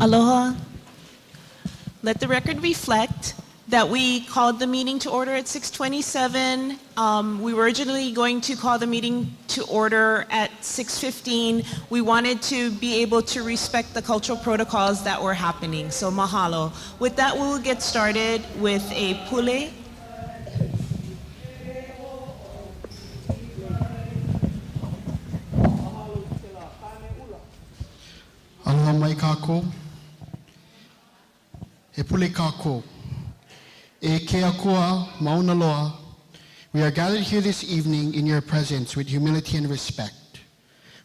Aloha. Let the record reflect that we called the meeting to order at 6:27. We were originally going to call the meeting to order at 6:15. We wanted to be able to respect the cultural protocols that were happening, so mahalo. With that, we will get started with a Pule. Aloha mai kako. He Pule kako. E ke akua mauna loa. We are gathered here this evening in your presence with humility and respect.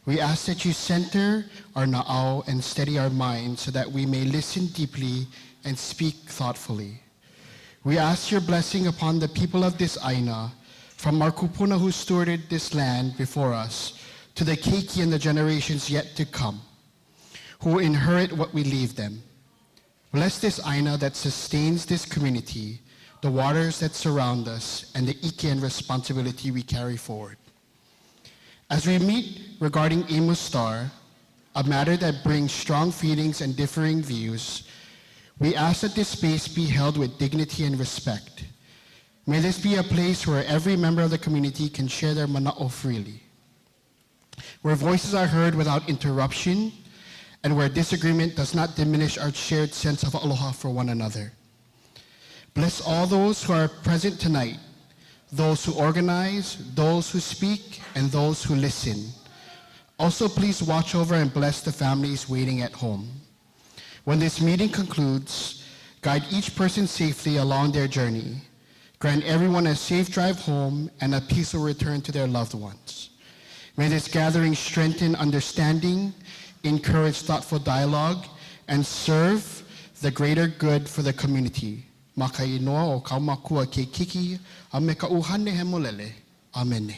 We ask that you center our na'au and steady our minds so that we may listen deeply and speak thoughtfully. We ask your blessing upon the people of this aina, from our kupuna who stewarded this land before us, to the keiki and the generations yet to come, who will inherit what we leave them. Bless this aina that sustains this community, the waters that surround us, and the ike and responsibility we carry forward. As we meet regarding Amos Star, a matter that brings strong feelings and differing views, we ask that this space be held with dignity and respect. May this be a place where every member of the community can share their mana'o freely, where voices are heard without interruption, and where disagreement does not diminish our shared sense of aloha for one another. Bless all those who are present tonight, those who organize, those who speak, and those who listen. Also, please watch over and bless the families waiting at home. When this meeting concludes, guide each person safely along their journey. Grant everyone a safe drive home and a peaceful return to their loved ones. May this gathering strengthen understanding, encourage thoughtful dialogue, and serve the greater good for the community. Makai noa o kau makua ke kiki, a me ka uhane he molele. Amen.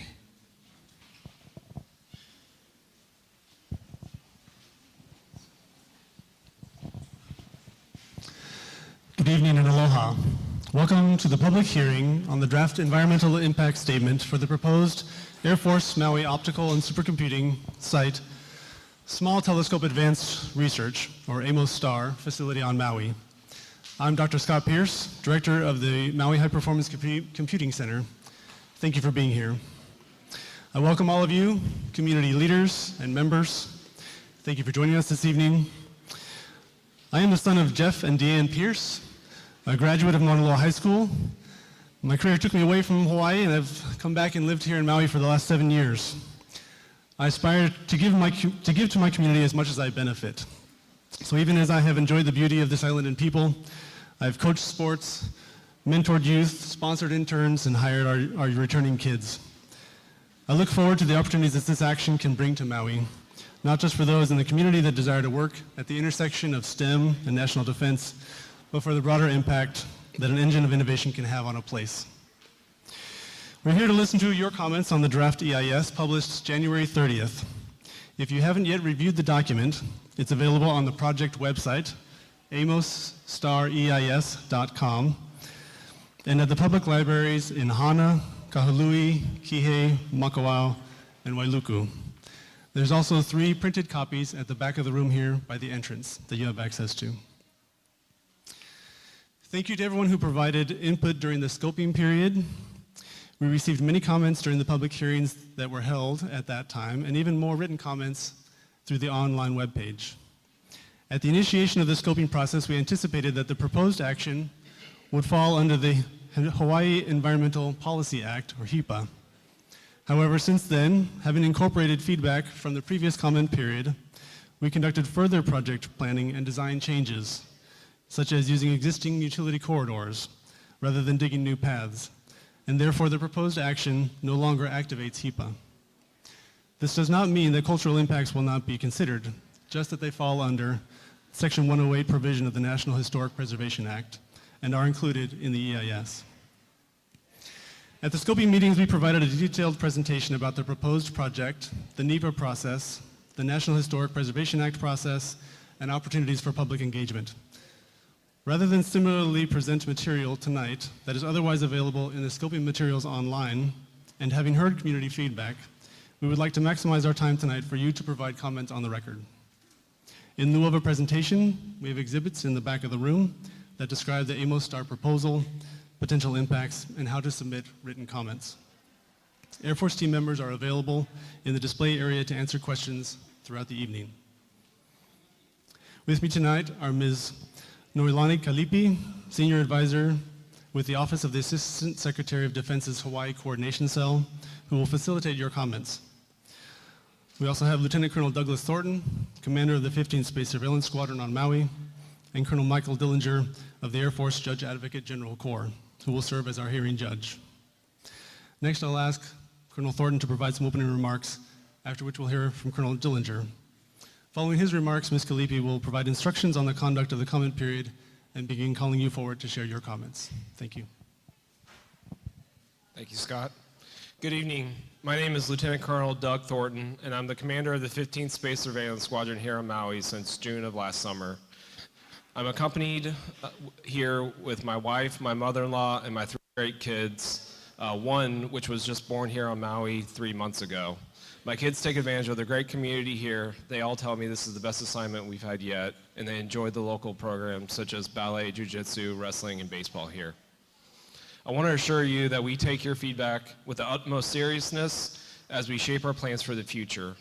Good evening and aloha. Welcome to the public hearing on the draft environmental impact statement for the proposed Air Force Maui Optical and Supercomputing Site Small Telescope Advanced Research, or AMOS Star, facility on Maui. I'm Dr. Scott Pierce, Director of the Maui High Performance Computing Center. Thank you for being here. I welcome all of you, community leaders and members. Thank you for joining us this evening. I am the son of Jeff and Deanne Pierce, a graduate of Mauna Loa High School. My career took me away from Hawaii, and I've come back and lived here in Maui for the last 7 years. I aspire to give to my community as much as I benefit. So even as I have enjoyed the beauty of this island and people, I've coached sports, mentored youth, sponsored interns, and hired our returning kids. I look forward to the opportunities that this action can bring to Maui, not just for those in the community that desire to work at the intersection of STEM and national defense, but for the broader impact that an engine of innovation can have on a place. We're here to listen to your comments on the draft EIS published January 30th. If you haven't yet reviewed the document, it's available on the project website, AMOSSTAREIS.com, and at the public libraries in Hana, Kahului, Kīhei, Makawao, and Wailuku. There's also 3 printed copies at the back of the room here by the entrance that you have access to. Thank you to everyone who provided input during the scoping period. We received many comments during the public hearings that were held at that time, and even more written comments through the online webpage. At the initiation of the scoping process, we anticipated that the proposed action would fall under the Hawaii Environmental Policy Act, or HEPA. However, since then, having incorporated feedback from the previous comment period, we conducted further project planning and design changes, such as using existing utility corridors rather than digging new paths, and therefore the proposed action no longer activates HEPA. This does not mean that cultural impacts will not be considered, just that they fall under Section 108 provision of the National Historic Preservation Act and are included in the EIS. At the scoping meetings, we provided a detailed presentation about the proposed project, the NEPA process, the National Historic Preservation Act process, and opportunities for public engagement. Rather than similarly present material tonight that is otherwise available in the scoping materials online, and having heard community feedback, we would like to maximize our time tonight for you to provide comments on the record. In lieu of a presentation, we have exhibits in the back of the room that describe the Amos Star proposal, potential impacts, and how to submit written comments. Air Force team members are available in the display area to answer questions throughout the evening. With me tonight are Ms. Noilani Kalipi, Senior Advisor with the Office of the Assistant Secretary of Defense's Hawaii Coordination Cell, who will facilitate your comments. We also have Lieutenant Colonel Douglas Thornton, Commander of the 15th Space Surveillance Squadron on Maui, and Colonel Michael Dillinger of the Air Force Judge Advocate General Corps, who will serve as our hearing judge. Next, I'll ask Colonel Thornton to provide some opening remarks, after which we'll hear from Colonel Dillinger. Following his remarks, Ms. Kalipi will provide instructions on the conduct of the comment period and begin calling you forward to share your comments. Thank you. Thank you, Scott. Good evening. My name is Lieutenant Colonel Doug Thornton, and I'm the commander of the 15th Space Surveillance Squadron here on Maui since June of last summer. I'm accompanied here with my wife, my mother-in-law, and my 3 great kids, one which was just born here on Maui 3 months ago. My kids take advantage of the great community here. They all tell me this is the best assignment we've had yet, and they enjoy the local programs such as ballet, jiu-jitsu, wrestling, and baseball here. I want to assure you that we take your feedback with the utmost seriousness as we shape our plans for the future.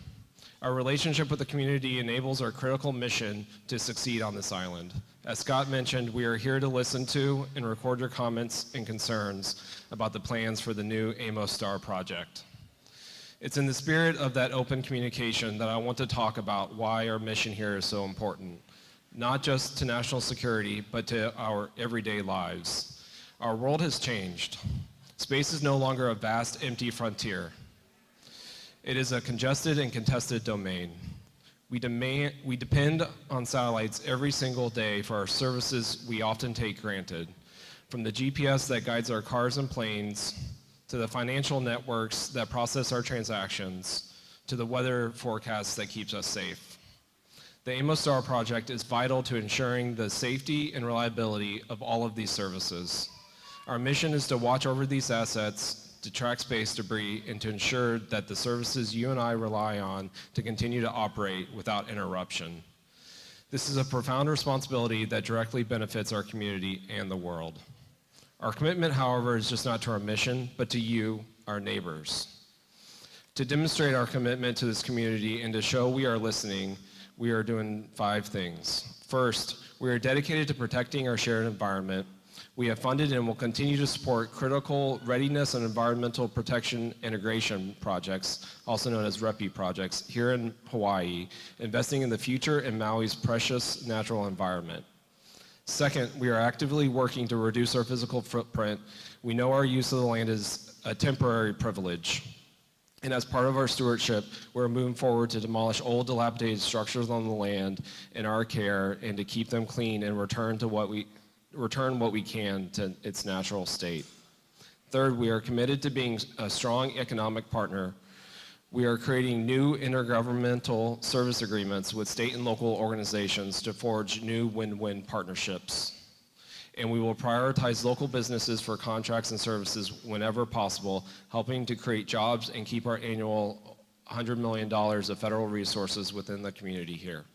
Our relationship with the community enables our critical mission to succeed on this island. As Scott mentioned, we are here to listen to and record your comments and concerns about the plans for the new Amos Star project. It's in the spirit of that open communication that I want to talk about why our mission here is so important, not just to national security, but to our everyday lives. Our world has changed. Space is no longer a vast, empty frontier. It is a congested and contested domain. We depend on satellites every single day for our services we often take granted, from the GPS that guides our cars and planes, to the financial networks that process our transactions, to the weather forecasts that keeps us safe. The Amos Star project is vital to ensuring the safety and reliability of all of these services. Our mission is to watch over these assets, to track space debris, and to ensure that the services you and I rely on to continue to operate without interruption. This is a profound responsibility that directly benefits our community and the world. Our commitment, however, is just not to our mission, but to you, our neighbors. To demonstrate our commitment to this community and to show we are listening, we are doing 5 things. First, we are dedicated to protecting our shared environment. We have funded and will continue to support critical readiness and environmental protection integration projects, also known as REPI projects, here in Hawaii, investing in the future in Maui's precious natural environment. Second, we are actively working to reduce our physical footprint. We know our use of the land is a temporary privilege. And as part of our stewardship, we're moving forward to demolish old, dilapidated structures on the land in our care and to keep them clean and return what we can to its natural state. Third, we are committed to being a strong economic partner. We are creating new intergovernmental service agreements with state and local organizations to forge new win-win partnerships. And we will prioritize local businesses for contracts and services whenever possible, helping to create jobs and keep our annual $100 million of federal resources within the community here.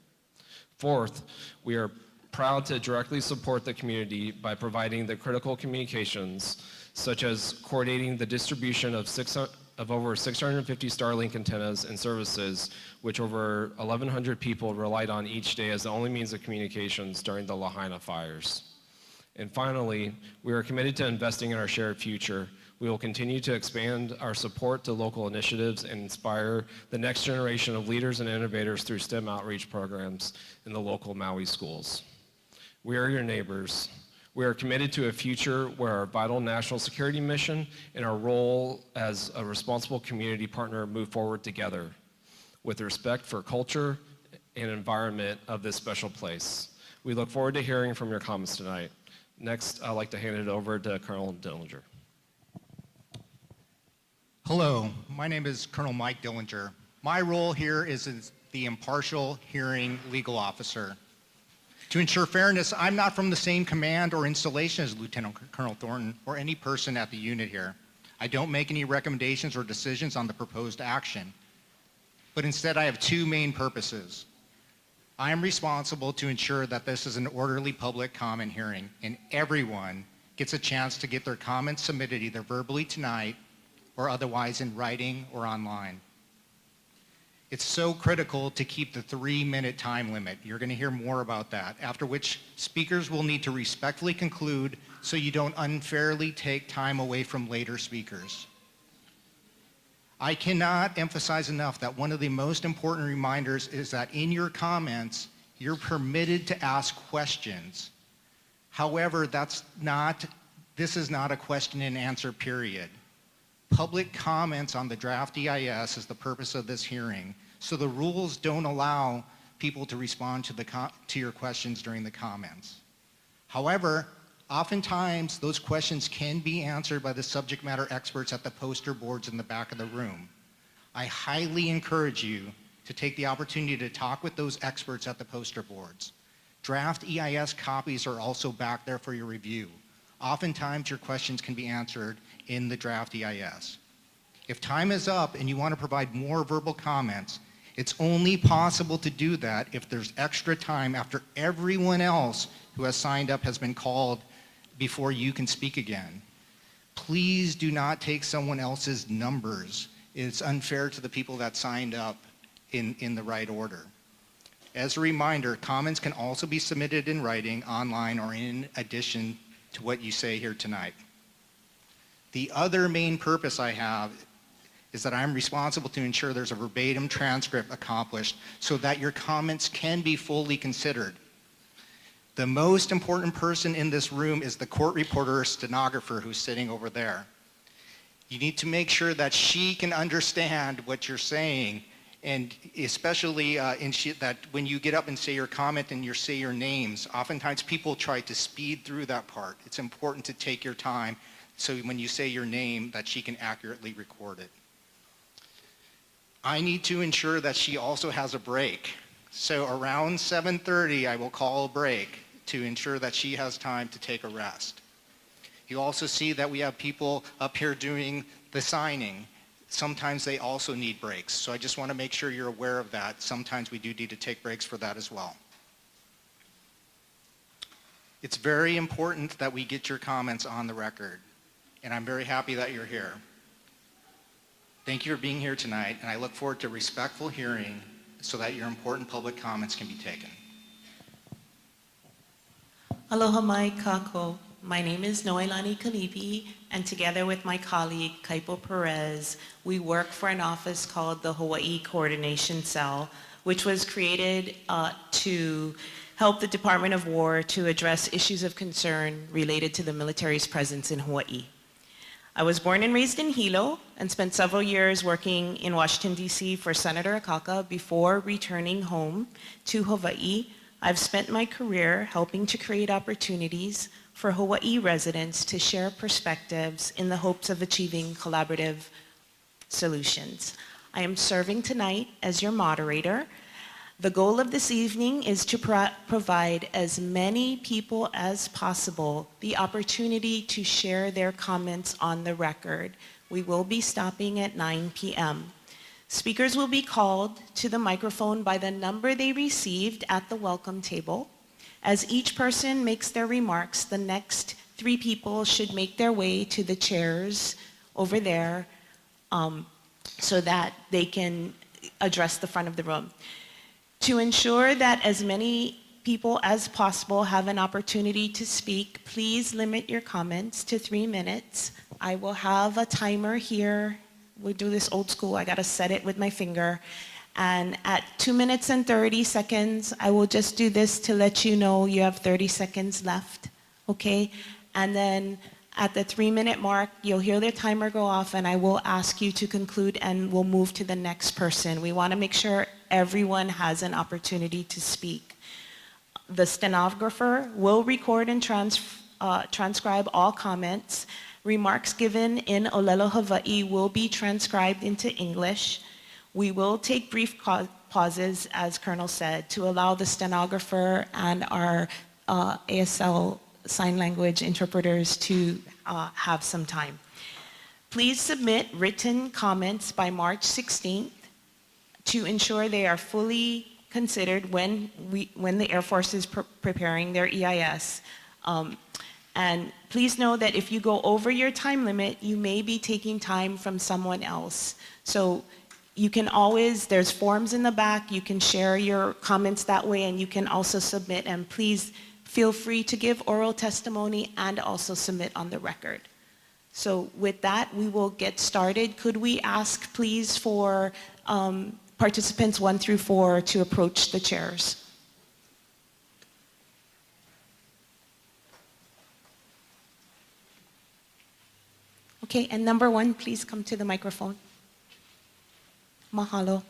Fourth, we are proud to directly support the community by providing the critical communications, such as coordinating the distribution of over 650 Starlink antennas and services, which over 1,100 people relied on each day as the only means of communications during the Lahaina fires. And finally, we are committed to investing in our shared future. We will continue to expand our support to local initiatives and inspire the next generation of leaders and innovators through STEM outreach programs in the local Maui schools. We are your neighbors. We are committed to a future where our vital national security mission and our role as a responsible community partner move forward together with respect for culture and environment of this special place. We look forward to hearing from your comments tonight. Next, I'd like to hand it over to Colonel Dillinger. Hello, my name is Colonel Mike Dillinger. My role here is as the impartial hearing legal officer. To ensure fairness, I'm not from the same command or installation as Lieutenant Colonel Thornton or any person at the unit here. I don't make any recommendations or decisions on the proposed action, but instead I have 2 main purposes. I am responsible to ensure that this is an orderly public comment hearing and everyone gets a chance to get their comments submitted either verbally tonight or otherwise in writing or online. It's so critical to keep the 3-minute time limit. You're going to hear more about that, after which speakers will need to respectfully conclude so you don't unfairly take time away from later speakers. I cannot emphasize enough that one of the most important reminders is that in your comments, you're permitted to ask questions. However, this is not a question and answer period. Public comments on the draft EIS is the purpose of this hearing, so the rules don't allow people to respond to your questions during the comments. However, oftentimes those questions can be answered by the subject matter experts at the poster boards in the back of the room. I highly encourage you to take the opportunity to talk with those experts at the poster boards. Draft EIS copies are also back there for your review. Oftentimes your questions can be answered in the draft EIS. If time is up and you want to provide more verbal comments, it's only possible to do that if there's extra time after everyone else who has signed up has been called before you can speak again. Please do not take someone else's numbers. It's unfair to the people that signed up in the right order. As a reminder, comments can also be submitted in writing, online, or in addition to what you say here tonight. The other main purpose I have is that I'm responsible to ensure there's a verbatim transcript accomplished so that your comments can be fully considered. The most important person in this room is the court reporter or stenographer who's sitting over there. You need to make sure that she can understand what you're saying, and especially that when you get up and say your comment and you say your names, oftentimes people try to speed through that part. It's important to take your time so when you say your name that she can accurately record it. I need to ensure that she also has a break. So around 7:30, I will call a break to ensure that she has time to take a rest. You also see that we have people up here doing the signing. Sometimes they also need breaks. So I just want to make sure you're aware of that. Sometimes we do need to take breaks for that as well. It's very important that we get your comments on the record, and I'm very happy that you're here. Thank you for being here tonight, and I look forward to a respectful hearing so that your important public comments can be taken. Aloha mai kako. My name is Noelani Kalipi, and together with my colleague Kaipo Perez, we work for an office called the Hawaii Coordination Cell, which was created to help the Department of War to address issues of concern related to the military's presence in Hawaii. I was born and raised in Hilo and spent several years working in Washington, D.C. for Senator Akaka before returning home to Hawaii. I've spent my career helping to create opportunities for Hawaii residents to share perspectives in the hopes of achieving collaborative solutions. I am serving tonight as your moderator. The goal of this evening is to provide as many people as possible the opportunity to share their comments on the record. We will be stopping at 9 p.m. Speakers will be called to the microphone by the number they received at the welcome table. As each person makes their remarks, the next 3 people should make their way to the chairs over there so that they can address the front of the room. To ensure that as many people as possible have an opportunity to speak, please limit your comments to 3 minutes. I will have a timer here. We'll do this old school. I gotta set it with my finger. And at 2 minutes and 30 seconds, I will just do this to let you know you have 30 seconds left, okay? And then at the 3-minute mark, you'll hear the timer go off and I will ask you to conclude and we'll move to the next person. We wanna make sure everyone has an opportunity to speak. The stenographer will record and transcribe all comments. Remarks given in Olelo, Hawaii will be transcribed into English. We will take brief pauses, as Colonel said, to allow the stenographer and our ASL sign language interpreters to have some time. Please submit written comments by March 16th to ensure they are fully considered when the Air Force is preparing their EIS. And please know that if you go over your time limit, you may be taking time from someone else. So you can always, there's forms in the back, you can share your comments that way, and you can also submit, and please feel free to give oral testimony and also submit on the record. So with that, we will get started. Could we ask, please, for participants 1 through 4 to approach the chairs? Okay, and number 1, please come to the microphone. Mahalo.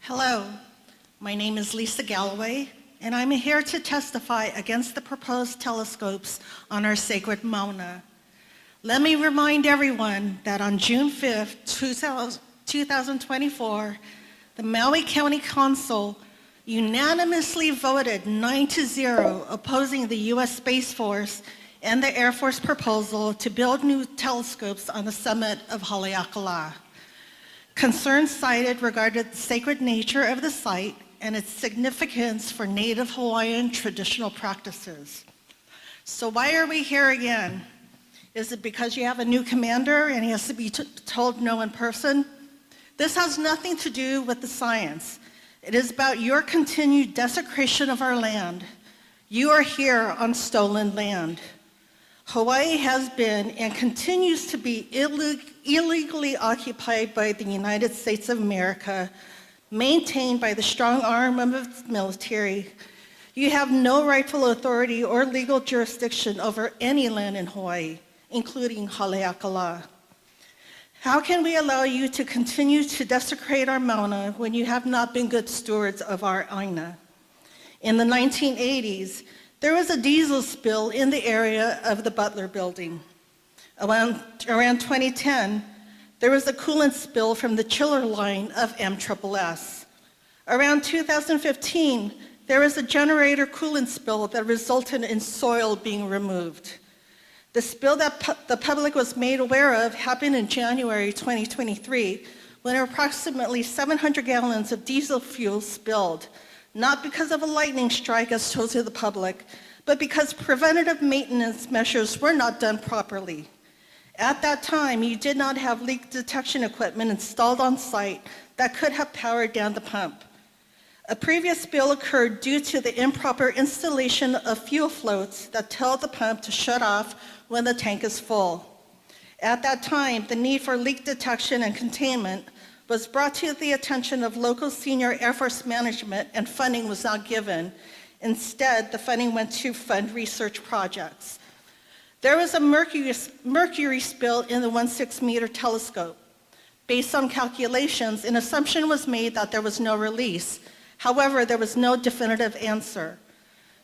Hello, my name is Lisa Galloway, and I'm here to testify against the proposed telescopes on our sacred Mauna. Let me remind everyone that on June 5th, 2024, the Maui County Council unanimously voted 9-0 opposing the U.S. Space Force and the Air Force proposal to build new telescopes on the summit of Haleakalā. Concerns cited regarded the sacred nature of the site and its significance for Native Hawaiian traditional practices. So why are we here again? Is it because you have a new commander and he has to be told no in person? This has nothing to do with the science. It is about your continued desecration of our land. You are here on stolen land. Hawaii has been and continues to be illegally occupied by the United States of America, maintained by the strong arm of its military. You have no rightful authority or legal jurisdiction over any land in Hawaii, including Haleakalā. How can we allow you to continue to desecrate our Mauna when you have not been good stewards of our Aina? In the 1980s, there was a diesel spill in the area of the Butler building. Around 2010, there was a coolant spill from the chiller line of MSSS. Around 2015, there was a generator coolant spill that resulted in soil being removed. The spill that the public was made aware of happened in January 2023, when approximately 700 gallons of diesel fuel spilled, not because of a lightning strike as told to the public, but because preventative maintenance measures were not done properly. At that time, you did not have leak detection equipment installed on site that could have powered down the pump. A previous spill occurred due to the improper installation of fuel floats that tell the pump to shut off when the tank is full. At that time, the need for leak detection and containment was brought to the attention of local senior Air Force management, and funding was not given. Instead, the funding went to fund research projects. There was a mercury spill in the 16-meter telescope. Based on calculations, an assumption was made that there was no release. However, there was no definitive answer.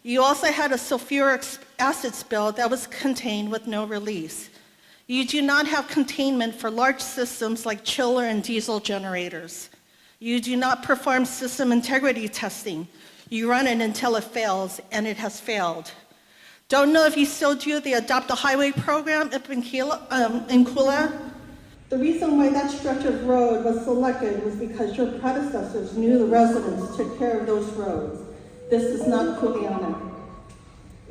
You also had a sulfuric acid spill that was contained with no release. You do not have containment for large systems like chiller and diesel generators. You do not perform system integrity testing. You run it until it fails, and it has failed. Don't know if you still do the Adopt a Highway program up in Kūʻē. The reason why that stretch of road was selected was because your predecessors knew the residents took care of those roads. This is not Kuleana.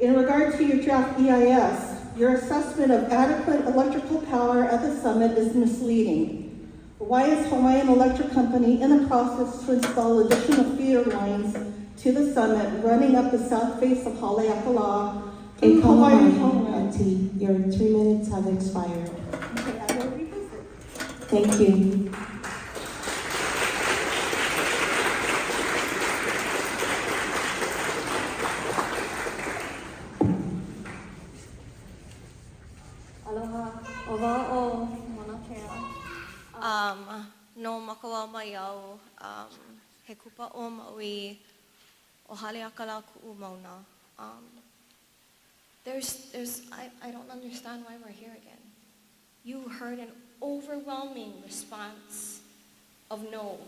In regard to your draft EIS, your assessment of adequate electrical power at the summit is misleading. Why is Hawaiian Electric Company in the process to install additional feeder lines to the summit running up the south face of Haleakalā? Auntie, your 3 minutes have expired. Okay, I will revisit. Thank you. Aloha, o wa'o, mona kea. No makawa mai au, he kupa o maui, o Haleakalā ku'u mauna. I don't understand why we're here again. You heard an overwhelming response of no,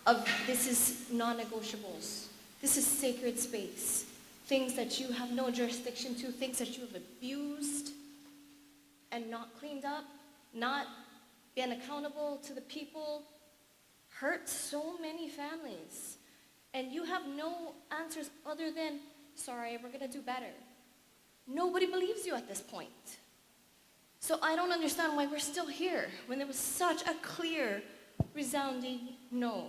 of this is non-negotiables. This is sacred space. things that you have no jurisdiction to, things that you have abused and not cleaned up, not been accountable to the people, hurt so many families. And you have no answers other than, sorry, we're gonna do better. Nobody believes you at this point. So I don't understand why we're still here when there was such a clear, resounding no.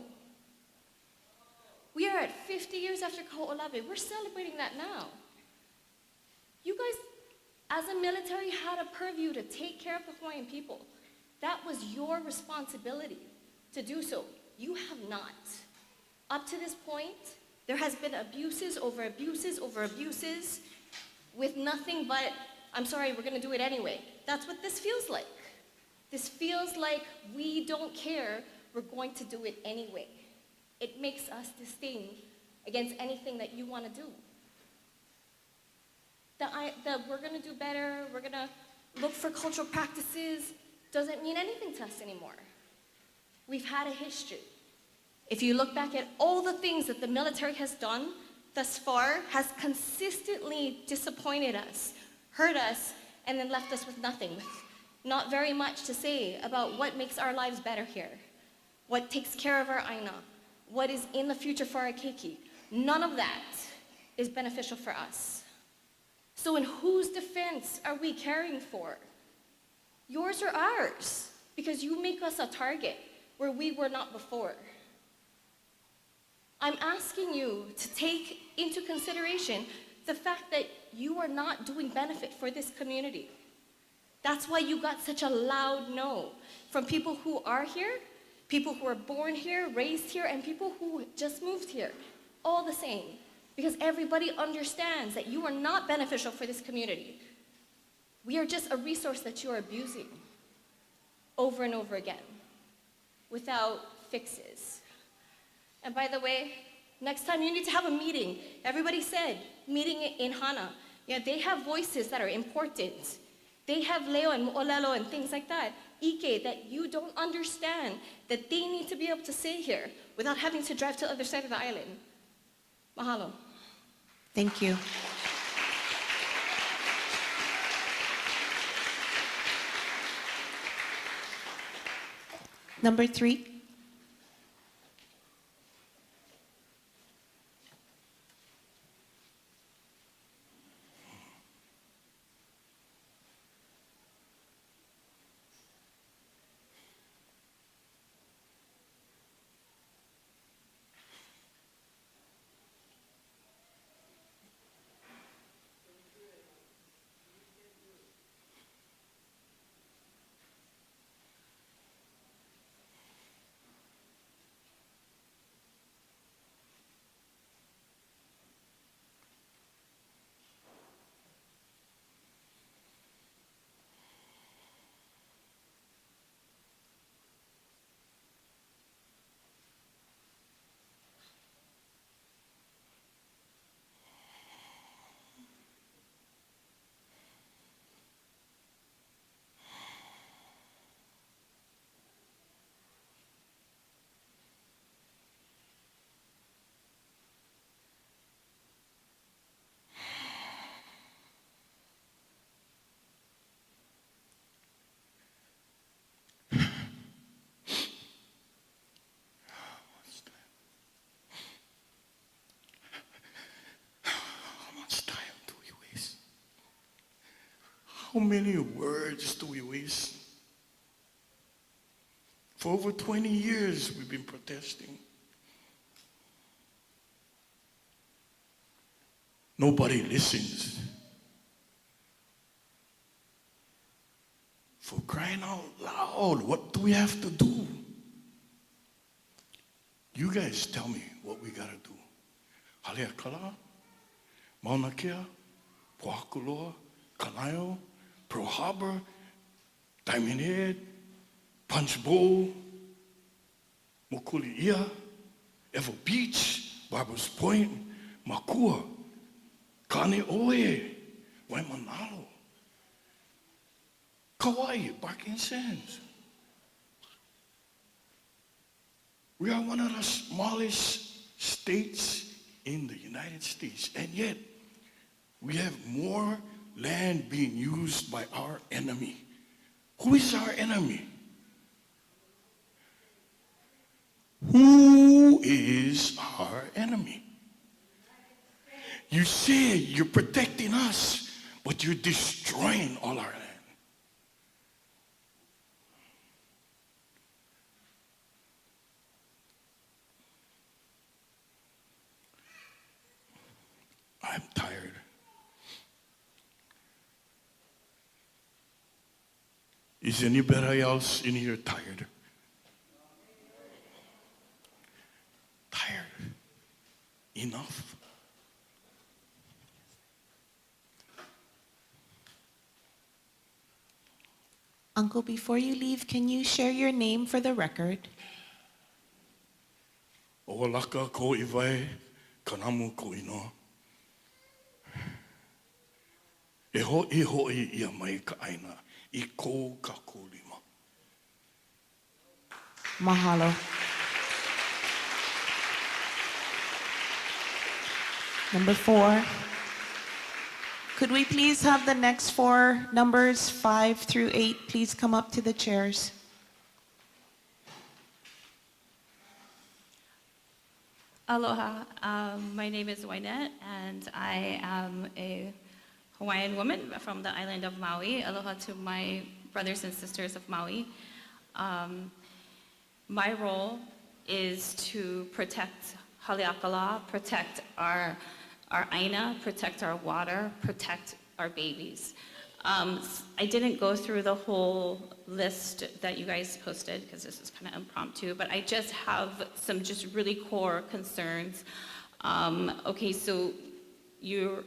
We are at 50 years after Kūʻē. We're celebrating that now. You guys, as a military, had a purview to take care of the Hawaiian people. That was your responsibility to do so. You have not. Up to this point, there has been abuses over abuses over abuses with nothing but, I'm sorry, we're gonna do it anyway. That's what this feels like. This feels like we don't care, we're going to do it anyway. It makes us disdain against anything that you want to do. The we're going to do better, we're going to look for cultural practices, doesn't mean anything to us anymore. We've had a history. If you look back at all the things that the military has done thus far, has consistently disappointed us, hurt us, and then left us with nothing, with not very much to say about what makes our lives better here, what takes care of our aina, what is in the future for our keiki. None of that is beneficial for us. So in whose defense are we caring for? Yours or ours? Because you make us a target where we were not before. I'm asking you to take into consideration the fact that you are not doing benefit for this community. That's why you got such a loud no from people who are here, people who were born here, raised here, and people who just moved here, all the same. Because everybody understands that you are not beneficial for this community. We are just a resource that you are abusing over and over again without fixes. And by the way, next time you need to have a meeting. Everybody said, meeting in Hana. Yeah, they have voices that are important. They have leo and mo'olelo and things like that. Ike, that you don't understand, that they need to be able to say here without having to drive to the other side of the island. Mahalo. Thank you. Number 3. How many words do we waste? For over 20 years, we've been protesting. Nobody listens. For crying out loud, what do we have to do? You guys tell me what we gotta do. Haleakalā, Mauna Kea, Puakuloa, Kanaio, Pearl Harbor, Diamond Head, Punch Bowl, Mokuli'ia, Evo Beach, Barbers Point, Makua, Kaneohe, Waimanalo, Kauai, Barking Sands. We are one of the smallest states in the United States, and yet We have more land being used by our enemy. Who is our enemy? Who is our enemy? You say you're protecting us, but you're destroying all our land. I'm tired. Is anybody else in here tired? Tired. Enough. Uncle, before you leave, can you share your name for the record? Oalaka ko iwai, kanamu ko ino. E hoi ia mai ka aina, I ko ka kulima. Mahalo. Number 4. Could we please have the next 4 numbers, 5 through 8, please come up to the chairs? Aloha, my name is Wynette, and I am a Hawaiian woman from the island of Maui. Aloha to my brothers and sisters of Maui. My role is to protect Haleakalā, protect our aina, protect our water, protect our babies. I didn't go through the whole list that you guys posted because this is kind of impromptu, but I just have some just really core concerns. Okay, so you're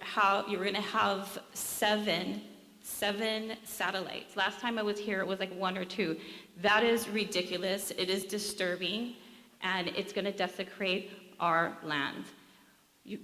going to have seven satellites. Last time I was here, it was like 1 or 2. That is ridiculous. It is disturbing, and it's going to desecrate our land.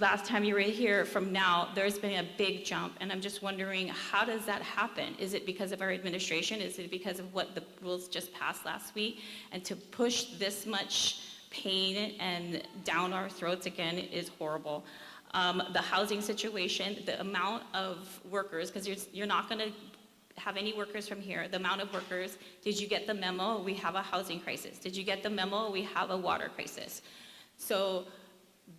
Last time you were here from now, there's been a big jump, and I'm just wondering, how does that happen? Is it because of our administration? Is it because of what the rules just passed last week? And to push this much pain and down our throats again is horrible. The housing situation, the amount of workers, because you're not going to have any workers from here, the amount of workers. Did you get the memo? We have a housing crisis. Did you get the memo? We have a water crisis. So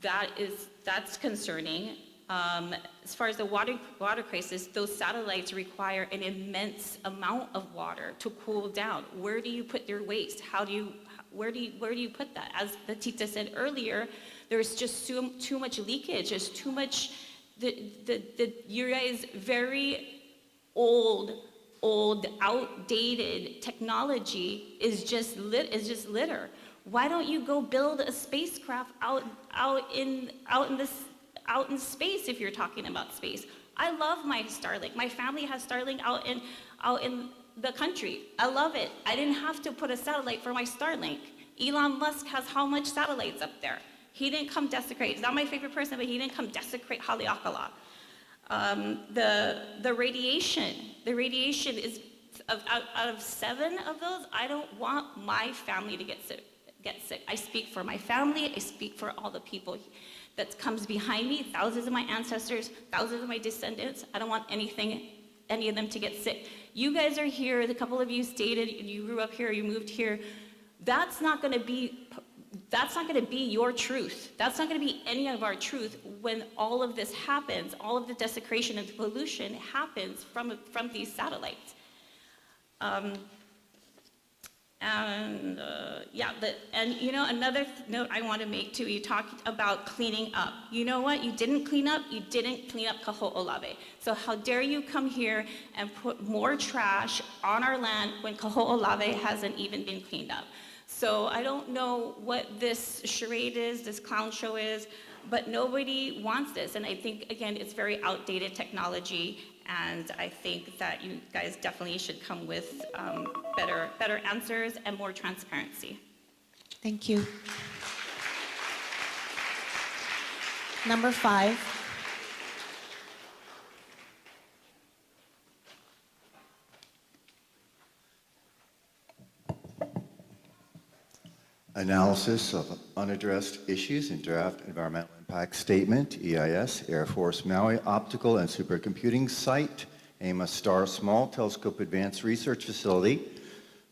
that's concerning. As far as the water crisis, those satellites require an immense amount of water to cool down. Where do you put your waste? Where do you put that? As the Tita said earlier, there's just too much leakage. There's too much. You guys very old, outdated technology is just litter. Why don't you go build a spacecraft out in space if you're talking about space? I love my Starlink. My family has Starlink out in the country. I love it. I didn't have to put a satellite for my Starlink. Elon Musk has how much satellites up there? He didn't come desecrate. He's not my favorite person, but he didn't come desecrate Haleakalā. The radiation is out of 7 of those. I don't want my family to get sick. I speak for my family. I speak for all the people that comes behind me, thousands of my ancestors, thousands of my descendants. I don't want any of them to get sick. You guys are here, the couple of you stated you grew up here, you moved here. That's not going to be your truth. That's not going to be any of our truth when all of this happens, all of the desecration and pollution happens from these satellites. And you know, another note I want to make too, you talked about cleaning up. You know what? You didn't clean up Kaho'olawe. So how dare you come here and put more trash on our land when Kaho'olawe hasn't even been cleaned up? So I don't know what this charade is, this clown show is, but nobody wants this. And I think, again, it's very outdated technology. And I think that you guys definitely should come with better answers and more transparency. Thank you. Number 5. Analysis of unaddressed issues in draft environmental impact statement, EIS, Air Force Maui Optical and Supercomputing Site, Amos Star Small Telescope Advanced Research Facility,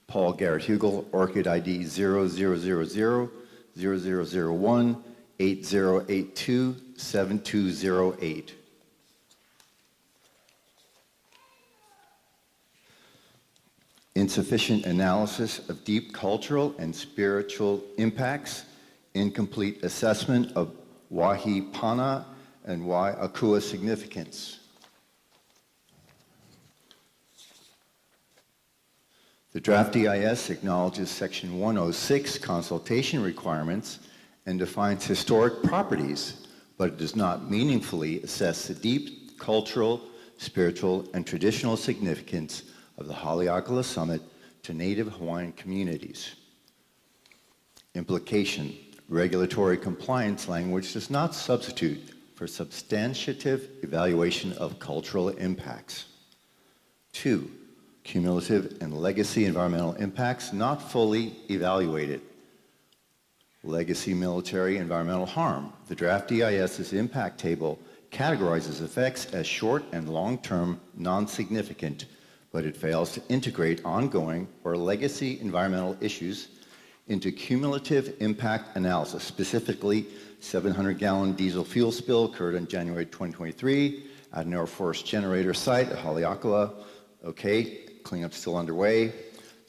Paul Garrett Hugel, Orchid ID 00000001 8082 7208. Insufficient analysis of deep cultural and spiritual impacts, incomplete assessment of Wahi Pana and Vau Akua significance. The draft EIS acknowledges Section 106 consultation requirements and defines historic properties, but it does not meaningfully assess the deep cultural, spiritual, and traditional significance of the Haleakalā Summit to Native Hawaiian communities. Implication: regulatory compliance language does not substitute for substantive evaluation of cultural impacts. 2, cumulative and legacy environmental impacts not fully evaluated. Legacy military environmental harm. The draft EIS's impact table categorizes effects as short and long-term non-significant, but it fails to integrate ongoing or legacy environmental issues into cumulative impact analysis. Specifically, 700-gallon diesel fuel spill occurred in January 2023 at an Air Force generator site at Haleakalā. Okay, cleanup's still underway.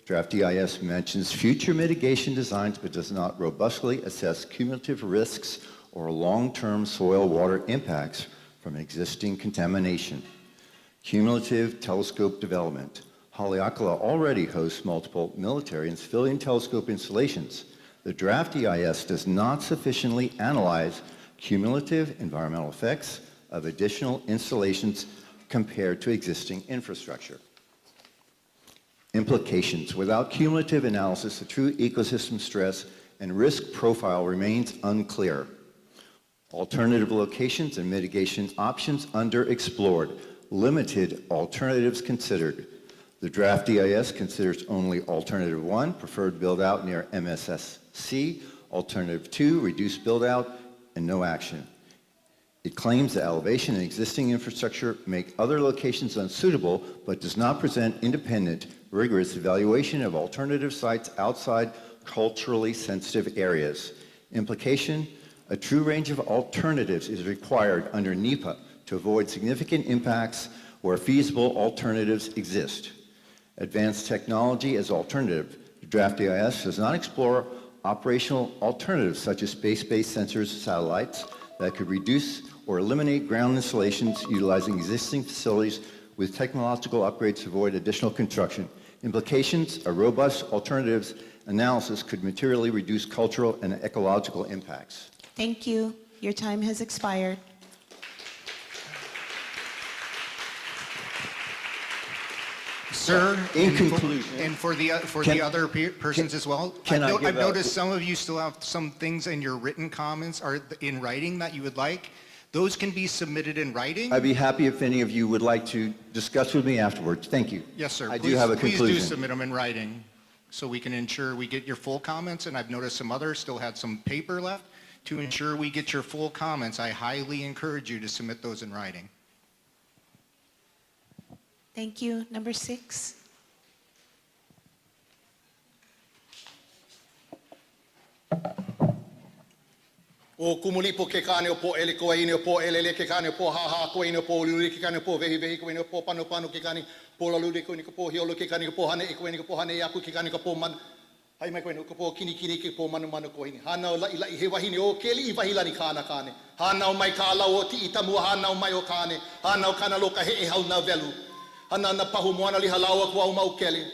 Draft EIS mentions future mitigation designs but does not robustly assess cumulative risks or long-term soil water impacts from existing contamination. Cumulative telescope development. Haleakalā already hosts multiple military and civilian telescope installations. The draft EIS does not sufficiently analyze cumulative environmental effects of additional installations compared to existing infrastructure. Implications. Without cumulative analysis, the true ecosystem stress and risk profile remains unclear. Alternative locations and mitigation options underexplored. Limited alternatives considered. The draft EIS considers only Alternative 1, preferred build-out near MSSC, Alternative 2, reduced build-out, and no action. It claims that elevation and existing infrastructure make other locations unsuitable, but does not present independent, rigorous evaluation of alternative sites outside culturally sensitive areas. Implication: a true range of alternatives is required under NEPA to avoid significant impacts where feasible alternatives exist. Advanced technology as alternative. The draft EIS does not explore operational alternatives such as space-based sensors, satellites, that could reduce or eliminate ground installations utilizing existing facilities with technological upgrades to avoid additional construction. Implications: a robust alternatives analysis could materially reduce cultural and ecological impacts. Thank you. Your time has expired. Sir, In conclusion, and for the other persons as well, I've noticed some of you still have some things in your written comments or in writing that you would like. Those can be submitted in writing. I'd be happy if any of you would like to discuss with me afterwards. Thank you. Yes, sir. I do have a conclusion. Please do submit them in writing so we can ensure we get your full comments. And I've noticed some others still had some paper left. To ensure we get your full comments, I highly encourage you to submit those in writing. Thank you. Number 6. O kumulipo ke kane o po ele ko ine o po ele ke kane o po ha ha ko ine o po luli ke kane o po vehi vehi ko ine o po pano pano ke kane po la luli ko ine ko po hiolo ke kane ko po hane ko ine ko po hane yaku ke kane ko po man hai mai ko ine ko po kini kini ke po manu manu ko ine hana la ila he wahine o keli I wahila ni kana kane hana o mai kala o ti itamu hana o mai o kane hana o kana loka he hau na velu hana na pahu moana li halawa ko au mau kele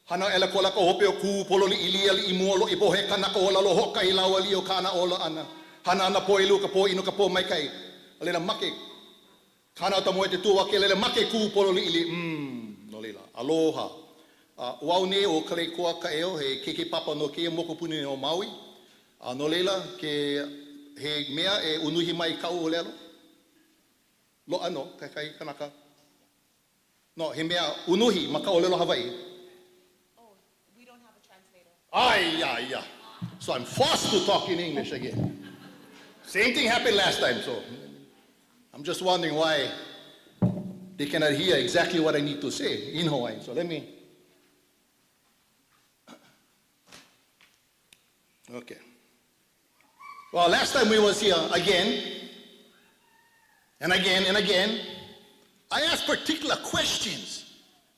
hana ela ko la ko hope o ku polo li ilia li imolo I bohe kana ko la lo hoka I lawa li o kana ola ana hana na po ilu ka po inu ka po mai kai ale na make kana ta mo te tua ke le make ku polo li ili no lila aloha wau ne o kale ko ka eo he ke papa no ke moko puni o Maui no lila ke he mea e unuhi mai ka o lelo lo ano kai kanaka no he mea unuhi maka o lelo Hawaii. Oh, we don't have a translator. Ai So I'm forced to talk in English again. Same thing happened last time, so I'm just wondering why they cannot hear exactly what I need to say in Hawaiian. So let me. Okay. Well, last time we was here again, and again, and again, I asked particular questions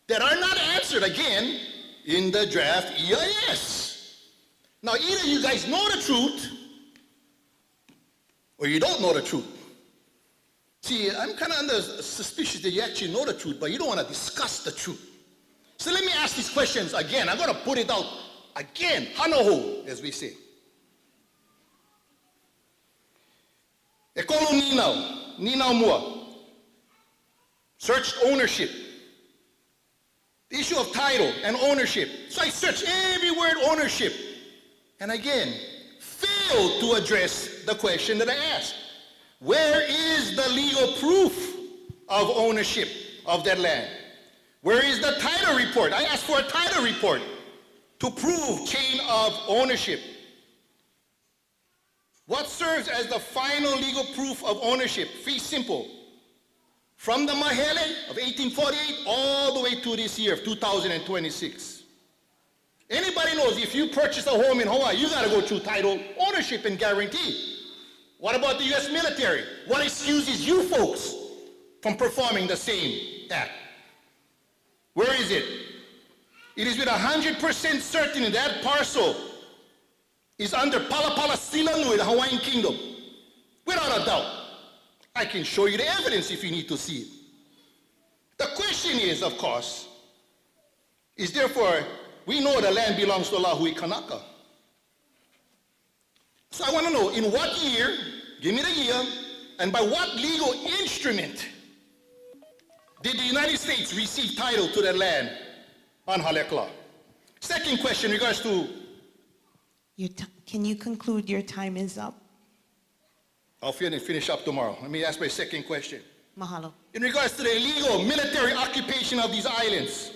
that are not answered again in the draft EIS. Now, either you guys know the truth, or you don't know the truth. See, I'm kind of under suspicion that you actually know the truth, but you don't want to discuss the truth. So let me ask these questions again. I'm going to put it out again, hanoho, as we say. Ekolo ninau mua. Searched ownership. The issue of title and ownership. So I searched every word ownership. And again, failed to address the question that I asked. Where is the legal proof of ownership of that land? Where is the title report? I asked for a title report to prove chain of ownership. What serves as the final legal proof of ownership? Fee simple. From the Mahele of 1848 all the way to this year of 2026. Anybody knows if you purchase a home in Hawaii, you got to go through title, ownership, and guarantee. What about the U.S. military? What excuses you folks from performing the same act? Where is it? It is with 100% certainty that parcel is under Palapala Silanui, the Hawaiian Kingdom. Without a doubt. I can show you the evidence if you need to see it. The question is, of course, is therefore, we know the land belongs to Lahui Kanaka. So I want to know, in what year, give me the year, and by what legal instrument did the United States receive title to that land on Haleakalā? Second question in regards to... Can you conclude? Your time is up. I'll finish up tomorrow. Let me ask my second question. Mahalo. In regards to the illegal military occupation of these islands,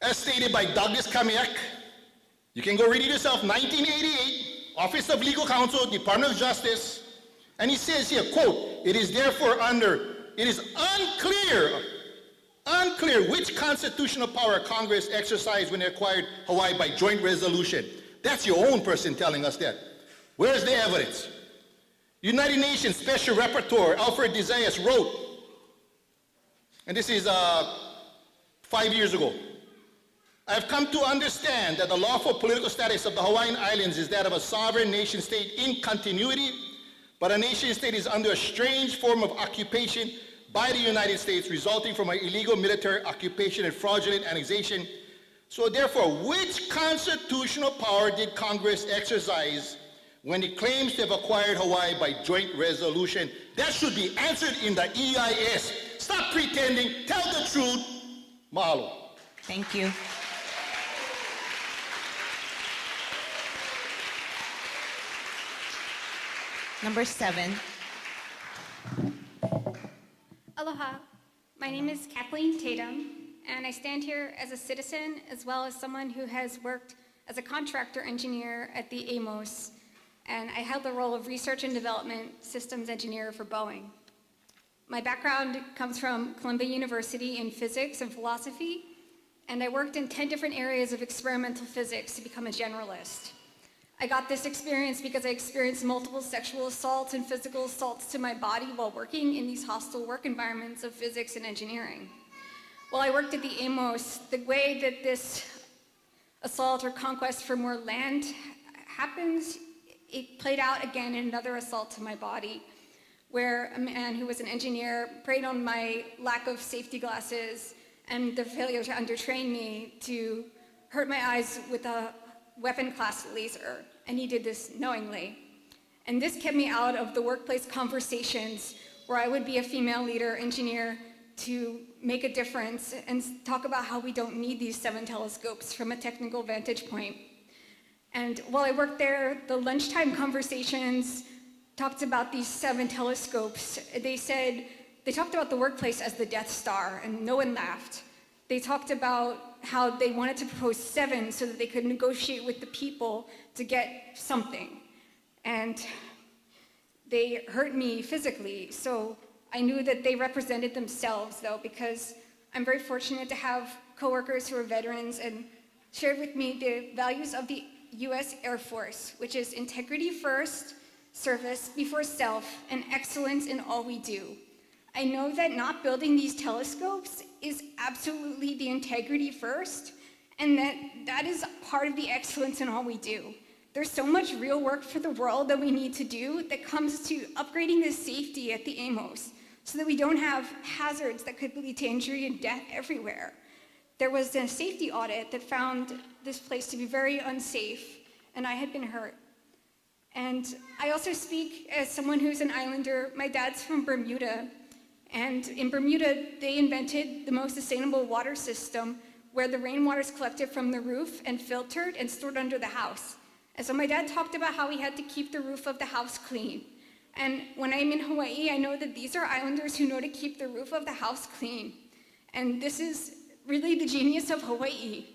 as stated by Douglas Kamiak, you can go read it yourself, 1988, Office of Legal Counsel, Department of Justice, and he says here, quote, it is unclear which constitutional power Congress exercised when they acquired Hawaii by joint resolution. That's your own person telling us that. Where's the evidence? United Nations Special Rapporteur Alfred de Zayas wrote, and this is 5 years ago, I have come to understand that the lawful political status of the Hawaiian Islands is that of a sovereign nation state in continuity, but a nation state is under a strange form of occupation by the United States resulting from an illegal military occupation and fraudulent annexation. So therefore, which constitutional power did Congress exercise when it claims to have acquired Hawaii by joint resolution? That should be answered in the EIS. Stop pretending, tell the truth. Mahalo. Thank you. Number 7. Aloha, my name is Kathleen Tatum, and I stand here as a citizen as well as someone who has worked as a contractor engineer at the AMOS, and I held the role of research and development systems engineer for Boeing. My background comes from Columbia University in physics and philosophy, and I worked in 10 different areas of experimental physics to become a generalist. I got this experience because I experienced multiple sexual assaults and physical assaults to my body while working in these hostile work environments of physics and engineering. While I worked at the AMOS, the way that this assault or conquest for more land happens, it played out again in another assault to my body, where a man who was an engineer preyed on my lack of safety glasses and the failure to undertrain me to hurt my eyes with a weapon-class laser, and he did this knowingly. And this kept me out of the workplace conversations where I would be a female leader engineer to make a difference and talk about how we don't need these 7 telescopes from a technical vantage point. And while I worked there, the lunchtime conversations talked about these 7 telescopes. They talked about the workplace as the Death Star, and no one laughed. They talked about how they wanted to propose 7 so that they could negotiate with the people to get something. And they hurt me physically, so I knew that they represented themselves, though, because I'm very fortunate to have coworkers who are veterans and shared with me the values of the U.S. Air Force, which is integrity first, service before self, and excellence in all we do. I know that not building these telescopes is absolutely the integrity first, and that is part of the excellence in all we do. There's so much real work for the world that we need to do that comes to upgrading the safety at the Amos so that we don't have hazards that could lead to injury and death everywhere. There was a safety audit that found this place to be very unsafe, and I had been hurt. And I also speak as someone who's an islander. My dad's from Bermuda, and in Bermuda, they invented the most sustainable water system where the rainwater is collected from the roof and filtered and stored under the house. And so my dad talked about how he had to keep the roof of the house clean. And when I'm in Hawaii, I know that these are islanders who know to keep the roof of the house clean. And this is really the genius of Hawaii.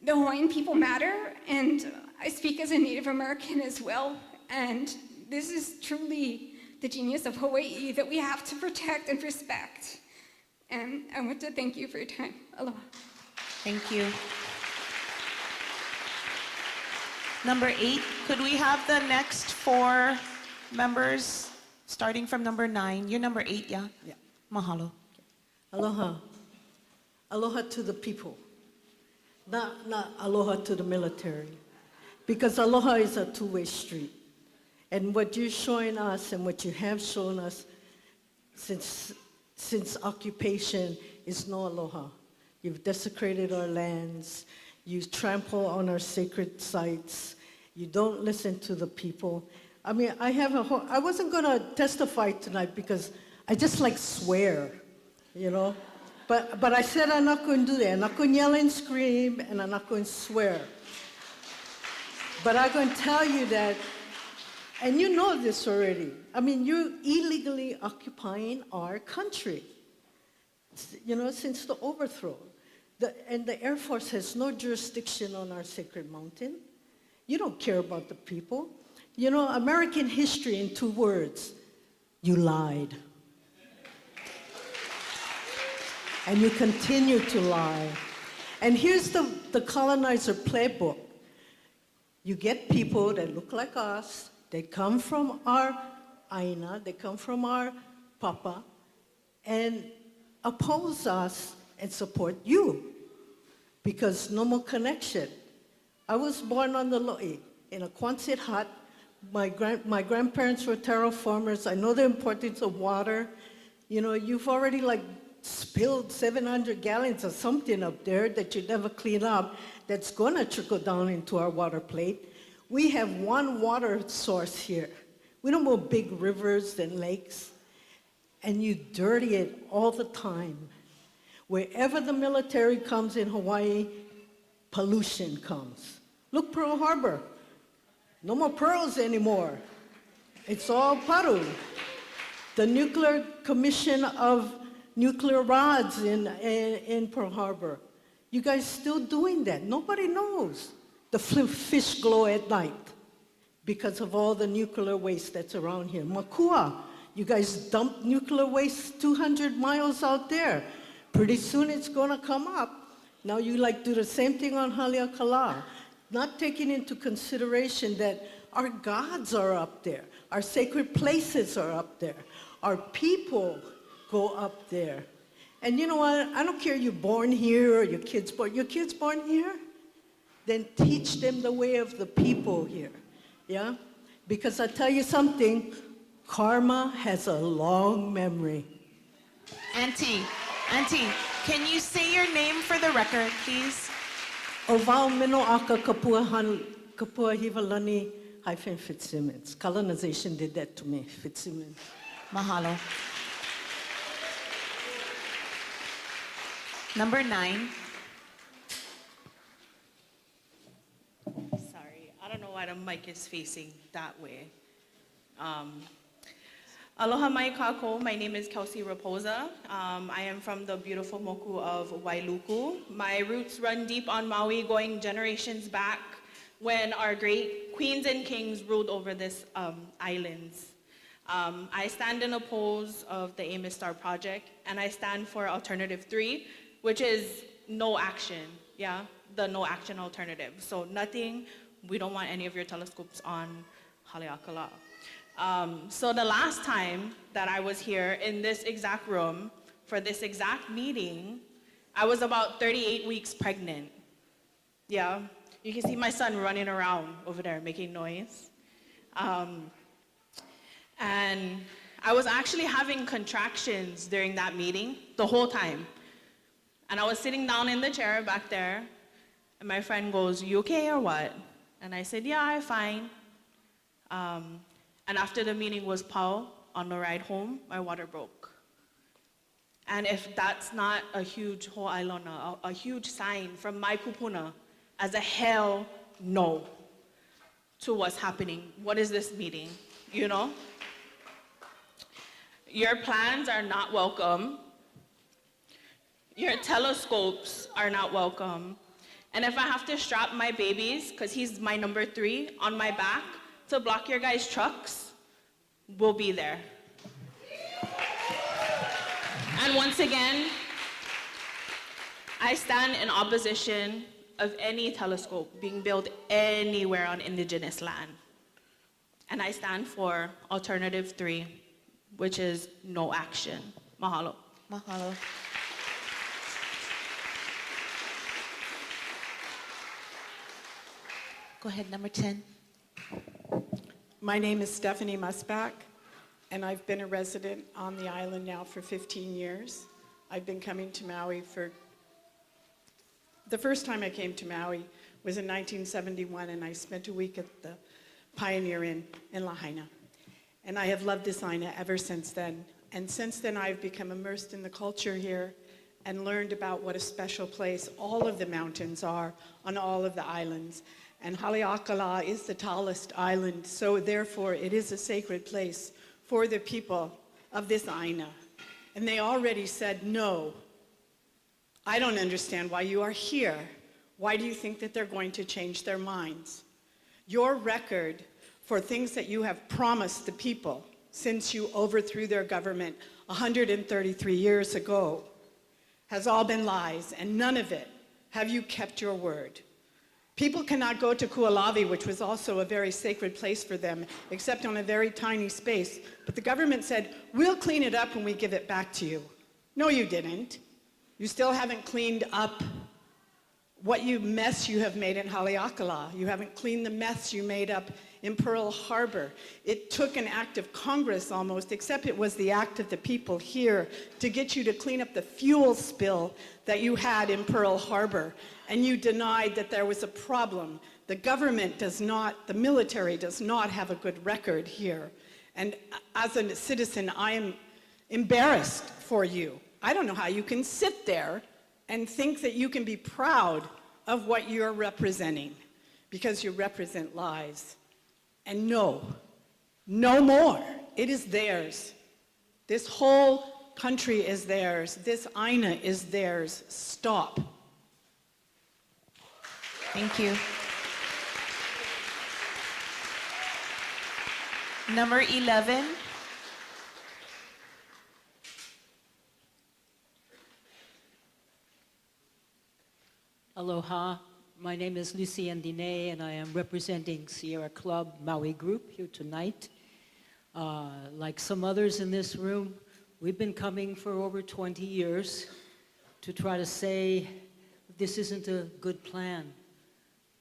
The Hawaiian people matter, and I speak as a Native American as well, and this is truly the genius of Hawaii that we have to protect and respect. And I want to thank you for your time. Aloha. Thank you. Number 8, could we have the next 4 members, starting from number 9? You're number 8, yeah? Yeah. Mahalo. Aloha. Aloha to the people. Not aloha to the military. Because aloha is a two-way street. And what you're showing us and what you have shown us since occupation is no aloha. You've desecrated our lands. You trample on our sacred sites. You don't listen to the people. I mean, I wasn't going to testify tonight because I just like swear, you know? But I said I'm not going to do that. I'm not going to yell and scream, and I'm not going to swear. But I'm going to tell you that, and you know this already, I mean, you're illegally occupying our country, you know, since the overthrow. And the Air Force has no jurisdiction on our sacred mountain. You don't care about the people. You know, American history in 2 words, you lied. And you continue to lie. And here's the colonizer playbook. You get people that look like us, they come from our Aina, they come from our Papa, and oppose us and support you, because no more connection. I was born on the Lo'i, in a Quonset hut. My grandparents were terraformers. I know the importance of water. You know, you've already spilled 700 gallons of something up there that you never clean up that's gonna trickle down into our water plate. We have one water source here. We don't have big rivers and lakes, and you dirty it all the time. Wherever the military comes in Hawaii, pollution comes. Look, Pearl Harbor. No more pearls anymore. It's all paru. The Nuclear Commission of Nuclear Rods in Pearl Harbor. You guys still doing that? Nobody knows. The fish glow at night because of all the nuclear waste that's around here. Makua, you guys dump nuclear waste 200 miles out there. Pretty soon it's gonna come up. Now you do the same thing on Haleakalā, not taking into consideration that our gods are up there, our sacred places are up there, our people go up there. And you know what? I don't care you're born here or your kid's born here? Then teach them the way of the people here, yeah? Because I tell you something, karma has a long memory. Auntie, can you say your name for the record, please? Ovau Minoaka Kapua Hivalani - Fitzsimmons. Colonization did that to me, Fitzsimmons. Mahalo. Number 9. Sorry, I don't know why the mic is facing that way. Aloha mai kākou. My name is Kelsey Raposa. I am from the beautiful moku of Wailuku. My roots run deep on Maui, going generations back when our great queens and kings ruled over this islands. I stand in oppose of the Amos Star project, and I stand for alternative 3, which is no action, yeah? The no action alternative. So nothing, we don't want any of your telescopes on Haleakalā. So the last time that I was here in this exact room for this exact meeting, I was about 38 weeks pregnant. Yeah, you can see my son running around over there making noise. And I was actually having contractions during that meeting the whole time. And I was sitting down in the chair back there, and my friend goes, "You okay or what?" And I said, "Yeah, I'm fine." And after the meeting was Pau, on the ride home, my water broke. And if that's not a huge ho'ailona, a huge sign from my kupuna as a hell no to what's happening. What is this meeting, you know? Your plans are not welcome. Your telescopes are not welcome. And if I have to strap my babies, because he's my number 3, on my back to block your guys' trucks, we'll be there. And once again, I stand in opposition of any telescope being built anywhere on indigenous land. And I stand for alternative 3, which is no action. Mahalo. Mahalo. Go ahead, number 10. My name is Stephanie Musback, and I've been a resident on the island now for 15 years. I've been coming to Maui the first time I came to Maui was in 1971, and I spent a week at the Pioneer Inn in Lahaina. And I have loved this Aina ever since then. And since then, I've become immersed in the culture here and learned about what a special place all of the mountains are on all of the islands. And Haleakalā is the tallest island, so therefore it is a sacred place for the people of this Aina. And they already said, no, I don't understand why you are here. Why do you think that they're going to change their minds? Your record for things that you have promised the people since you overthrew their government 133 years ago has all been lies, and none of it have you kept your word. People cannot go to Kūʻē, which was also a very sacred place for them, except on a very tiny space. But the government said, we'll clean it up when we give it back to you. No, you didn't. You still haven't cleaned up what mess you have made in Haleakalā. You haven't cleaned the mess you made up in Pearl Harbor. It took an act of Congress almost, except it was the act of the people here to get you to clean up the fuel spill that you had in Pearl Harbor. And you denied that there was a problem. The government does not, the military does not have a good record here. And as a citizen, I am embarrassed for you. I don't know how you can sit there and think that you can be proud of what you're representing, because you represent lies. And no more. It is theirs. This whole country is theirs. This Aina is theirs. Stop. Thank you. Number 11. Aloha, my name is Lucy Andine, and I am representing Sierra Club Maui Group here tonight. Like some others in this room, we've been coming for over 20 years to try to say this isn't a good plan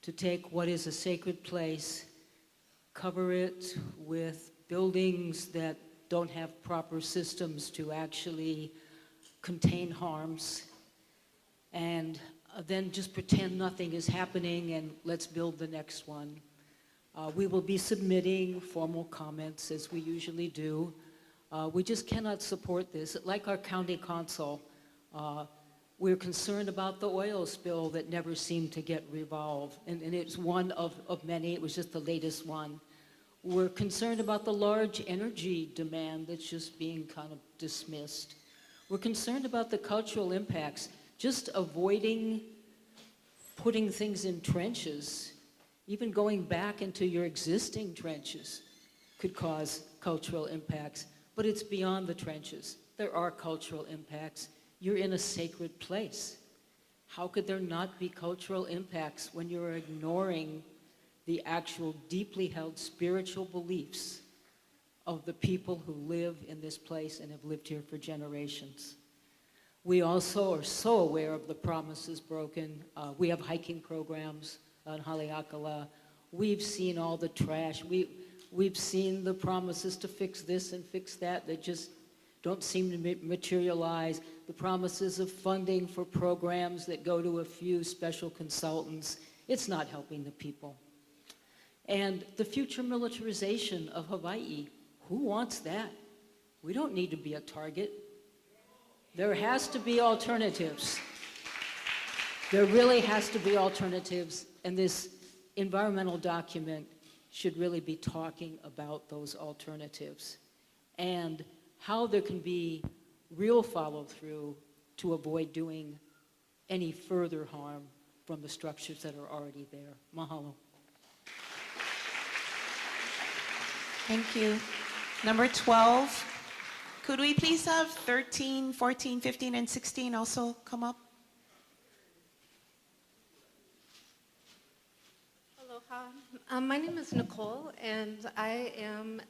to take what is a sacred place, cover it with buildings that don't have proper systems to actually contain harms, and then just pretend nothing is happening and let's build the next one. We will be submitting formal comments as we usually do. We just cannot support this. Like our county council, we're concerned about the oil spill that never seemed to get resolved. And it's one of many. It was just the latest one. We're concerned about the large energy demand that's just being kind of dismissed. We're concerned about the cultural impacts. Just avoiding putting things in trenches, even going back into your existing trenches, could cause cultural impacts. But it's beyond the trenches. There are cultural impacts. You're in a sacred place. How could there not be cultural impacts when you're ignoring the actual deeply held spiritual beliefs of the people who live in this place and have lived here for generations? We also are so aware of the promises broken. We have hiking programs on Haleakalā. We've seen all the trash. We've seen the promises to fix this and fix that that just don't seem to materialize. The promises of funding for programs that go to a few special consultants. It's not helping the people. And the future militarization of Hawaii, who wants that? We don't need to be a target. There has to be alternatives. There really has to be alternatives, and this environmental document should really be talking about those alternatives and how there can be real follow-through to avoid doing any further harm from the structures that are already there. Mahalo. Thank you. Number 12, could we please have 13, 14, 15, and 16 also come up? Aloha. My name is Nicole, and I am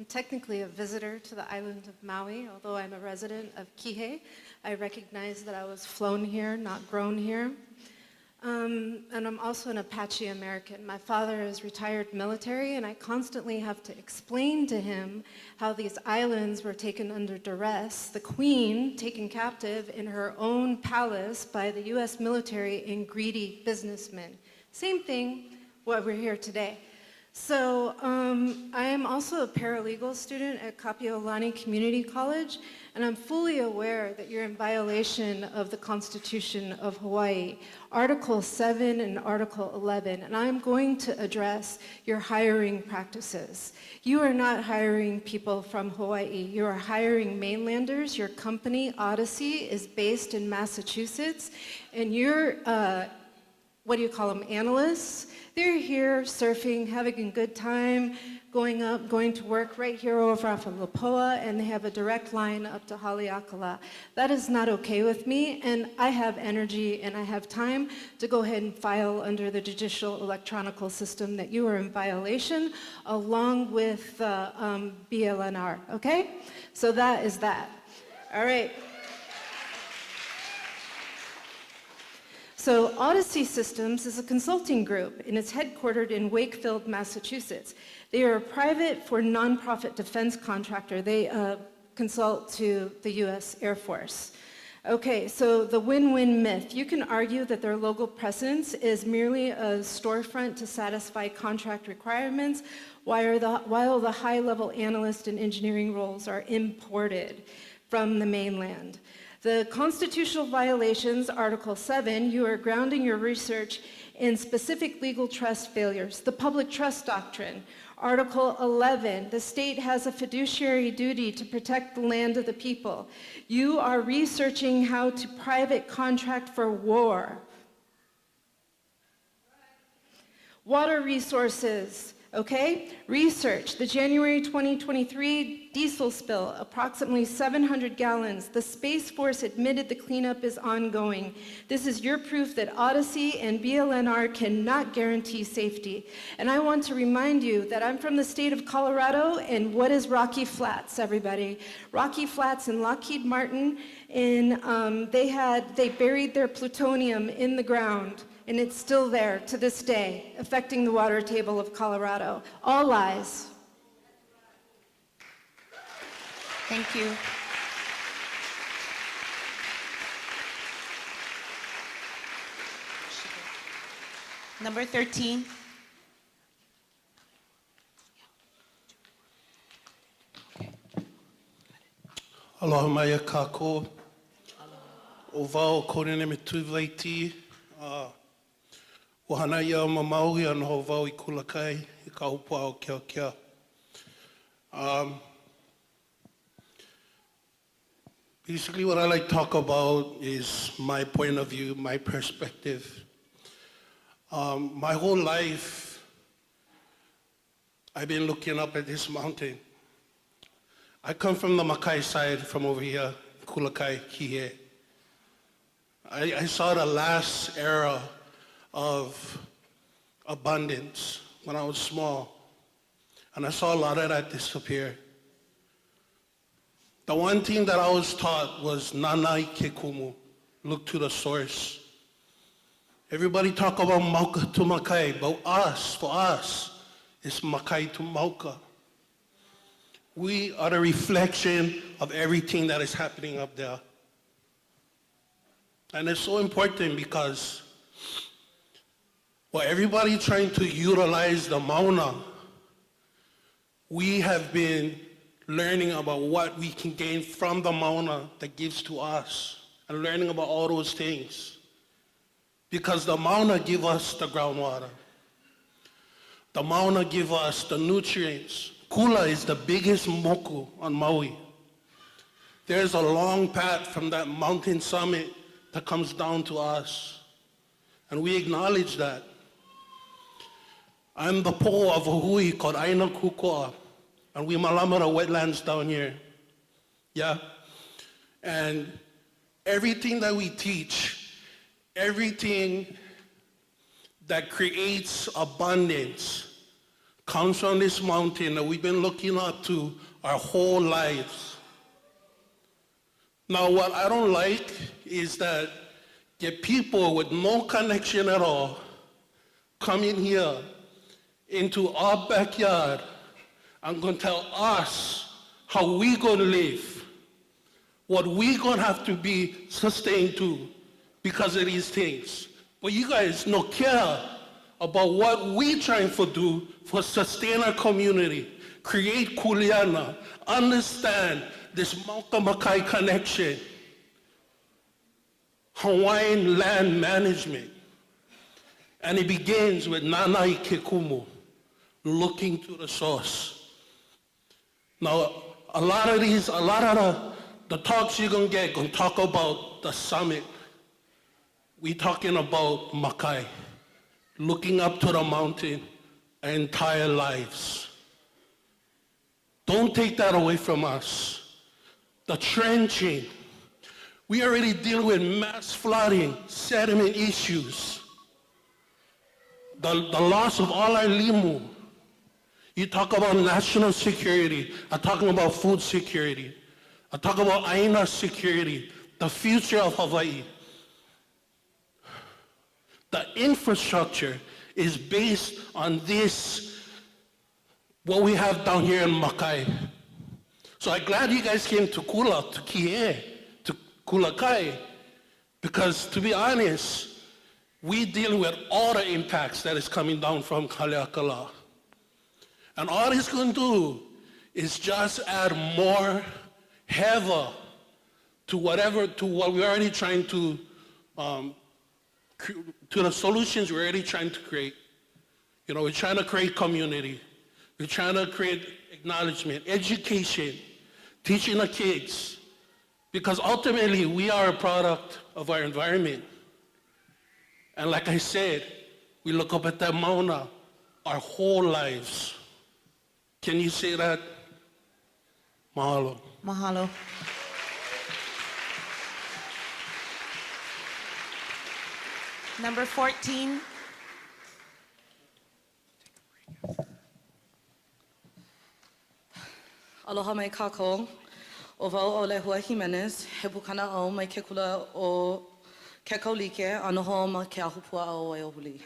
technically a visitor to the island of Maui, although I'm a resident of Kīhei. I recognize that I was flown here, not grown here. And I'm also an Apache American. My father is retired military, and I constantly have to explain to him how these islands were taken under duress, the Queen taken captive in her own palace by the US military and greedy businessmen. Same thing, what we're here today. So I am also a paralegal student at Kapiolani Community College, and I'm fully aware that you're in violation of the Constitution of Hawaii, Article 7 and Article 11, and I'm going to address your hiring practices. You are not hiring people from Hawaii. You are hiring mainlanders. Your company, Odyssey, is based in Massachusetts, and you're, what do you call them, analysts? They're here surfing, having a good time, going up, going to work right here over off of Lapoa, and they have a direct line up to Haleakalā. That is not okay with me, and I have energy and I have time to go ahead and file under the judicial electronical system that you are in violation, along with BLNR, okay? So that is that. All right. So Odyssey Systems is a consulting group, and it's headquartered in Wakefield, Massachusetts. They are a private for nonprofit defense contractor. They consult to the US Air Force. Okay, so the win-win myth. You can argue that their local presence is merely a storefront to satisfy contract requirements, while the high-level analyst and engineering roles are imported from the mainland. The constitutional violations, Article 7, you are grounding your research in specific legal trust failures. The public trust doctrine, Article 11, the state has a fiduciary duty to protect the land of the people. You are researching how to private contract for war. Water resources. Okay, research, the January 2023 diesel spill, approximately 700 gallons. The Space Force admitted the cleanup is ongoing. This is your proof that Odyssey and BLNR cannot guarantee safety. And I want to remind you that I'm from the state of Colorado, and what is Rocky Flats, everybody? Rocky Flats and Lockheed Martin, they buried their plutonium in the ground. And it's still there to this day, affecting the water table of Colorado. All lies. Thank you. Number 13. Aloha mai a kākou. O Vau kōrene me tūwaiti. Wahana ia mamaui anho Vau I Kulakai, I ka hupua o kia kia. Basically what I like to talk about is my point of view, my perspective. My whole life, I've been looking up at this mountain. I come from the Makai side, from over here, Kulakai, Kīhei. I saw the last era of abundance when I was small, and I saw a lot of that disappear. The one thing that I was taught was nanai ke kumu, look to the source. Everybody talk about mauka to makai, but for us, it's makai to mauka. We are the reflection of everything that is happening up there. And it's so important because while everybody trying to utilize the mauna, we have been learning about what we can gain from the mauna that gives to us, and learning about all those things. Because the mauna give us the groundwater. The mauna give us the nutrients. Kula is the biggest moku on Maui. There's a long path from that mountain summit that comes down to us. And we acknowledge that. I'm the po of a hui called Aina Kukoa, and we malama the wetlands down here. Yeah? And everything that we teach, everything that creates abundance comes from this mountain that we've been looking up to our whole lives. Now, what I don't like is that get people with no connection at all come in here into our backyard and gonna tell us how we gonna live, what we gonna have to be sustained to because of these things. But you guys no care about what we trying to do for sustain our community, create kuleana, understand this Mauka Makai connection, Hawaiian land management. And it begins with Nanai Kekumu, looking to the source. Now, a lot of the talks you're gonna talk about the summit. We're talking about Makai, looking up to the mountain our entire lives. Don't take that away from us. The trenching. We already deal with mass flooding, sediment issues, the loss of all our limu. You talk about national security. I'm talking about food security. I talk about Aina security, the future of Hawaii. The infrastructure is based on this, what we have down here in Makai. So I'm glad you guys came to Kula, to Kīhei, to Kulakai, because to be honest, we deal with all the impacts that is coming down from Haleakalā. And all it's going to do is just add more HEPA to what we're already trying to the solutions we're already trying to create. You know, we're trying to create community. We're trying to create acknowledgement, education, teaching the kids. Because ultimately, we are a product of our environment. And like I said, we look up at that mauna our whole lives. Can you say that? Mahalo. Mahalo. Number 14. Aloha mai kākou, o Vau o Lehua Jimenez, he pukana au mai ke kula o ke kaulike, anoho ma ke ahupua o Waiahuli.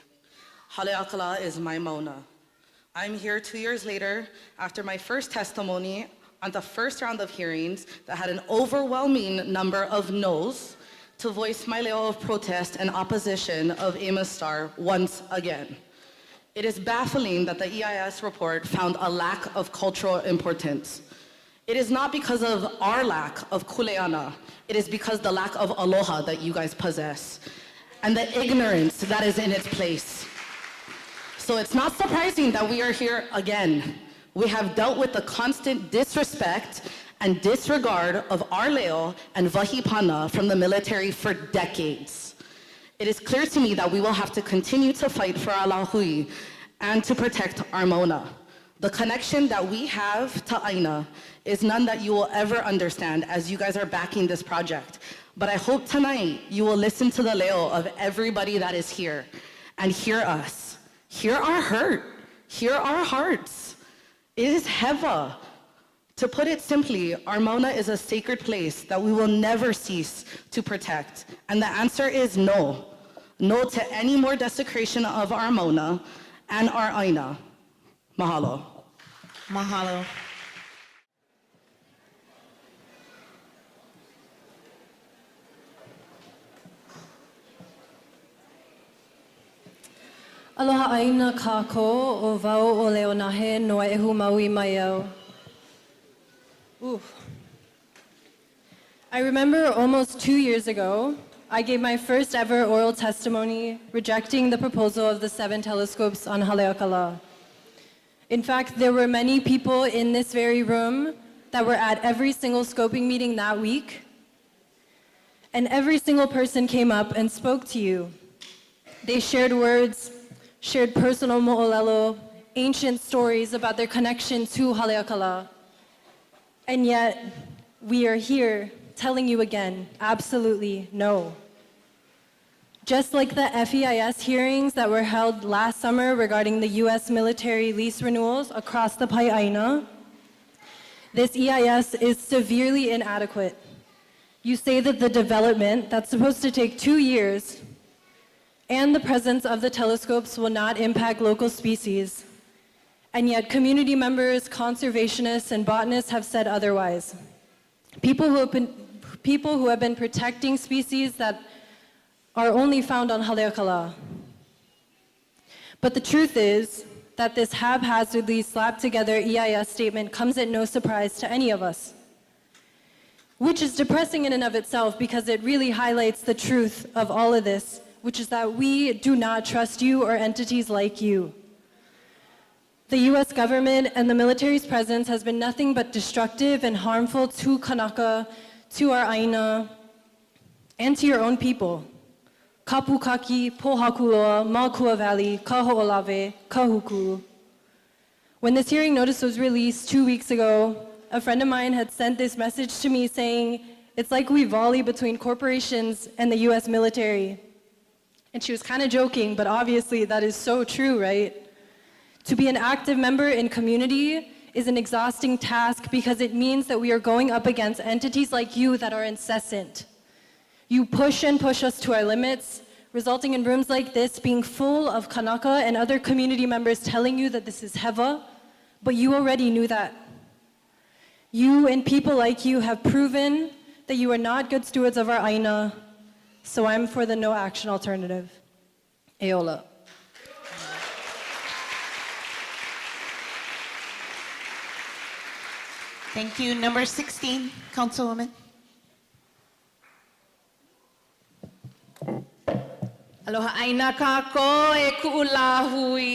Haleakalā is my mauna. I'm here 2 years later after my first testimony on the first round of hearings that had an overwhelming number of no's to voice my leo of protest and opposition of Amos Star once again. It is baffling that the EIS report found a lack of cultural importance. It is not because of our lack of kuleana, it is because the lack of aloha that you guys possess and the ignorance that is in its place. So it's not surprising that we are here again. We have dealt with the constant disrespect and disregard of our leo and vahipana from the military for decades. It is clear to me that we will have to continue to fight for our lahui and to protect our Mauna. The connection that we have to Aina is none that you will ever understand as you guys are backing this project. But I hope tonight you will listen to the leo of everybody that is here and hear us. Hear our hurt. Hear our hearts. It is HEPA. To put it simply, our Mauna is a sacred place that we will never cease to protect. And the answer is no. No to any more desecration of our Mauna and our Aina. Mahalo. Mahalo. Aloha aina kako o Vau o Leonahe noa ehu Maui mai au. I remember almost 2 years ago, I gave my first ever oral testimony rejecting the proposal of the 7 telescopes on Haleakalā. In fact, there were many people in this very room that were at every single scoping meeting that week, and every single person came up and spoke to you. They shared words, shared personal mo'olelo, ancient stories about their connection to Haleakalā. And yet, we are here telling you again, absolutely no. Just like the FEIS hearings that were held last summer regarding the US military lease renewals across the Pai'aina, this EIS is severely inadequate. You say that the development that's supposed to take 2 years and the presence of the telescopes will not impact local species. And yet community members, conservationists, and botanists have said otherwise. People who have been protecting species that are only found on Haleakalā. But the truth is that this haphazardly slapped together EIS statement comes at no surprise to any of us, which is depressing in and of itself because it really highlights the truth of all of this, which is that we do not trust you or entities like you. The US government and the military's presence has been nothing but destructive and harmful to Kanaka, to our Aina, and to your own people. Kapukaki, Pohakuloa, Makua Valley, Kaho'olawe, Kahuku. When this hearing notice was released 2 weeks ago, a friend of mine had sent this message to me saying, it's like we volley between corporations and the US military. And she was kind of joking, but obviously that is so true, right? To be an active member in community is an exhausting task because it means that we are going up against entities like you that are incessant. You push and push us to our limits, resulting in rooms like this being full of Kanaka and other community members telling you that this is HEVA, but you already knew that. You and people like you have proven that you are not good stewards of our Aina, so I'm for the no action alternative. Eola. Thank you. Number 16, Councilwoman. Aloha aina kako e ku'ulahui.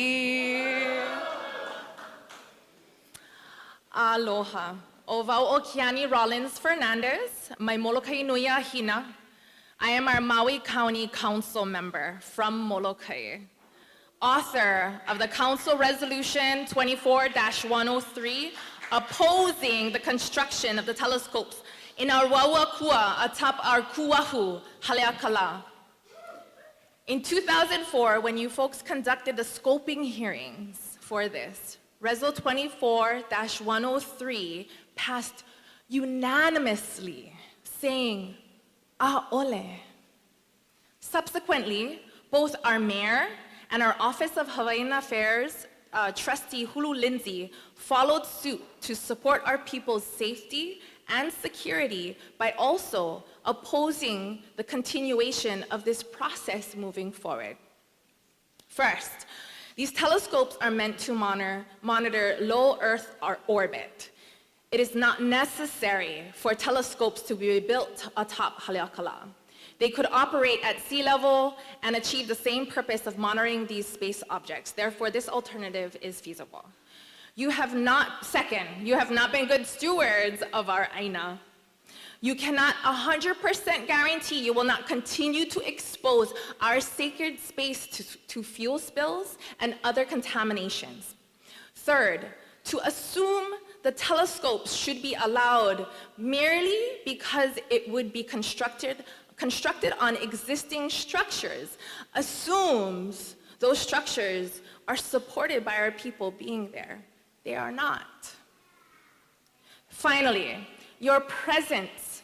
Aloha. O Vau o Keani Rawlins-Fernandez, mai Molokai nuia hina. I am our Maui County Council member from Molokai, author of the Council Resolution 24-103, opposing the construction of the telescopes in our Vau Akua atop our Kuahu, Haleakalā. In 2004, when you folks conducted the scoping hearings for this, Resol 24-103 passed unanimously, saying, ole. Subsequently, both our mayor and our Office of Hawaiian Affairs trustee Hulu Lindsay followed suit to support our people's safety and security by also opposing the continuation of this process moving forward. First, these telescopes are meant to monitor low Earth orbit. It is not necessary for telescopes to be built atop Haleakalā. They could operate at sea level and achieve the same purpose of monitoring these space objects. Therefore, this alternative is feasible. Second, you have not been good stewards of our aina. You cannot 100% guarantee you will not continue to expose our sacred space to fuel spills and other contaminations. Third, to assume the telescopes should be allowed merely because it would be constructed on existing structures assumes those structures are supported by our people being there. They are not. Finally, your presence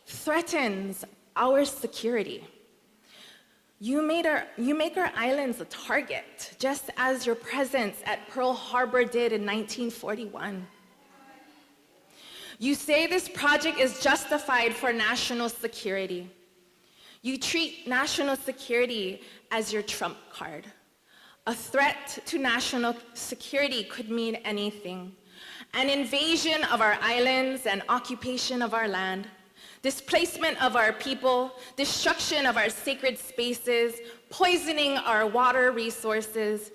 threatens our security. You make our islands a target, just as your presence at Pearl Harbor did in 1941. You say this project is justified for national security. You treat national security as your trump card. A threat to national security could mean anything. An invasion of our islands and occupation of our land, displacement of our people, destruction of our sacred spaces, poisoning our water resources.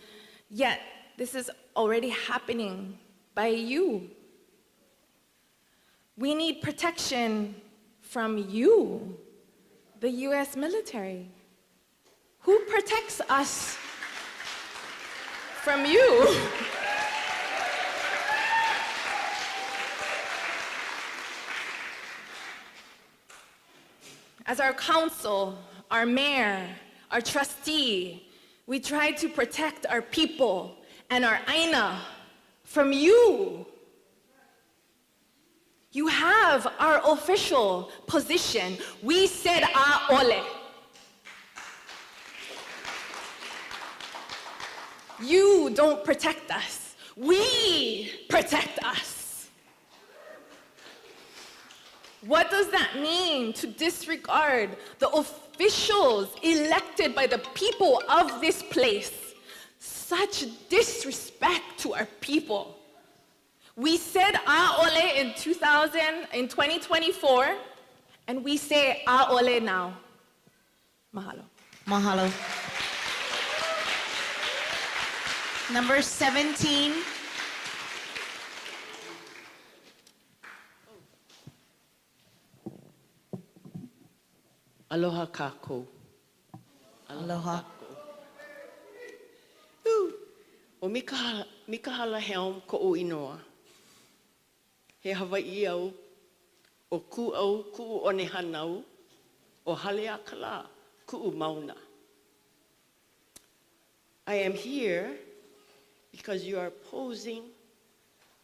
Yet, this is already happening by you. We need protection from you, the US military. Who protects us from you? As our council, our mayor, our trustee, we try to protect our people and our aina from you. You have our official position. We said a'ole. You don't protect us. We protect us. What does that mean to disregard the officials elected by the people of this place? Such disrespect to our people. We said a'ole in 2024, and we say a'ole now. Mahalo. Mahalo. Number 17. Aloha kākou. Aloha. O mikahala helm ko'u inoa. He Hawaii au, o ku'u one hanau, o Haleakalā, ku'u mauna. I am here because you are posing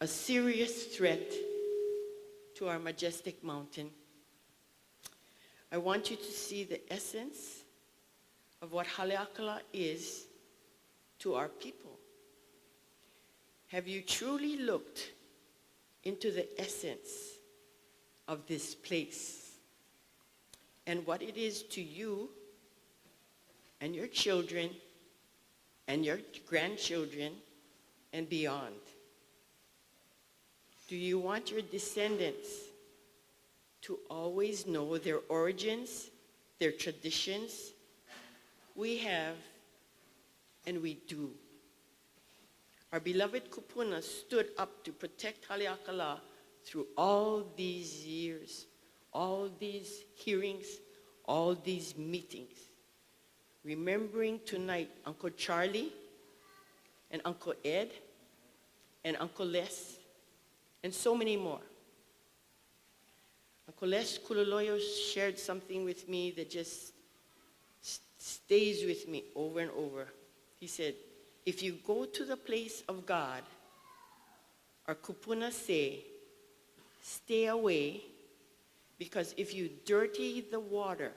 a serious threat to our majestic mountain. I want you to see the essence of what Haleakalā is to our people. Have you truly looked into the essence of this place and what it is to you and your children and your grandchildren and beyond? Do you want your descendants to always know their origins, their traditions? We have, and we do. Our beloved kupuna stood up to protect Haleakalā through all these years, all these hearings, all these meetings. Remembering tonight Uncle Charlie and Uncle Ed and Uncle Les and so many more. Uncle Les Kulaloyo shared something with me that just stays with me over and over. He said, if you go to the place of God, our kupuna say, stay away, because if you dirty the water,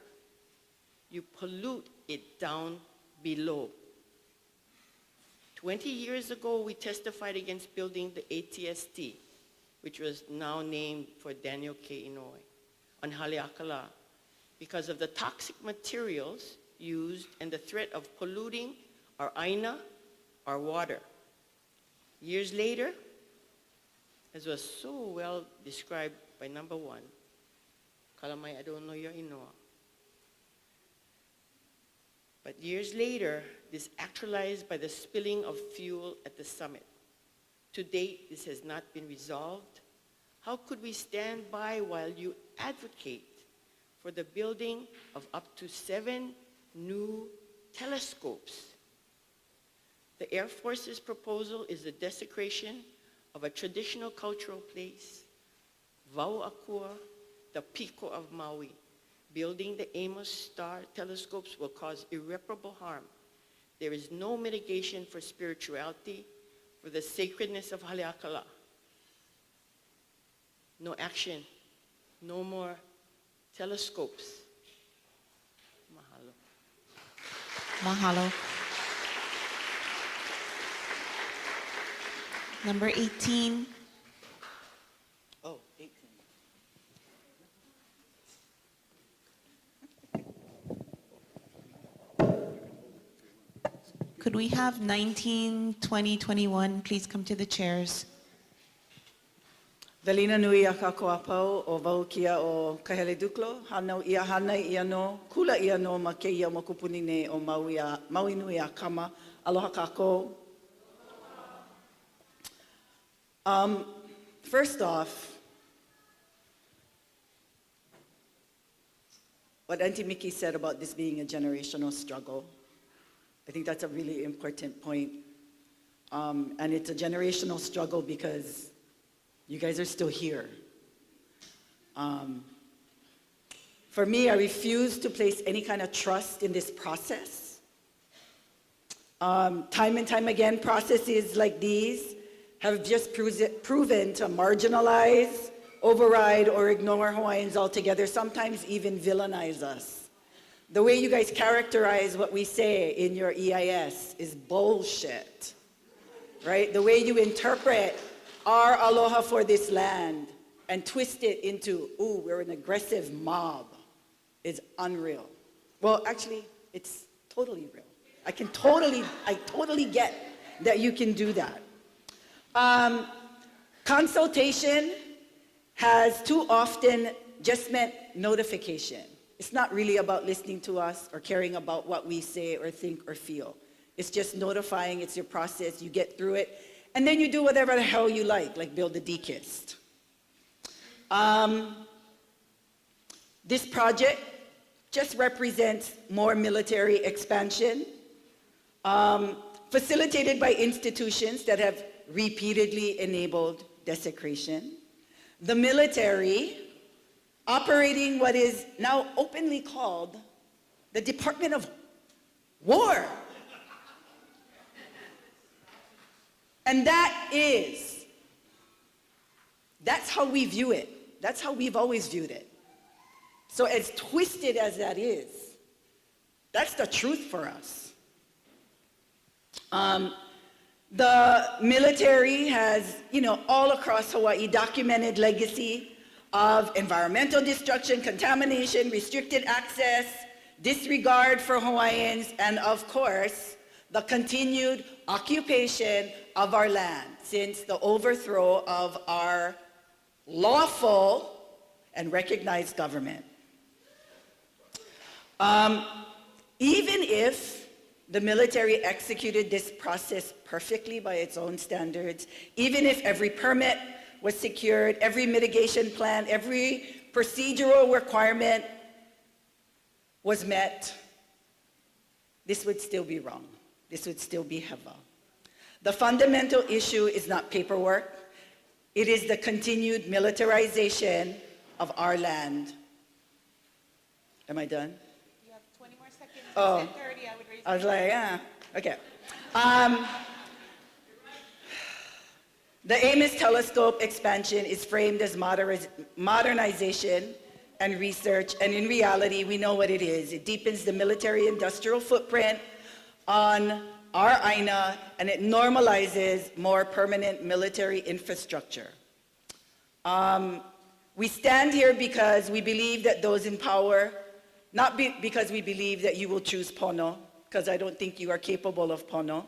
you pollute it down below. 20 years ago, we testified against building the ATST, which was now named for Daniel K. Inouye, on Haleakalā, because of the toxic materials used and the threat of polluting our aina, our water. Years later, as was so well described by number one, Kalamai, I don't know your inoa. But years later, this actualized by the spilling of fuel at the summit. To date, this has not been resolved. How could we stand by while you advocate for the building of up to 7 new telescopes? The Air Force's proposal is the desecration of a traditional cultural place, Vau Akua, the Pico of Maui. Building the Amos Star telescopes will cause irreparable harm. There is no mitigation for spirituality, for the sacredness of Haleakalā. No action, no more telescopes. Mahalo. Mahalo. Number 18. Oh, 18. Could we have 19, 20, 21 please come to the chairs? Velina nui a ka koapau o Vau kia o Kahele Duklo, hanau ia hana ia no, kula ia no ma keia mokupuni nei o Maui nui a kama, aloha kako. First off, what Auntie Mickey said about this being a generational struggle, I think that's a really important point. And it's a generational struggle because you guys are still here. For me, I refuse to place any kind of trust in this process. Time and time again, processes like these have just proven to marginalize, override, or ignore Hawaiians altogether, sometimes even villainize us. The way you guys characterize what we say in your EIS is bullshit, right? The way you interpret our aloha for this land and twist it into, ooh, we're an aggressive mob is unreal. Well, actually, it's totally real. I totally get that you can do that. Consultation has too often just meant notification. It's not really about listening to us or caring about what we say or think or feel. It's just notifying, it's your process, you get through it, and then you do whatever the hell you like build a DKIST. This project just represents more military expansion, facilitated by institutions that have repeatedly enabled desecration. The military operating what is now openly called the Department of War. And that's how we view it. That's how we've always viewed it. So as twisted as that is, that's the truth for us. The military has, all across Hawaii documented legacy of environmental destruction, contamination, restricted access, disregard for Hawaiians, and of course, the continued occupation of our land since the overthrow of our lawful and recognized government. Even if the military executed this process perfectly by its own standards, even if every permit was secured, every mitigation plan, every procedural requirement was met, this would still be wrong. This would still be HEPA. The fundamental issue is not paperwork. It is the continued militarization of our land. Am I done? You have 20 more seconds. Oh, You said 30, I would raise I was like, yeah, okay. The Amos telescope expansion is framed as modernization and research, and in reality, we know what it is. It deepens the military-industrial footprint on our AINA, and it normalizes more permanent military infrastructure. We stand here because we believe that those in power, not because we believe that you will choose Pono, because I don't think you are capable of Pono,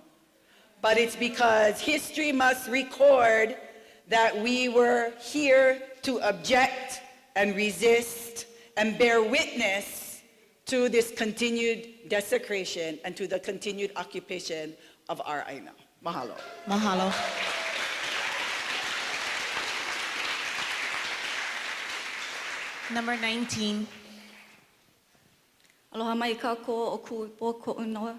but it's because history must record that we were here to object and resist and bear witness to this continued desecration and to the continued occupation of our aina. Mahalo. Mahalo. Number 19. Aloha mai ka ko o kuipo ko unoa.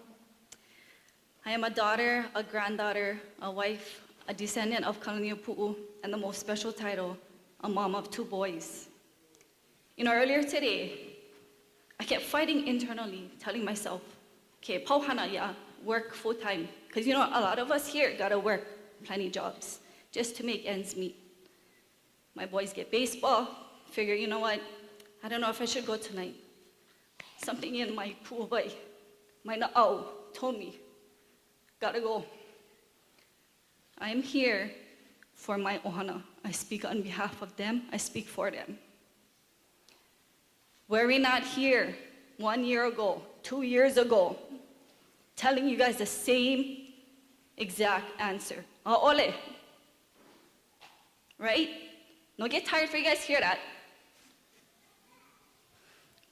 I am a daughter, a granddaughter, a wife, a descendant of Colonel Pu'u, and the most special title, a mom of 2 boys. You know, earlier today, I kept fighting internally, telling myself, okay, pauhana ya, work full time. Because you know, a lot of us here gotta work plenty jobs just to make ends meet. My boys get baseball, figure, you know what, I don't know if I should go tonight. Something in my pu'uwai, my na'au, told me, gotta go. I am here for my ohana. I speak on behalf of them, I speak for them. Were we not here 1 year ago, 2 years ago, telling you guys the same exact answer? Ole. Right? Don't get tired for you guys to hear that.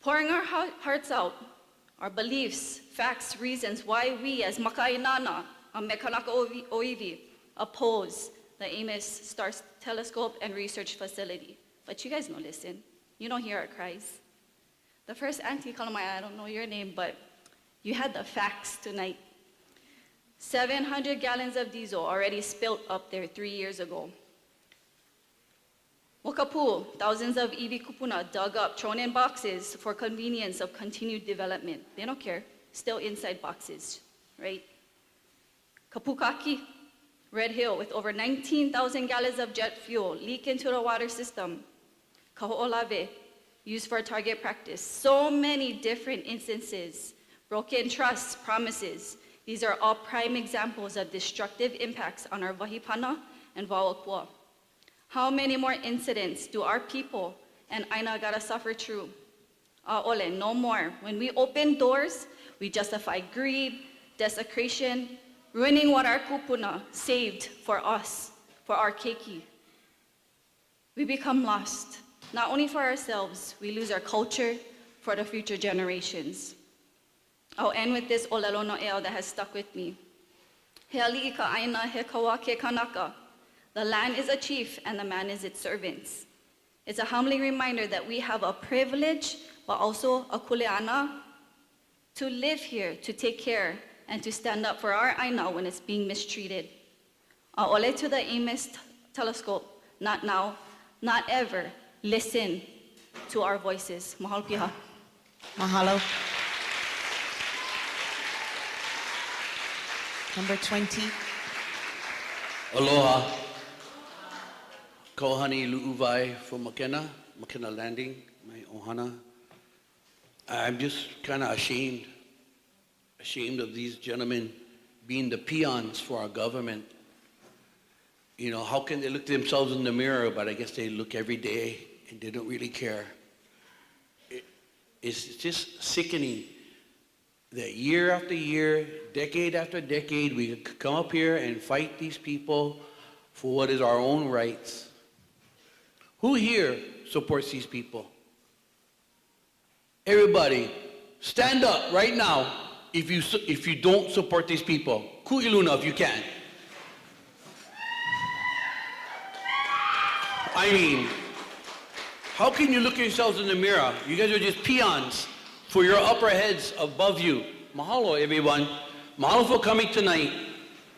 Pouring our hearts out, our beliefs, facts, reasons why we as Makainana, a Mekanaka Oiwi, oppose the Amos Star Telescope and Research Facility. But you guys don't listen. You don't hear our cries. The first Auntie Kalamaya, I don't know your name, but you had the facts tonight. 700 gallons of diesel already spilled up there 3 years ago. Mokapu, thousands of iwi kupuna dug up, thrown in boxes for convenience of continued development. They don't care, still inside boxes, right? Kapukaki, Red Hill, with over 19,000 gallons of jet fuel leak into the water system. Kaho'olave, used for target practice. So many different instances, broken trusts, promises. These are all prime examples of destructive impacts on our wahipana and Vau Akua. How many more incidents do our people and Aina gotta suffer through? Ole, no more. When we open doors, we justify greed, desecration, ruining what our kupuna saved for us, for our keiki. We become lost. Not only for ourselves, we lose our culture for the future generations. I'll end with this olelo eo that has stuck with me. He ali'i ka aina he kaua ke kanaka. The land is a chief and the man is its servants. It's a humbling reminder that we have a privilege, but also a kuleana, to live here, to take care, and to stand up for our aina when it's being mistreated. Ole to the Amos telescope, not now, not ever. Listen to our voices. Mahalo piha. Mahalo. Number 20. Aloha. Kohani Lu'uvai from Makena Landing, my ohana. I'm just kind of ashamed of these gentlemen being the peons for our government. You know, how can they look to themselves in the mirror, but I guess they look every day and they don't really care. It's just sickening that year after year, decade after decade, we come up here and fight these people for what is our own rights. Who here supports these people? Everybody, stand up right now if you don't support these people. Ku'iluna if you can. I mean, how can you look at yourselves in the mirror? You guys are just peons for your upper heads above you. Mahalo, everyone. Mahalo for coming tonight.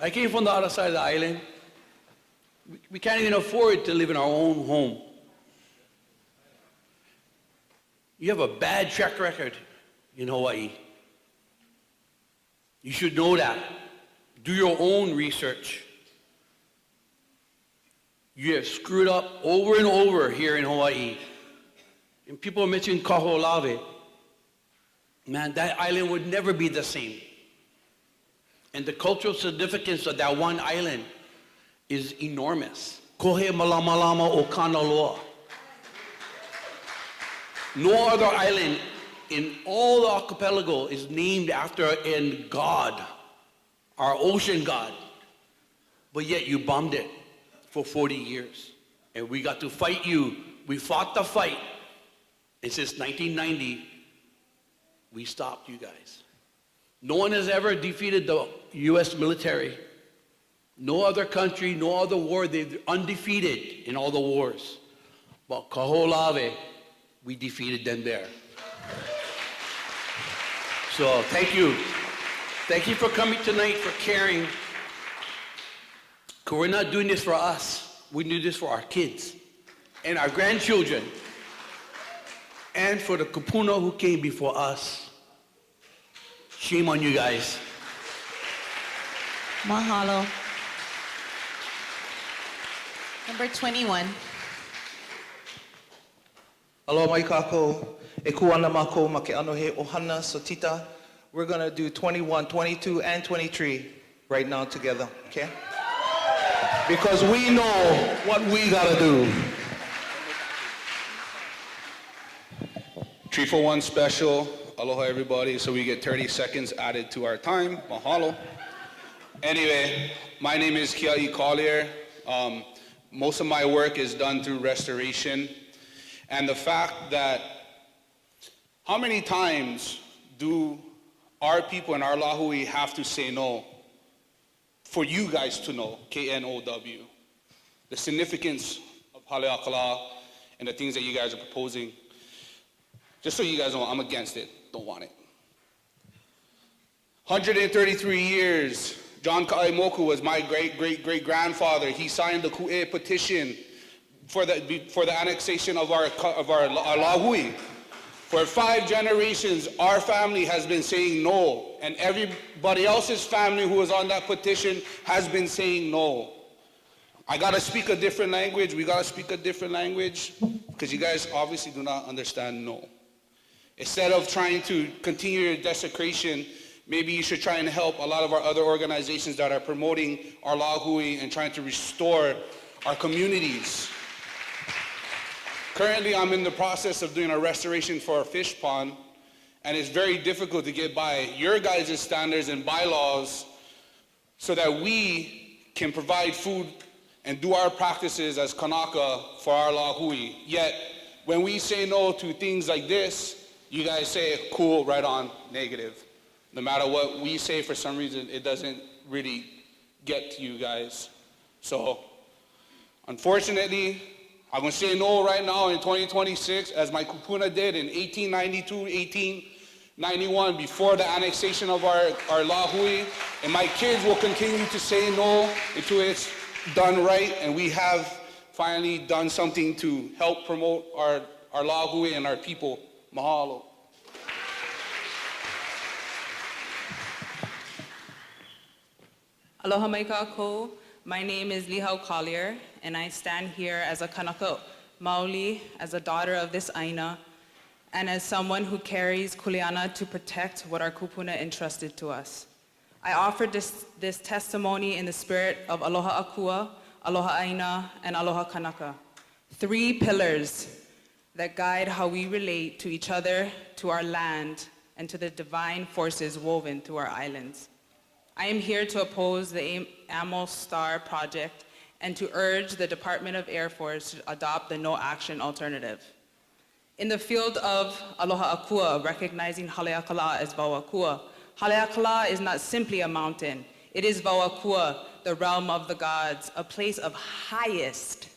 I came from the other side of the island. We can't even afford to live in our own home. You have a bad track record in Hawaii. You should know that. Do your own research. You have screwed up over and over here in Hawaii. And people are mentioning Kaho'olawe. Man, that island would never be the same. And the cultural significance of that one island is enormous. Kohe malamalama o Kanaloa. No other island in all the archipelago is named after a god, our ocean god. But yet you bombed it for 40 years. And we got to fight you. We fought the fight. And since 1990, We stopped you guys. No one has ever defeated the U.S. military. No other country, no other war, they're undefeated in all the wars. But Kaho'olawe, we defeated them there. So thank you. Thank you for coming tonight, for caring. Because we're not doing this for us. We do this for our kids and our grandchildren. And for the kupuna who came before us. Shame on you guys. Mahalo. Number 21. Aloha mai kākou, e kuana mākou ma ke ano he ohana sotita. We're gonna do 21, 22, and 23 right now together, okay? Because we know what we gotta do. 341 special. Aloha everybody. So we get 30 seconds added to our time. Mahalo. Anyway, my name is Keani Rawlins-Fernandez. Most of my work is done through restoration. And the fact that how many times do our people in our lahui have to say no for you guys to know, K-N-O-W, the significance of Haleakalā and the things that you guys are proposing. Just so you guys know, I'm against it. Don't want it. 133 years. John Ka'aimoku was my great-great-great-grandfather. He signed the Kūʻē petition for the annexation of our lahui. For 5 generations, our family has been saying no, and everybody else's family who was on that petition has been saying no. I gotta speak a different language. We gotta speak a different language because you guys obviously do not understand no. Instead of trying to continue your desecration, maybe you should try and help a lot of our other organizations that are promoting our lahui and trying to restore our communities. Currently, I'm in the process of doing a restoration for a fish pond, and it's very difficult to get by your guys' standards and bylaws so that we can provide food and do our practices as Kanaka for our lahui. Yet, when we say no to things like this, you guys say, cool, right on, negative. No matter what we say, for some reason, it doesn't really get to you guys. So, unfortunately, I'm gonna say no right now in 2026, as my kupuna did in 1892, 1891, before the annexation of our lahui. And my kids will continue to say no until it's done right, and we have finally done something to help promote our lahui and our people. Mahalo. Aloha mai kākou. My name is Lihau Collier, and I stand here as a Kanaka Maoli, as a daughter of this Aina, and as someone who carries kuleana to protect what our kupuna entrusted to us. I offer this testimony in the spirit of Aloha Akua, Aloha Aina, and Aloha Kanaka. 3 pillars that guide how we relate to each other, to our land, and to the divine forces woven through our islands. I am here to oppose the AMOS STAR project and to urge the Department of Air Force to adopt the no-action alternative. In the field of Aloha Akua, recognizing Haleakalā as Vau Akua, Haleakalā is not simply a mountain. It is Vau Akua, the realm of the gods, a place of highest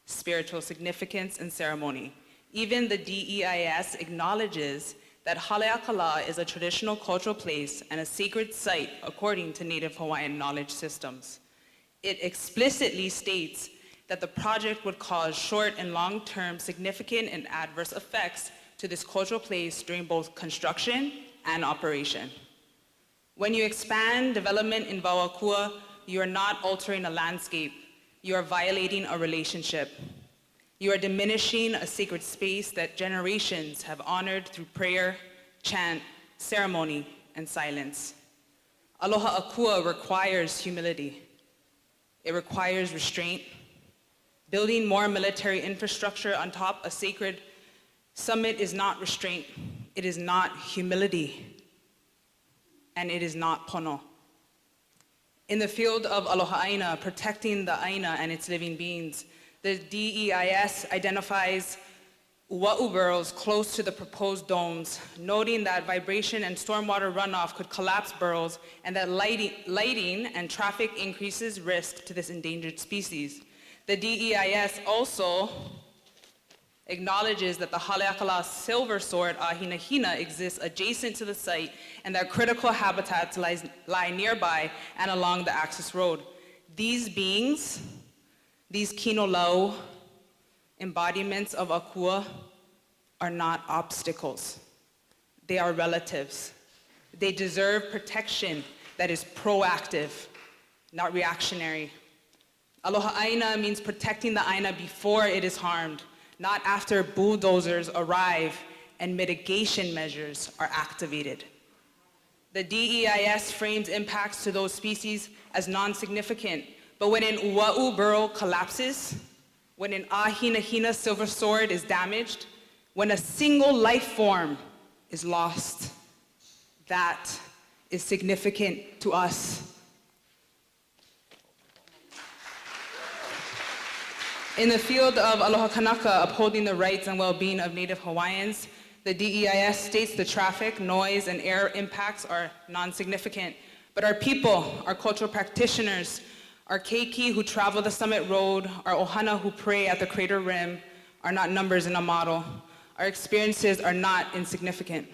spiritual significance and ceremony. Even the DEIS acknowledges that Haleakalā is a traditional cultural place and a sacred site according to Native Hawaiian knowledge systems. It explicitly states that the project would cause short and long-term significant and adverse effects to this cultural place during both construction and operation. When you expand development in Vau Akua, you are not altering a landscape, you are violating a relationship. You are diminishing a sacred space that generations have honored through prayer, chant, ceremony, and silence. Aloha Akua requires humility. It requires restraint. Building more military infrastructure on top a sacred summit is not restraint. It is not humility. And it is not pono. In the field of Aloha Aina, protecting the Aina and its living beings, the DEIS identifies Ua'u burrows close to the proposed domes, noting that vibration and stormwater runoff could collapse burrows and that lighting and traffic increases risk to this endangered species. The DEIS also acknowledges that the Haleakalā silver sword ahinahina exists adjacent to the site and that critical habitats lie nearby and along the access road. These beings, these kino lau, embodiments of Akua, are not obstacles. They are relatives. They deserve protection that is proactive, not reactionary. Aloha Aina means protecting the Aina before it is harmed, not after bulldozers arrive and mitigation measures are activated. The DEIS frames impacts to those species as non-significant, but when an Ua'u burrow collapses, when an Ahinahina silver sword is damaged, when a single life form is lost, that is significant to us. In the field of Aloha Kanaka, upholding the rights and well-being of Native Hawaiians, the DEIS states the traffic, noise, and air impacts are non-significant. But our people, our cultural practitioners, our keiki who travel the summit road, our ohana who pray at the crater rim are not numbers in a model. Our experiences are not insignificant.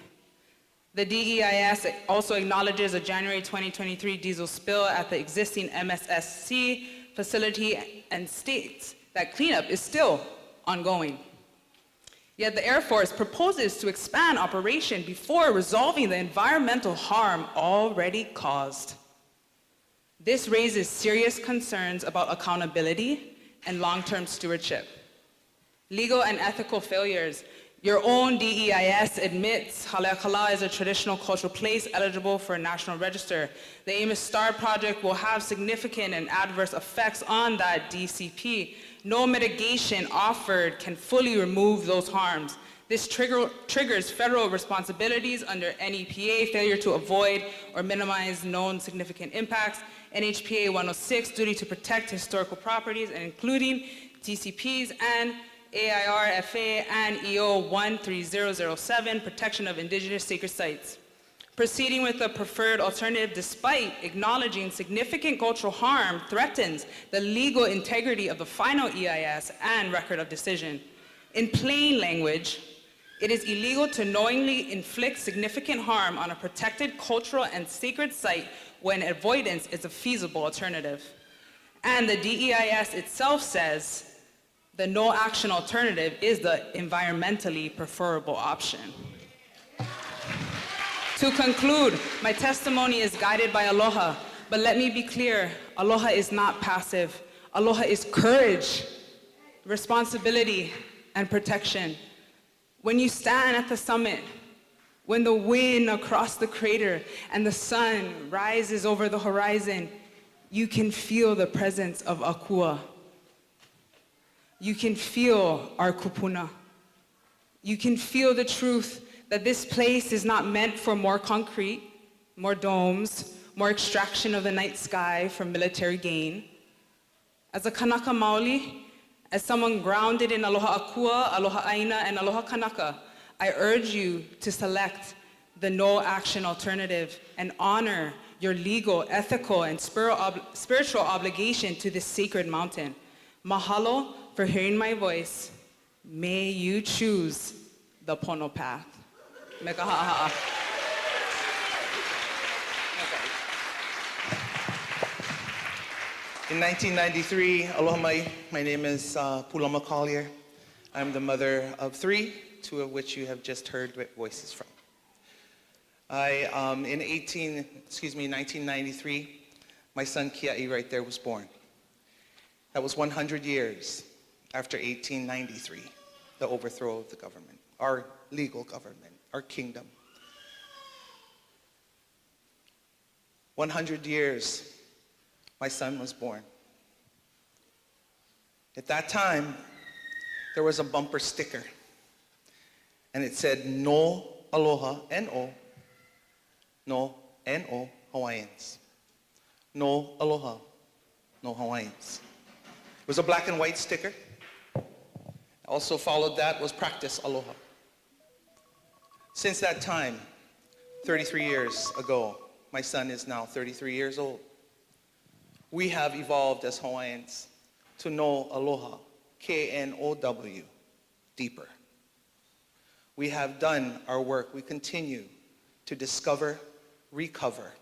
The DEIS also acknowledges a January 2023 diesel spill at the existing MSSC facility and states that cleanup is still ongoing. Yet the Air Force proposes to expand operation before resolving the environmental harm already caused. This raises serious concerns about accountability and long-term stewardship. Legal and ethical failures. Your own DEIS admits Haleakalā is a traditional cultural place eligible for a national register. The Amos Star project will have significant and adverse effects on that DCP. No mitigation offered can fully remove those harms. This triggers federal responsibilities under NEPA, failure to avoid or minimize known significant impacts, NHPA 106, duty to protect historical properties, and including TCPs, and AIR FA and EO 13007, protection of indigenous sacred sites. Proceeding with the preferred alternative despite acknowledging significant cultural harm threatens the legal integrity of the final EIS and record of decision. In plain language, it is illegal to knowingly inflict significant harm on a protected cultural and sacred site when avoidance is a feasible alternative. And the DEIS itself says the no-action alternative is the environmentally preferable option. To conclude, my testimony is guided by Aloha, but let me be clear, Aloha is not passive. Aloha is courage, responsibility, and protection. When you stand at the summit, when the wind across the crater and the sun rises over the horizon, you can feel the presence of Akua. You can feel our kupuna. You can feel the truth that this place is not meant for more concrete, more domes, more extraction of the night sky for military gain. As a Kanaka Maoli, as someone grounded in Aloha Akua, Aloha Aina, and Aloha Kanaka, I urge you to select the no-action alternative and honor your legal, ethical, and spiritual obligation to this sacred mountain. Mahalo for hearing my voice. May you choose the pono path. Mekaha'a. In 1993, aloha mai, my name is Pule Collier. I'm the mother of three, two of which you have just heard voices from. In 1993, my son Kīhei right there was born. That was 100 years after 1893, the overthrow of the government, our legal government, our kingdom. 100 years, my son was born. At that time, there was a bumper sticker, and it said, "No aloha, N-O, no N-O Hawaiians. No aloha, no Hawaiians." It was a black and white sticker. Also followed that was practice aloha. Since that time, 33 years ago, my son is now 33 years old, we have evolved as Hawaiians to know aloha, K-N-O-W, deeper. We have done our work. We continue to discover, recover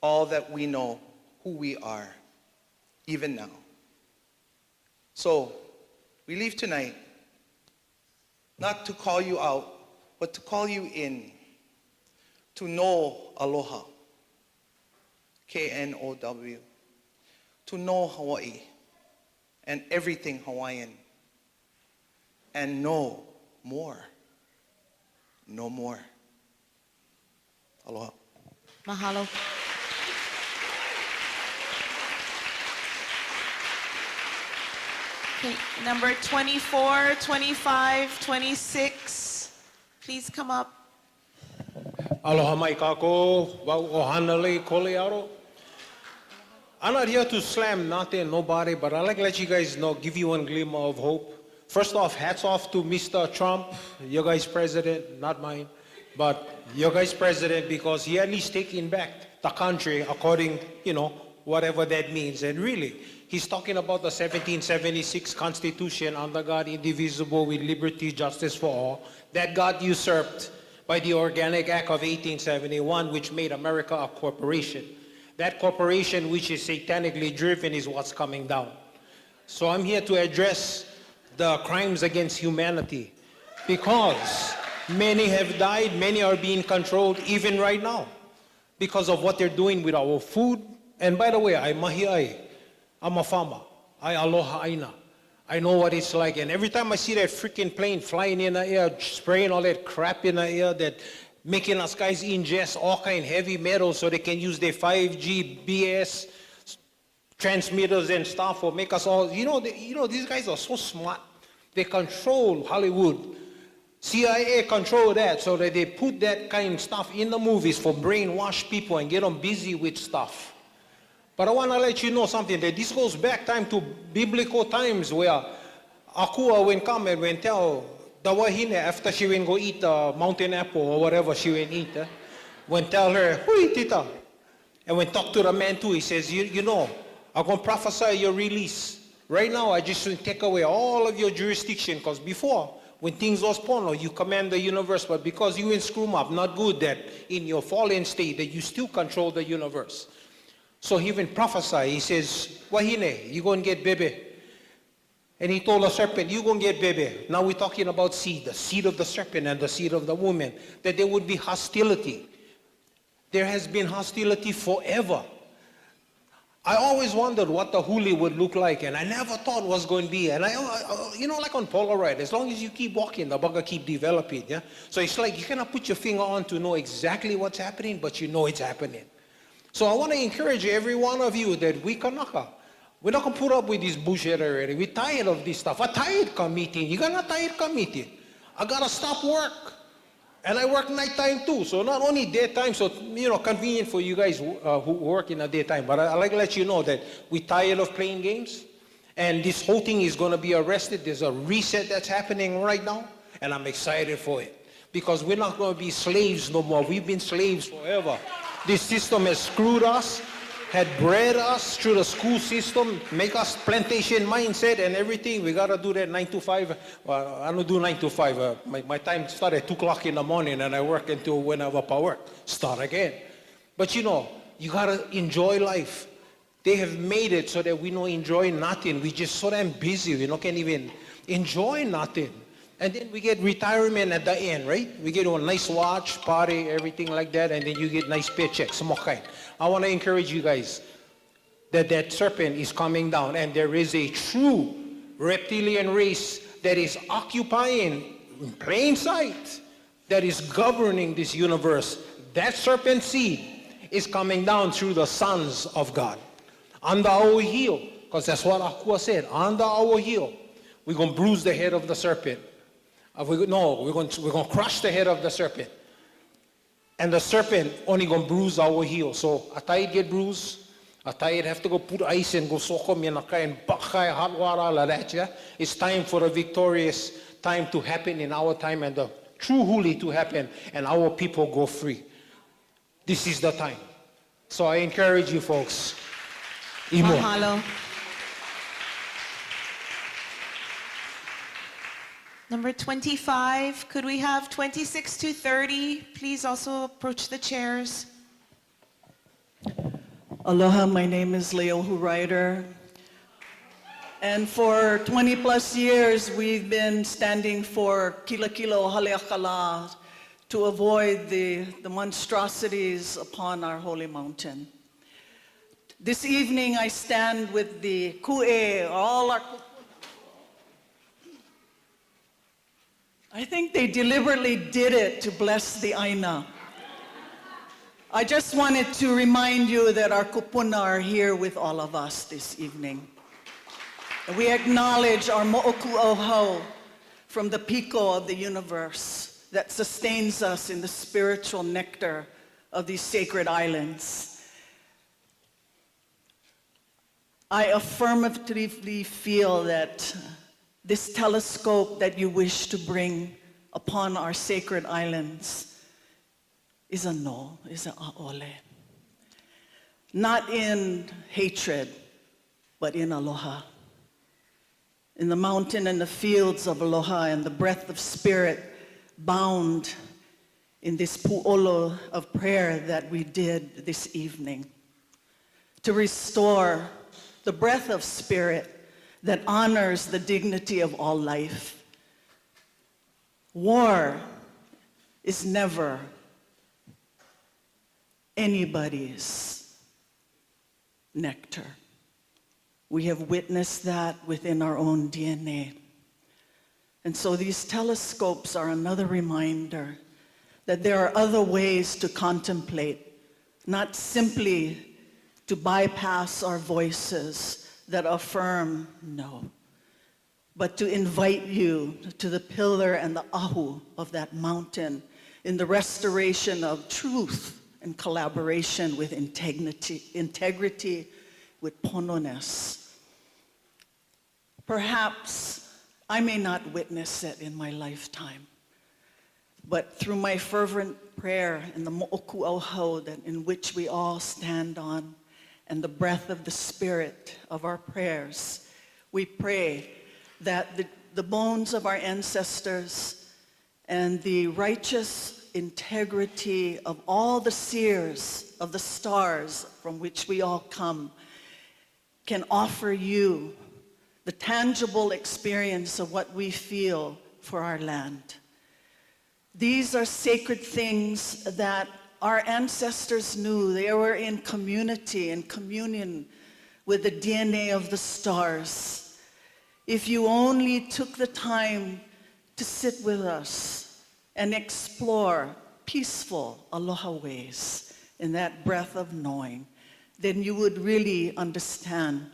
all that we know who we are, even now. So, we leave tonight not to call you out, but to call you in to know aloha, K-N-O-W, to know Hawaii and everything Hawaiian, and know more. No more. Aloha. Mahalo. Okay, number 24, 25, 26, please come up. Aloha mai kako, wau ohana lei kole aro. I'm not here to slam nothing, nobody, but I'd like to let you guys know, give you one glimmer of hope. First off, hats off to Mr. Trump, your guys' president, not mine, but your guys' president, because he at least taking back the country according, whatever that means. And really, he's talking about the 1776 Constitution under God, indivisible, with liberty, justice for all, that got usurped by the Organic Act of 1871, which made America a corporation. That corporation, which is satanically driven, is what's coming down. So I'm here to address the crimes against humanity, because many have died, many are being controlled even right now because of what they're doing with our food. And by the way, I mahi'ai, I'm a farmer, I aloha aina. I know what it's like, and every time I see that freaking plane flying in the air, spraying all that crap in the air, that making us guys ingest all kind of heavy metals so they can use their 5G BS transmitters and stuff, or make us all, these guys are so smart. They control Hollywood. CIA control that, so that they put that kind of stuff in the movies for brainwash people and get them busy with stuff. But I want to let you know something, that this goes back time to biblical times, where Akua went come and went tell the wahine after she went go eat the mountain apple or whatever she went eat, went tell her, hui tita, and went talk to the man too. He says, I'm going to prophesy your release. Right now, I just take away all of your jurisdiction, because before, when things was porno, you command the universe, but because you ain't screw up, not good that in your fallen state, that you still control the universe. So he even prophesied, he says, wahine, you going to get baby. And he told the serpent, you going to get baby. Now we're talking about seed, the seed of the serpent and the seed of the woman, that there would be hostility. There has been hostility forever. I always wondered what the huli would look like, and I never thought was going to be. And like on Polaroid, as long as you keep walking, the bugger keep developing, yeah? So it's like you cannot put your finger on to know exactly what's happening, but you know it's happening. So I want to encourage every one of you that we're not going to put up with this bullshit already. We're tired of this stuff. I'm tired committing. You're not tired committing. I got to stop work. And I work nighttime too, so not only daytime, so convenient for you guys who work in the daytime. But I like to let you know that we're tired of playing games, and this whole thing is going to be arrested. There's a reset that's happening right now, and I'm excited for it, because we're not going to be slaves no more. We've been slaves forever. This system has screwed us, had bred us through the school system, make us plantation mindset and everything. We got to do that 9 to 5. Well, I don't do 9 to 5. My time starts at 2 o'clock in the morning, and I work until whenever I work. Start again. But you got to enjoy life. They have made it so that we don't enjoy nothing. We just so damn busy, can't even enjoy nothing. And then we get retirement at the end, right? We get a nice watch, party, everything like that, and then you get nice paychecks, some kind. I want to encourage you guys that serpent is coming down, and there is a true reptilian race that is occupying in plain sight, that is governing this universe. That serpent seed is coming down through the sons of God. Under our heel, because that's what Akua said, under our heel, we're going to bruise the head of the serpent. We're going to crush the head of the serpent. And the serpent only going to bruise our heel. So Atai get bruised, A tai'd have to go put ice and go soko me na kai and bakai hot water la that, yeah? It's time for a victorious time to happen in our time and the true huli to happen and our people go free. This is the time. So I encourage you folks. Imo. Mahalo. Number 25, could we have 26 to 30? Please also approach the chairs. Aloha, my name is Leohu Ryder. And for 20 plus years, we've been standing for Kila Kilo Haleakalā to avoid the monstrosities upon our holy mountain. This evening, I stand with the Kūʻē, all our... I think they deliberately did it to bless the Aina. I just wanted to remind you that our kupuna are here with all of us this evening. We acknowledge our mo'oku ohau from the piko of the universe that sustains us in the spiritual nectar of these sacred islands. I affirmatively feel that this telescope that you wish to bring upon our sacred islands is a no, is a a'ole. Not in hatred, but in aloha. In the mountain and the fields of aloha and the breath of spirit bound in this pu'olo of prayer that we did this evening. To restore the breath of spirit that honors the dignity of all life. War is never anybody's nectar. We have witnessed that within our own DNA. And so these telescopes are another reminder that there are other ways to contemplate, not simply to bypass our voices that affirm no, but to invite you to the pillar and the ahu of that mountain in the restoration of truth and collaboration with integrity with pononess. Perhaps I may not witness it in my lifetime, but through my fervent prayer and the mo'oku auhau that in which we all stand on, and the breath of the spirit of our prayers, we pray that the bones of our ancestors and the righteous integrity of all the seers of the stars from which we all come can offer you the tangible experience of what we feel for our land. These are sacred things that our ancestors knew. They were in community and communion with the DNA of the stars. If you only took the time to sit with us and explore peaceful aloha ways in that breath of knowing, then you would really understand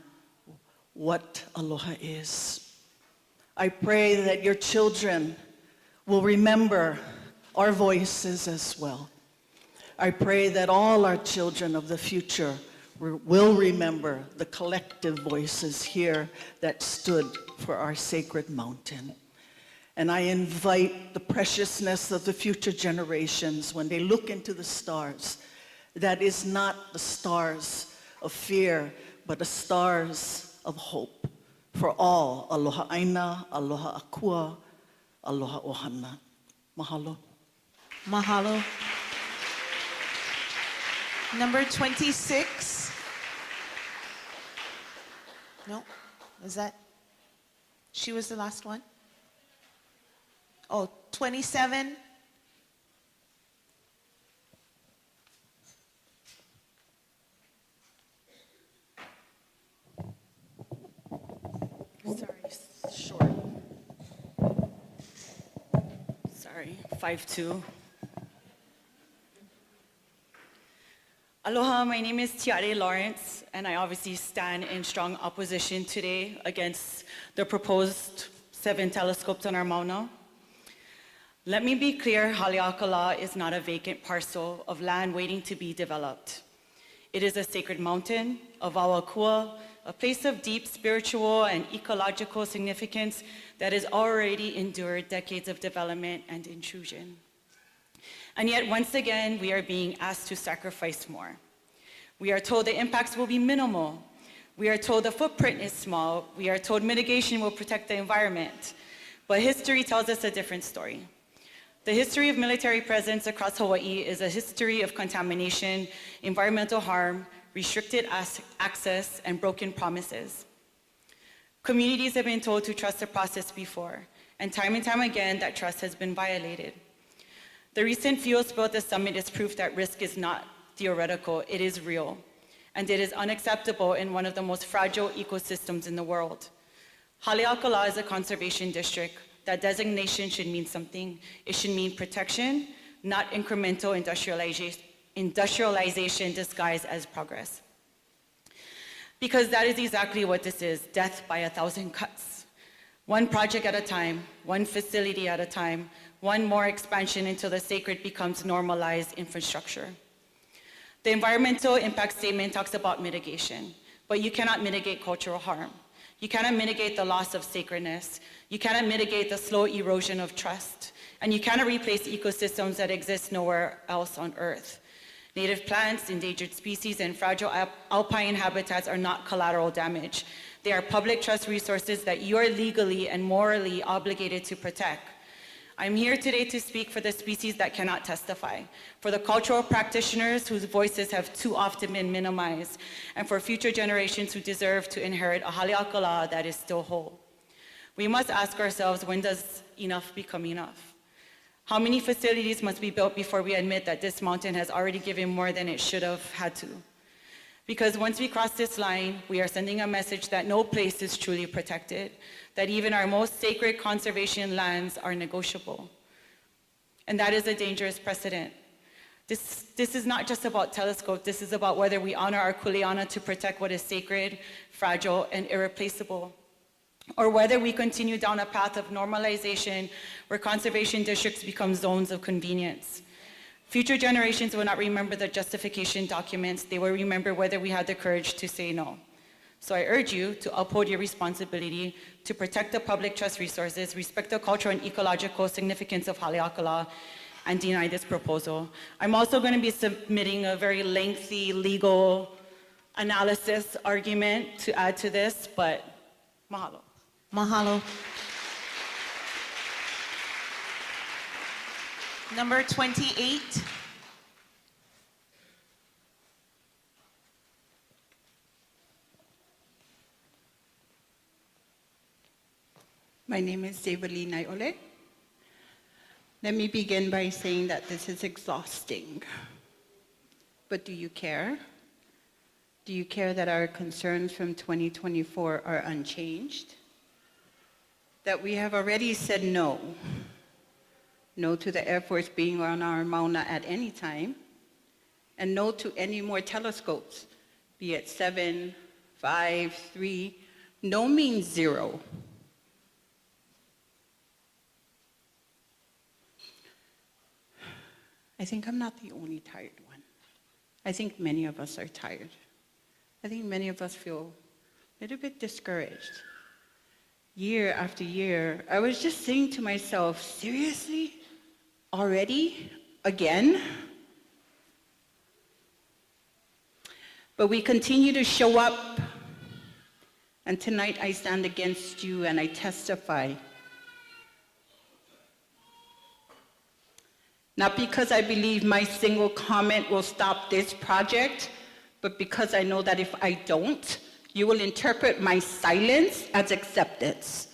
what aloha is. I pray that your children will remember our voices as well. I pray that all our children of the future will remember the collective voices here that stood for our sacred mountain. And I invite the preciousness of the future generations when they look into the stars, that is not the stars of fear, but the stars of hope for all. Aloha aina, aloha akua, aloha ohana. Mahalo. Mahalo. Number 26. No, is that? She was the last one? Oh, 27. Sorry, short. Sorry, 5'2". Aloha, my name is Tiare Lawrence, and I obviously stand in strong opposition today against the proposed 7 telescopes on our mauna. Let me be clear, Haleakalā is not a vacant parcel of land waiting to be developed. It is a sacred mountain, a Vau Akua, a place of deep spiritual and ecological significance that has already endured decades of development and intrusion. And yet, once again, we are being asked to sacrifice more. We are told the impacts will be minimal. We are told the footprint is small. We are told mitigation will protect the environment. But history tells us a different story. The history of military presence across Hawaii is a history of contamination, environmental harm, restricted access, and broken promises. Communities have been told to trust the process before, and time again, that trust has been violated. The recent fuel spill at the summit is proof that risk is not theoretical, it is real, and it is unacceptable in one of the most fragile ecosystems in the world. Haleakalā is a conservation district. That designation should mean something. It should mean protection, not incremental industrialization disguised as progress. Because that is exactly what this is, death by 1,000 cuts. One project at a time, one facility at a time, one more expansion until the sacred becomes normalized infrastructure. The environmental impact statement talks about mitigation, but you cannot mitigate cultural harm. You cannot mitigate the loss of sacredness. You cannot mitigate the slow erosion of trust. And you cannot replace ecosystems that exist nowhere else on Earth. Native plants, endangered species, and fragile alpine habitats are not collateral damage. They are public trust resources that you are legally and morally obligated to protect. I'm here today to speak for the species that cannot testify, for the cultural practitioners whose voices have too often been minimized, and for future generations who deserve to inherit a Haleakalā that is still whole. We must ask ourselves, when does enough become enough? How many facilities must be built before we admit that this mountain has already given more than it should have had to? Because once we cross this line, we are sending a message that no place is truly protected, that even our most sacred conservation lands are negotiable. And that is a dangerous precedent. This is not just about telescope, this is about whether we honor our kuleana to protect what is sacred, fragile, and irreplaceable, or whether we continue down a path of normalization where conservation districts become zones of convenience. Future generations will not remember the justification documents, they will remember whether we had the courage to say no. So I urge you to uphold your responsibility to protect the public trust resources, respect the cultural and ecological significance of Haleakalā, and deny this proposal. I'm also going to be submitting a very lengthy legal analysis argument to add to this, but mahalo. Mahalo. Number 28. My name is Devali Naiole. Let me begin by saying that this is exhausting. But do you care? Do you care that our concerns from 2024 are unchanged? That we have already said no. No to the Air Force being on our mauna at any time, and no to any more telescopes, be it 7, 5, 3. No means 0. I think I'm not the only tired one. I think many of us are tired. I think many of us feel a little bit discouraged. Year after year, I was just saying to myself, seriously? Already? Again? But we continue to show up, and tonight I stand against you and I testify. Not because I believe my single comment will stop this project, but because I know that if I don't, you will interpret my silence as acceptance.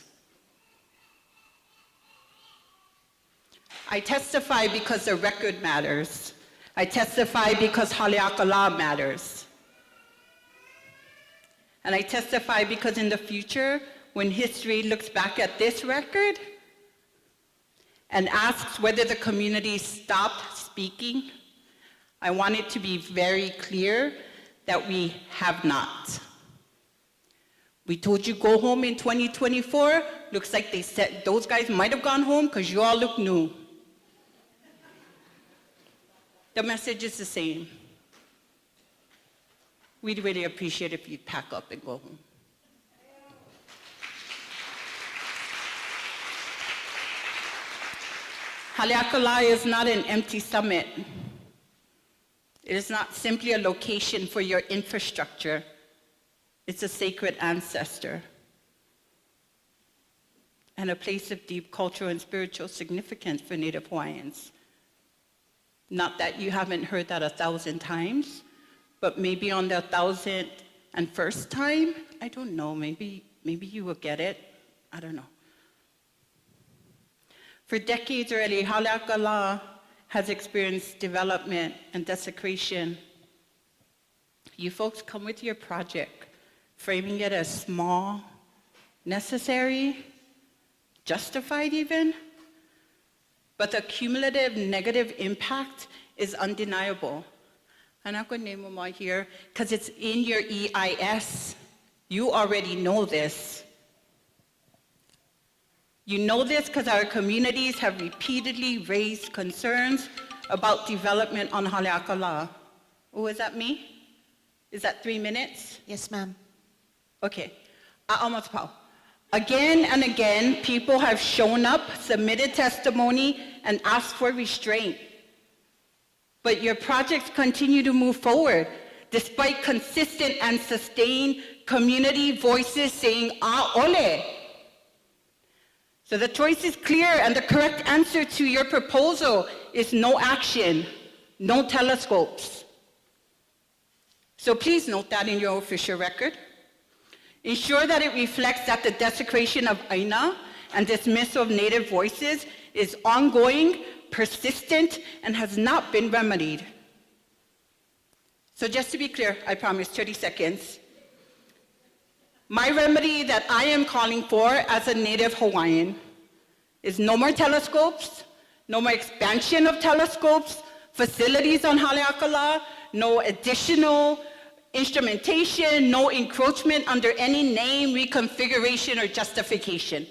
I testify because the record matters. I testify because Haleakalā matters. And I testify because in the future, when history looks back at this record and asks whether the community stopped speaking, I want it to be very clear that we have not. We told you go home in 2024. Looks like they said those guys might have gone home because you all look new. The message is the same. we'd really appreciate if you'd pack up and go home. Haleakalā is not an empty summit. It is not simply a location for your infrastructure. It's a sacred ancestor and a place of deep cultural and spiritual significance for Native Hawaiians. Not that you haven't heard that 1,000 times, but maybe on the 1,001st time, I don't know, maybe you will get it. I don't know. For decades already, Haleakalā has experienced development and desecration. You folks come with your project, framing it as small, necessary, justified even, but the cumulative negative impact is undeniable. I'm not going to name them all here because it's in your EIS. You already know this. You know this because our communities have repeatedly raised concerns about development on Haleakalā. Oh, is that me? Is that 3 minutes? Yes, ma'am. Okay. Almost pau. Again and again, people have shown up, submitted testimony, and asked for restraint. But your projects continue to move forward, despite consistent and sustained community voices saying, ole. So the choice is clear, and the correct answer to your proposal is no action, no telescopes. So please note that in your official record. Ensure that it reflects that the desecration of Aina and dismissal of Native voices is ongoing, persistent, and has not been remedied. So just to be clear, I promise 30 seconds. My remedy that I am calling for as a Native Hawaiian is no more telescopes, no more expansion of telescopes, facilities on Haleakalā, no additional instrumentation, no encroachment under any name, reconfiguration, or justification.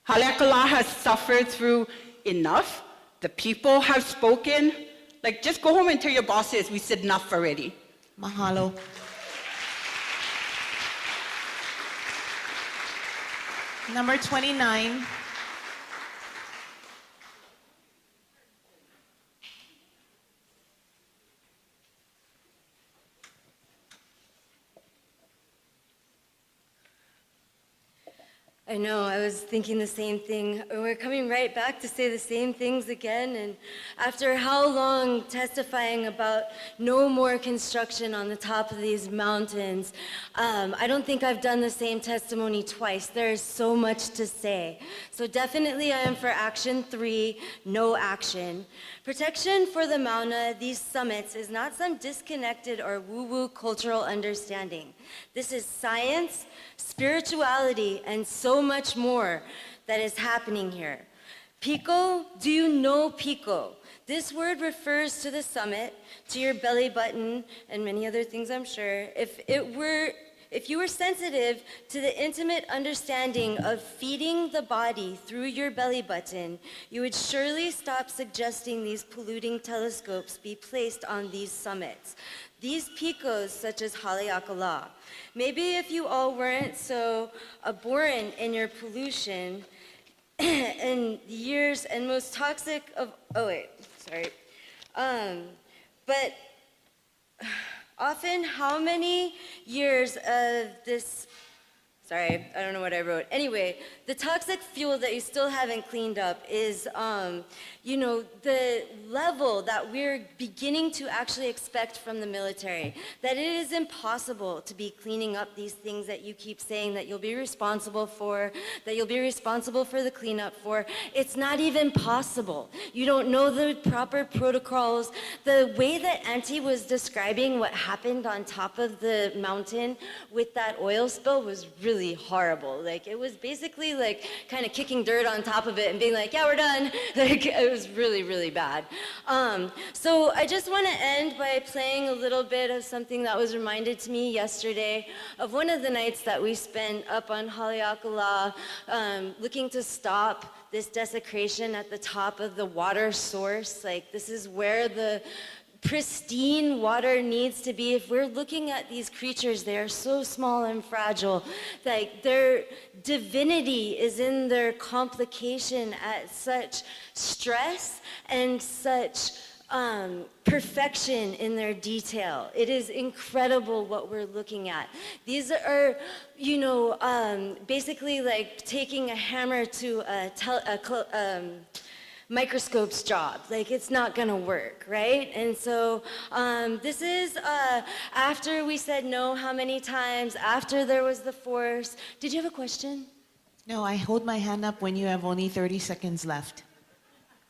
Haleakalā has suffered through enough. The people have spoken. Like, just go home and tell your bosses we said enough already. Mahalo. Number 29. I know, I was thinking the same thing. We're coming right back to say the same things again, and after how long testifying about no more construction on the top of these mountains, I don't think I've done the same testimony twice. There's so much to say. So definitely I am for action 3, no action. Protection for the Mauna, these summits, is not some disconnected or woo-woo cultural understanding. This is science, spirituality, and so much more that is happening here. Pico, do you know pico? This word refers to the summit, to your belly button, and many other things I'm sure. If you were sensitive to the intimate understanding of feeding the body through your belly button, you would surely stop suggesting these polluting telescopes be placed on these summits. These picos, such as Haleakalā. Maybe if you all weren't so abhorrent in your pollution and the years and most toxic of, but often how many years of this, I don't know what I wrote. Anyway, the toxic fuel that you still haven't cleaned up is, the level that we're beginning to actually expect from the military. That it is impossible to be cleaning up these things that you keep saying that you'll be responsible for, that you'll be responsible for the cleanup for. It's not even possible. You don't know the proper protocols. The way that Auntie was describing what happened on top of the mountain with that oil spill was really horrible. Like, it was basically like kind of kicking dirt on top of it and being like, yeah, we're done. Like, it was really, really bad. So I just want to end by playing a little bit of something that was reminded to me yesterday of one of the nights that we spent up on Haleakalā, looking to stop this desecration at the top of the water source. Like, this is where the pristine water needs to be. If we're looking at these creatures, they are so small and fragile. Like, their divinity is in their complication at such stress and such perfection in their detail. It is incredible what we're looking at. These are, you know, basically like taking a hammer to a microscope's job. Like, it's not gonna work, right? And so this is after we said no how many times, after there was the force. Did you have a question? No, I hold my hand up when you have only 30 seconds left.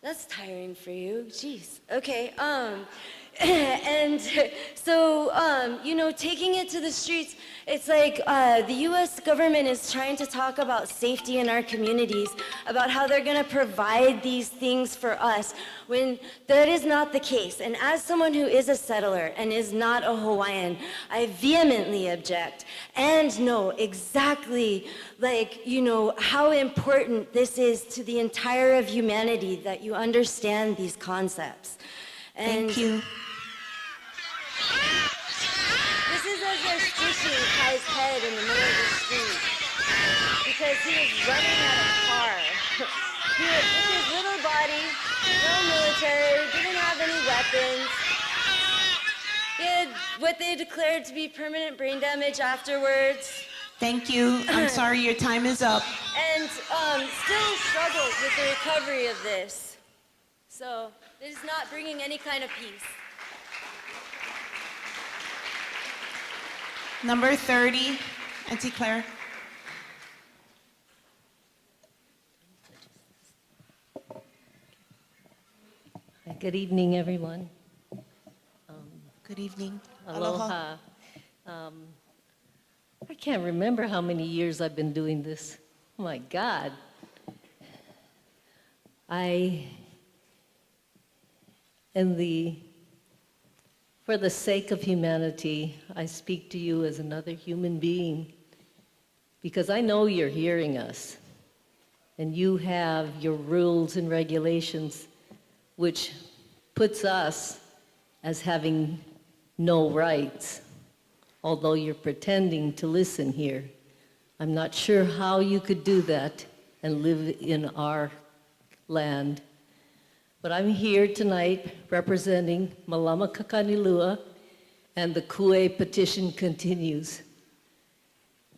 That's tiring for you. Jeez. Okay. And so, you know, taking it to the streets, it's like the U.S. government is trying to talk about safety in our communities, about how they're going to provide these things for us, when that is not the case. And as someone who is a settler and is not a Hawaiian, I vehemently object and know exactly, like, you know, how important this is to the entire of humanity that you understand these concepts. And thank you. This is as they're squishing Kai's head in the middle of the street because he was running out of car. He was with his little body, no military, didn't have any weapons. He had what they declared to be permanent brain damage afterwards. Thank you. I'm sorry, your time is up. And still struggles with the recovery of this. So it is not bringing any kind of peace. Number 30, Auntie Claire. Good evening, everyone. Good evening. Aloha. I can't remember how many years I've been doing this. Oh my God. For the sake of humanity, I speak to you as another human being, because I know you're hearing us, and you have your rules and regulations, which puts us as having no rights, although you're pretending to listen here. I'm not sure how you could do that and live in our land. But I'm here tonight representing Malama Kakanilua, and the Kūʻē petition continues.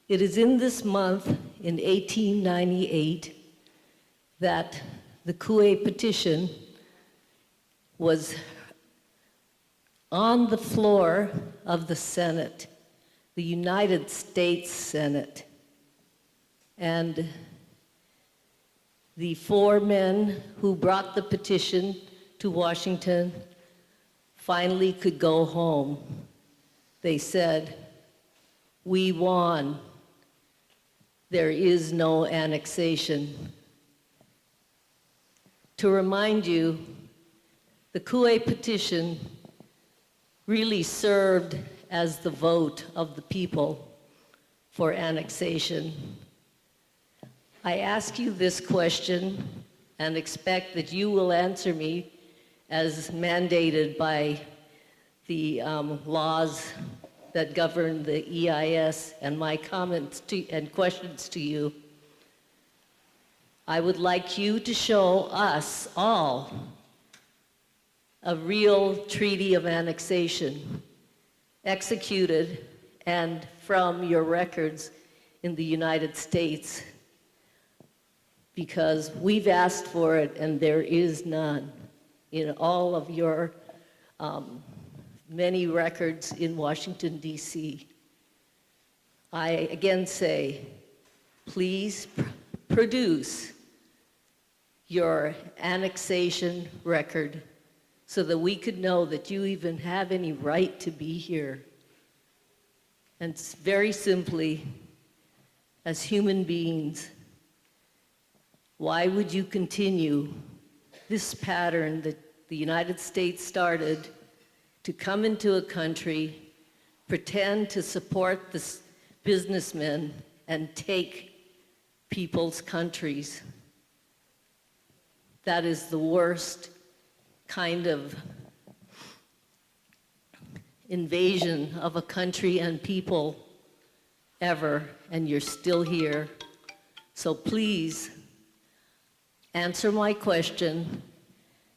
It is in this month, in 1898, that the Kūʻē petition was on the floor of the Senate, the United States Senate. And the 4 men who brought the petition to Washington finally could go home. They said, "We won. There is no annexation." To remind you, the Kūʻē petition really served as the vote of the people for annexation. I ask you this question and expect that you will answer me as mandated by the laws that govern the EIS and my comments and questions to you. I would like you to show us all a real treaty of annexation executed and from your records in the United States, because we've asked for it and there is none in all of your many records in Washington, D.C. I again say, please produce your annexation record so that we could know that you even have any right to be here. And very simply, as human beings, why would you continue this pattern that the United States started to come into a country, pretend to support the businessmen, and take people's countries? That is the worst kind of invasion of a country and people ever, and you're still here. So please answer my question,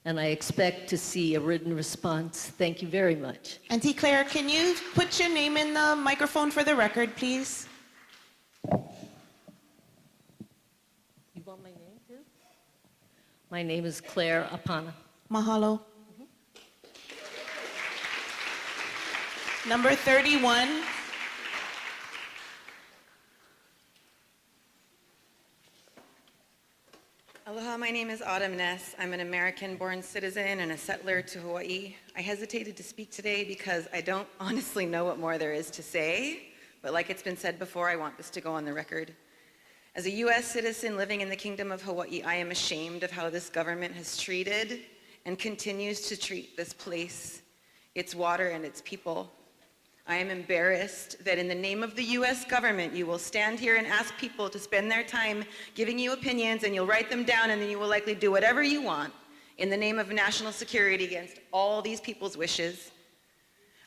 and I expect to see a written response. Thank you very much. Auntie Claire, can you put your name in the microphone for the record, please? You want my name too? My name is Claire Apana. Mahalo. Number 31. Aloha, my name is Autumn Ness. I'm an American-born citizen and a settler to Hawaii. I hesitated to speak today because I don't honestly know what more there is to say, but like it's been said before, I want this to go on the record. As a U.S. citizen living in the Kingdom of Hawaii, I am ashamed of how this government has treated and continues to treat this place, its water, and its people. I am embarrassed that in the name of the U.S. government, you will stand here and ask people to spend their time giving you opinions, and you'll write them down, and then you will likely do whatever you want in the name of national security against all these people's wishes.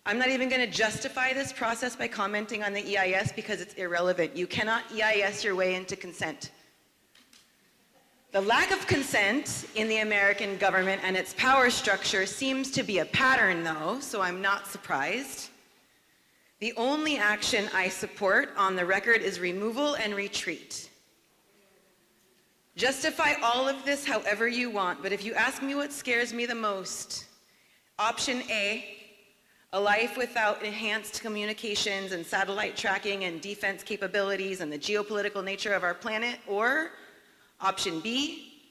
I'm not even going to justify this process by commenting on the EIS because it's irrelevant. You cannot EIS your way into consent. The lack of consent in the American government and its power structure seems to be a pattern, though, so I'm not surprised. The only action I support on the record is removal and retreat. Justify all of this however you want, but if you ask me what scares me the most, option A, a life without enhanced communications and satellite tracking and defense capabilities and the geopolitical nature of our planet, or option B,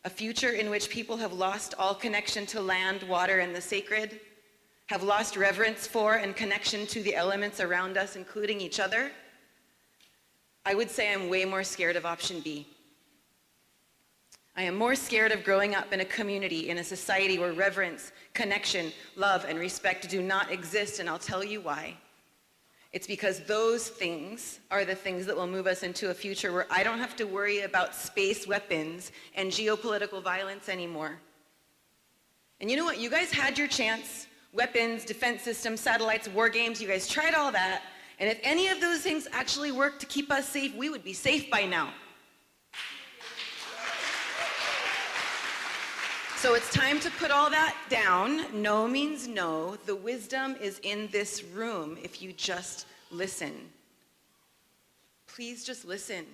a future in which people have lost all connection to land, water, and the sacred, have lost reverence for and connection to the elements around us, including each other. I would say I'm way more scared of option B. I am more scared of growing up in a community, in a society where reverence, connection, love, and respect do not exist, and I'll tell you why. It's because those things are the things that will move us into a future where I don't have to worry about space weapons and geopolitical violence anymore. And you know what? You guys had your chance. Weapons, defense systems, satellites, war games, you guys tried all that. And if any of those things actually worked to keep us safe, we would be safe by now. So it's time to put all that down. No means no. The wisdom is in this room if you just listen. Please just listen.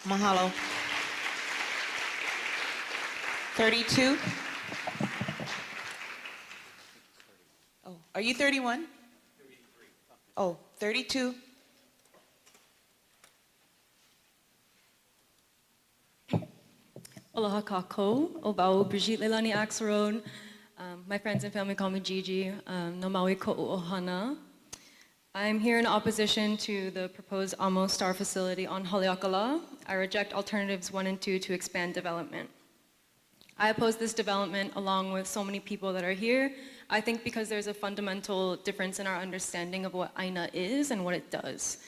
Mahalo. 32. Oh, are you 31? 33. Oh, 32. Aloha kako, o Vau Brigitte Leilani Axelrod. My friends and family call me Gigi. No Maui ko'u ohana. I'm here in opposition to the proposed AMOS STAR facility on Haleakalā. I reject alternatives 1 and 2 to expand development. I oppose this development along with so many people that are here. I think because there's a fundamental difference in our understanding of what Aina is and what it does.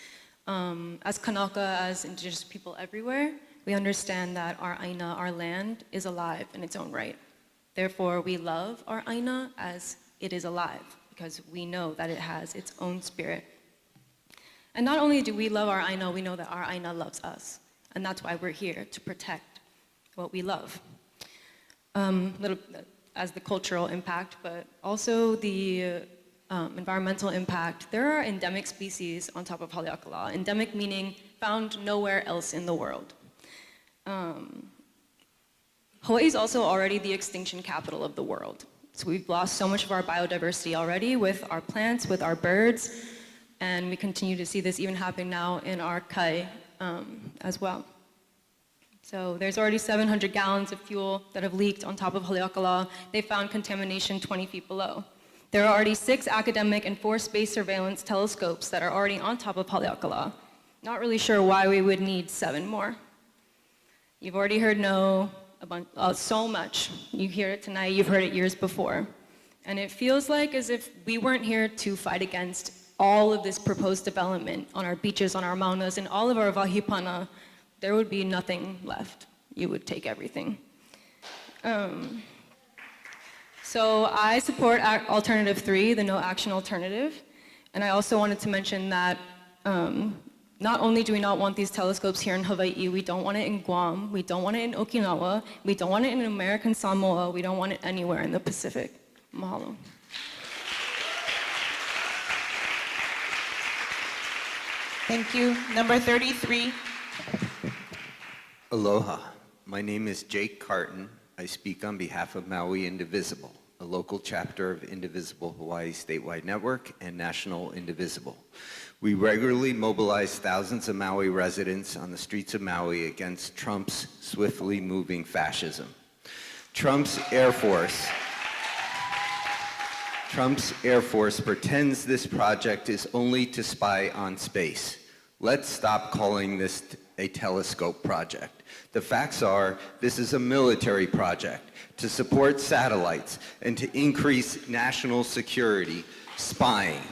As Kanaka, as indigenous people everywhere, we understand that our Aina, our land, is alive in its own right. Therefore, we love our Aina as it is alive, because we know that it has its own spirit. And not only do we love our Aina, we know that our Aina loves us. And that's why we're here, to protect what we love. As the cultural impact, but also the environmental impact. There are endemic species on top of Haleakalā. Endemic meaning found nowhere else in the world. Hawaii is also already the extinction capital of the world. So we've lost so much of our biodiversity already with our plants, with our birds, and we continue to see this even happen now in our kai as well. So there's already 700 gallons of fuel that have leaked on top of Haleakalā. They found contamination 20 feet below. There are already 6 academic and 4 space surveillance telescopes that are already on top of Haleakalā. Not really sure why we would need 7 more. You've already heard no so much. You hear it tonight, you've heard it years before. And it feels like as if we weren't here to fight against all of this proposed development on our beaches, on our maunas, and all of our wahipana. There would be nothing left. You would take everything. So I support alternative 3, the no action alternative. And I also wanted to mention that not only do we not want these telescopes here in Hawaii, we don't want it in Guam, we don't want it in Okinawa, we don't want it in American Samoa, we don't want it anywhere in the Pacific. Mahalo. Thank you. Number 33. Aloha. My name is Jake Carton. I speak on behalf of Maui Indivisible, a local chapter of Indivisible Hawaii Statewide Network and National Indivisible. We regularly mobilize thousands of Maui residents on the streets of Maui against Trump's swiftly moving fascism. Trump's Air Force pretends this project is only to spy on space. Let's stop calling this a telescope project. The facts are, this is a military project to support satellites and to increase national security, spying.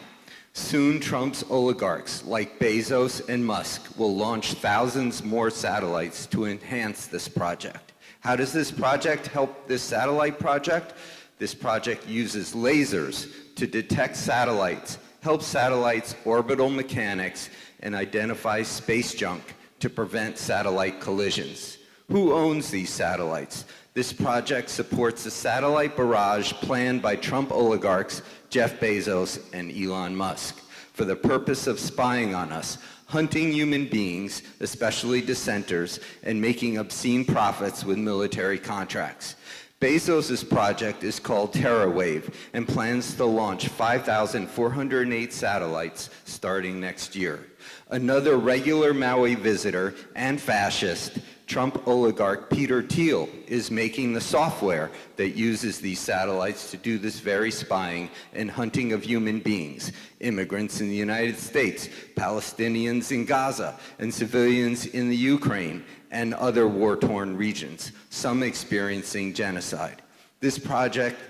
Soon, Trump's oligarchs like Bezos and Musk will launch thousands more satellites to enhance this project. How does this project help this satellite project? This project uses lasers to detect satellites, help satellites' orbital mechanics, and identify space junk to prevent satellite collisions. Who owns these satellites? This project supports a satellite barrage planned by Trump oligarchs Jeff Bezos and Elon Musk for the purpose of spying on us, hunting human beings, especially dissenters, and making obscene profits with military contracts. Bezos' project is called TerraWave and plans to launch 5,408 satellites starting next year. Another regular Maui visitor and fascist, Trump oligarch Peter Thiel, is making the software that uses these satellites to do this very spying and hunting of human beings, immigrants in the United States, Palestinians in Gaza, and civilians in the Ukraine and other war-torn regions, some experiencing genocide. This project,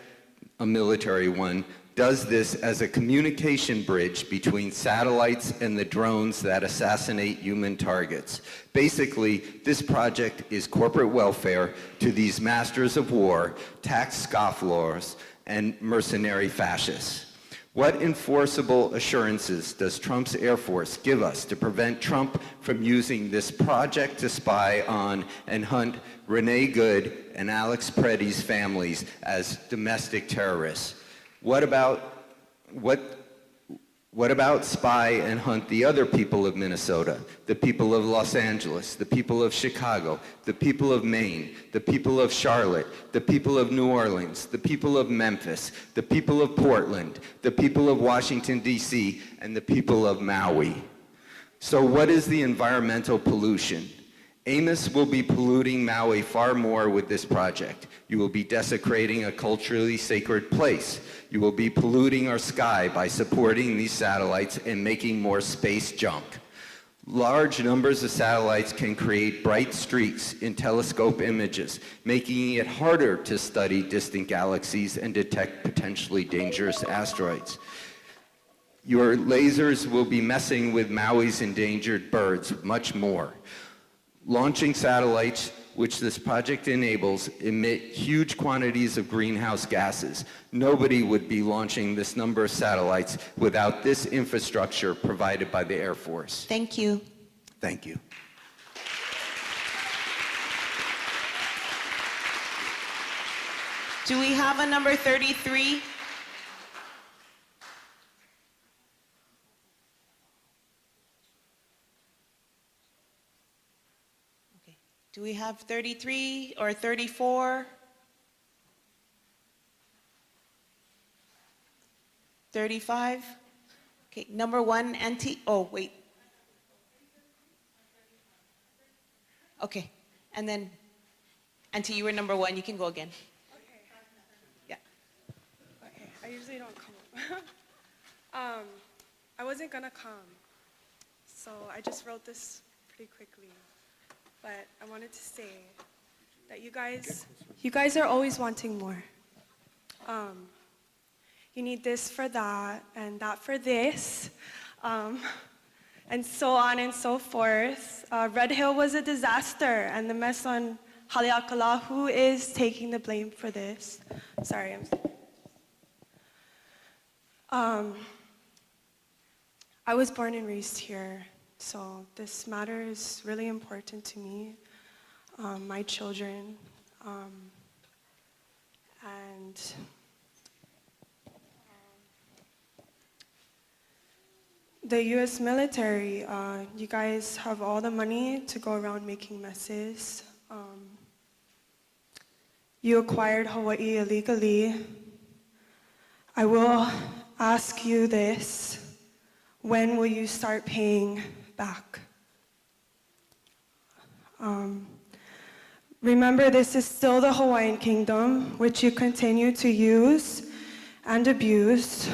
a military one, does this as a communication bridge between satellites and the drones that assassinate human targets. Basically, this project is corporate welfare to these masters of war, tax scofflaws, and mercenary fascists. What enforceable assurances does Trump's Air Force give us to prevent Trump from using this project to spy on and hunt Renee Good and Alex Preddy's families as domestic terrorists? What about spy and hunt the other people of Minnesota, the people of Los Angeles, the people of Chicago, the people of Maine, the people of Charlotte, the people of New Orleans, the people of Memphis, the people of Portland, the people of Washington, D.C., and the people of Maui? So what is the environmental pollution? Amos will be polluting Maui far more with this project. You will be desecrating a culturally sacred place. You will be polluting our sky by supporting these satellites and making more space junk. Large numbers of satellites can create bright streaks in telescope images, making it harder to study distant galaxies and detect potentially dangerous asteroids. Your lasers will be messing with Maui's endangered birds much more. Launching satellites, which this project enables, emit huge quantities of greenhouse gases. Nobody would be launching this number of satellites without this infrastructure provided by the Air Force. Thank you. Thank you. Do we have a number 33? Do we have 33 or 34? 35? Okay, number 1, oh, wait. Okay, and then, Auntie, you were number 1, you can go again. Yeah. Okay, I usually don't come. I wasn't gonna come, so I just wrote this pretty quickly. But I wanted to say that you guys are always wanting more. You need this for that, and that for this, and so on and so forth. Red Hill was a disaster, and the mess on Haleakalā, who is taking the blame for this? Sorry, I was born and raised here, so this matter is really important to me, my children, and the U.S. military. You guys have all the money to go around making messes. You acquired Hawaii illegally. I will ask you this. When will you start paying back? Remember, this is still the Hawaiian Kingdom, which you continue to use and abuse.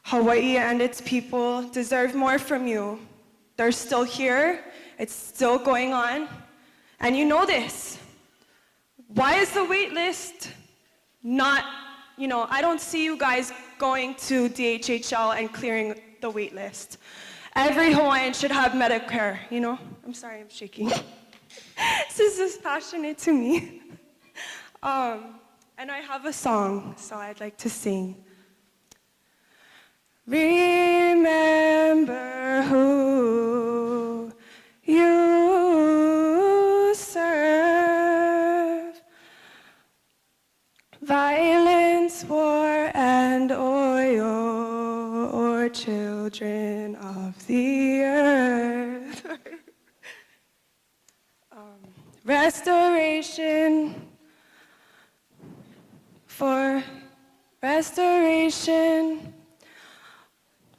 Hawaii and its people deserve more from you. They're still here. It's still going on. And you know this. Why is the wait list not, I don't see you guys going to DHHL and clearing the wait list. Every Hawaiian should have Medicare, I'm sorry, I'm shaking. This is passionate to me. And I have a song, so I'd like to sing. Remember who you serve. Violence, war, and oil, or children of the earth. Restoration, for restoration,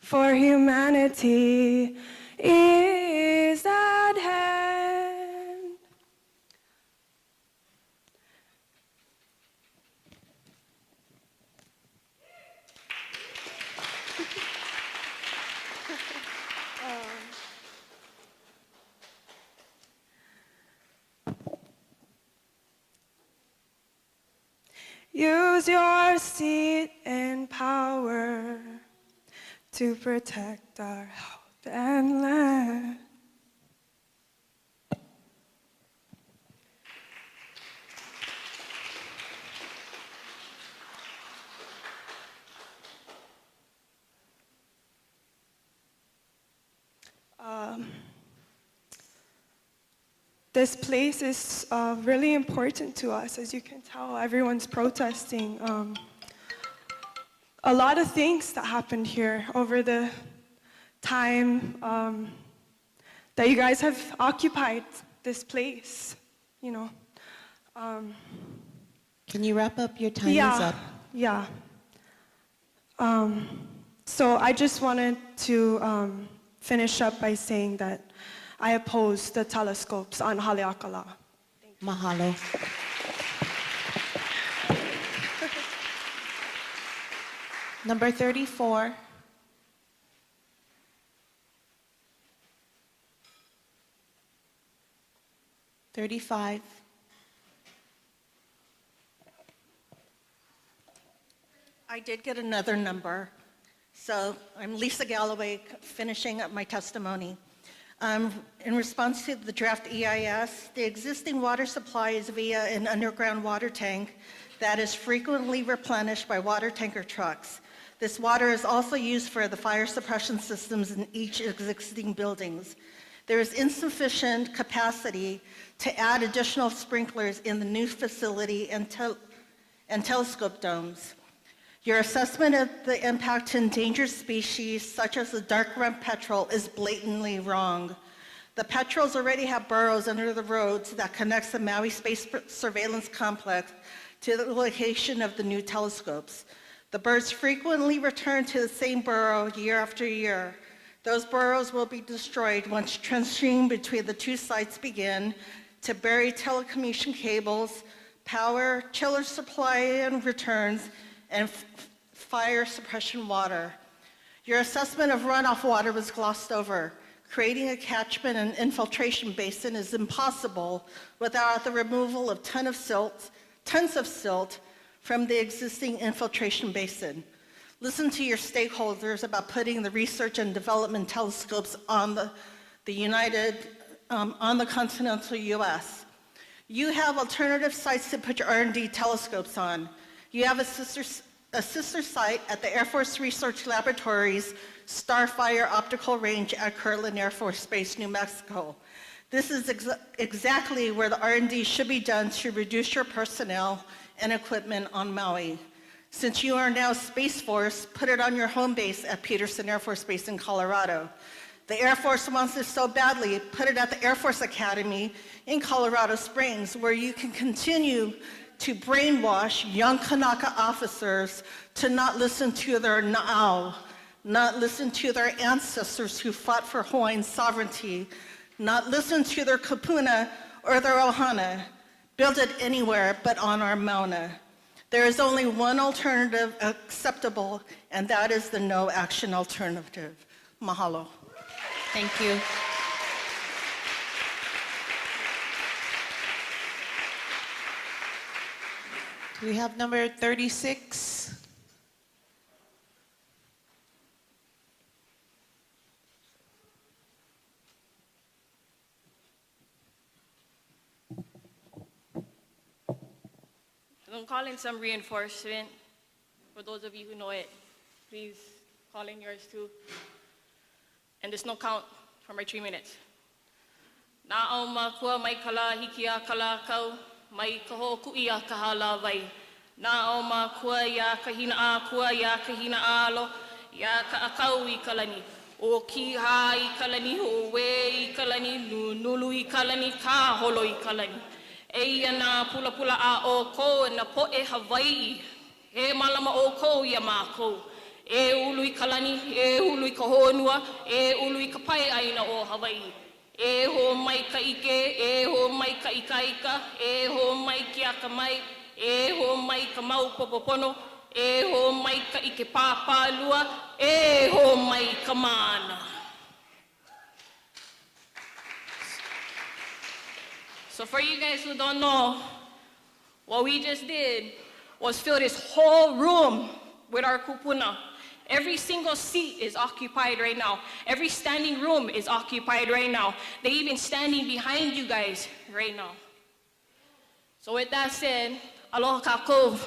for humanity is at hand. Use your seat and power to protect our health and land. This place is really important to us. As you can tell, everyone's protesting. A lot of things that happened here over the time that you guys have occupied this place, Can you wrap up? Your time is up. Yeah. So I just wanted to finish up by saying that I oppose the telescopes on Haleakalā. Mahalo. Number 34. $35. I did get another number. So I'm Lisa Galloway, finishing up my testimony. In response to the draft EIS, the existing water supply is via an underground water tank that is frequently replenished by water tanker trucks. This water is also used for the fire suppression systems in each existing buildings. There is insufficient capacity to add additional sprinklers in the new facility and telescope domes. Your assessment of the impact to endangered species, such as the dark rump petrel, is blatantly wrong. The petrels already have burrows under the roads that connects the Maui Space Surveillance Complex to the location of the new telescopes. The birds frequently return to the same burrow year after year. Those burrows will be destroyed once trenching between the two sites begin to bury telecommunication cables, power, chiller supply and returns, and fire suppression water. Your assessment of runoff water was glossed over. Creating a catchment and infiltration basin is impossible without the removal of tons of silt from the existing infiltration basin. Listen to your stakeholders about putting the research and development telescopes on the continental U.S. You have alternative sites to put your R&D telescopes on. You have a sister a sister site at the Air Force Research Laboratory's Starfire Optical Range at Kirtland Air Force Base, New Mexico. This is exactly where the R&D should be done to reduce your personnel and equipment on Maui. Since you are now Space Force, put it on your home base at Peterson Air Force Base in Colorado. The Air Force wants this so badly, put it at the Air Force Academy in Colorado Springs, where you can continue to brainwash young Kanaka officers to not listen to their na'au, not listen to their ancestors who fought for Hawaiian sovereignty, not listen to their kupuna or their ohana. Build it anywhere but on our mauna. There is only one alternative acceptable, and that is the no action alternative. Mahalo. Thank you. Do we have number 36? I'm calling some reinforcement. For those of you who know it, please call in yours too. And there's no count for my 3 minutes. Na o makua mai kala hiki a kala kau, mai kaho ku'i a kahala vai. Na o makua ya kahina a kua ya kahina alo, ya ka akau I kalani. O Kīhei I kalani, o we I kalani, nulu I kalani, ka holo I kalani. Eia na pula pula a o ko na po'e Hawaii. He malama o ko ia mākou. E ulu I kalani, e ulu I kahonua, e ulu I kapai aina o Hawaii. E ho mai ka ike, e ho mai ka ika ika, e ho mai ki aka mai, e ho mai ka mau popopono, e ho mai ka ike pāpālua, e ho mai ka mana. So for you guys who don't know, what we just did was fill this whole room with our kupuna. Every single seat is occupied right now. Every standing room is occupied right now. They're even standing behind you guys right now. So with that said, aloha kākou,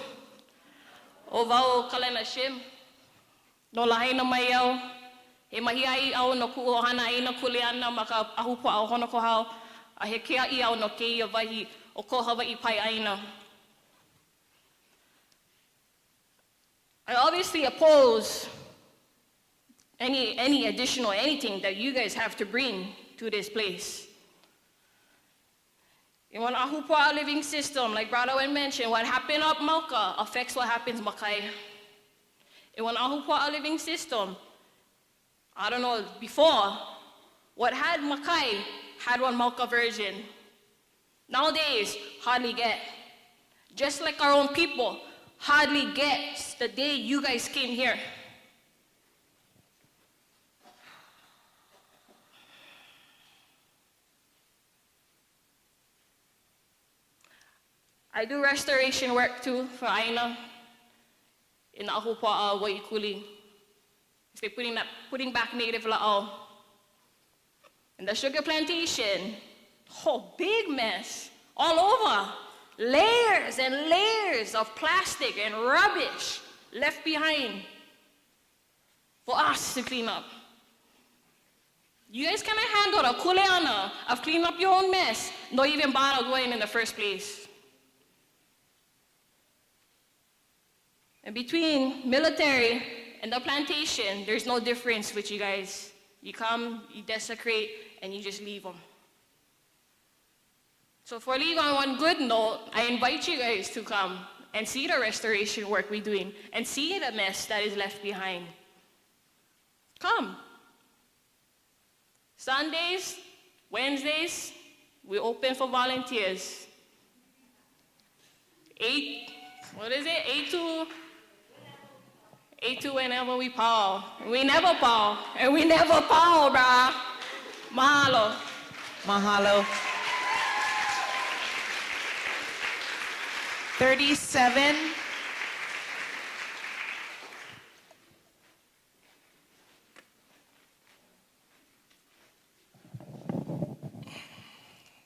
o Vau Akua, no lahaina mai au, he mahi ai au no ku'ohana ai no kuleana ma ka ahupa au hono kohau, a he kea I au no keia wahi o ko Hawaii pai aina. I obviously oppose any additional anything that you guys have to bring to this place. In one ahupua living system, like Brother Owen mentioned, what happened up Mauka affects what happens Makai. In one ahupua living system, I don't know, before, what had Makai had one Mauka version. Nowadays, hardly get. Just like our own people, hardly gets the day you guys came here. I do restoration work too for Aina in Ahupa'a Waikuli. It's like putting back native la'au. And the sugar plantation, oh, big mess, all over. Layers and layers of plastic and rubbish left behind for us to clean up. You guys cannot handle a kuleana of cleaning up your own mess, not even bother going in the first place. And between military and the plantation, there's no difference with you guys. You come, you desecrate, and you just leave them. So for leaving on one good note, I invite you guys to come and see the restoration work we're doing and see the mess that is left behind. Come. Sundays, Wednesdays, we're open for volunteers. 8 to whenever we pow. We never pow, and we never pow, brah. Mahalo. Mahalo. 37.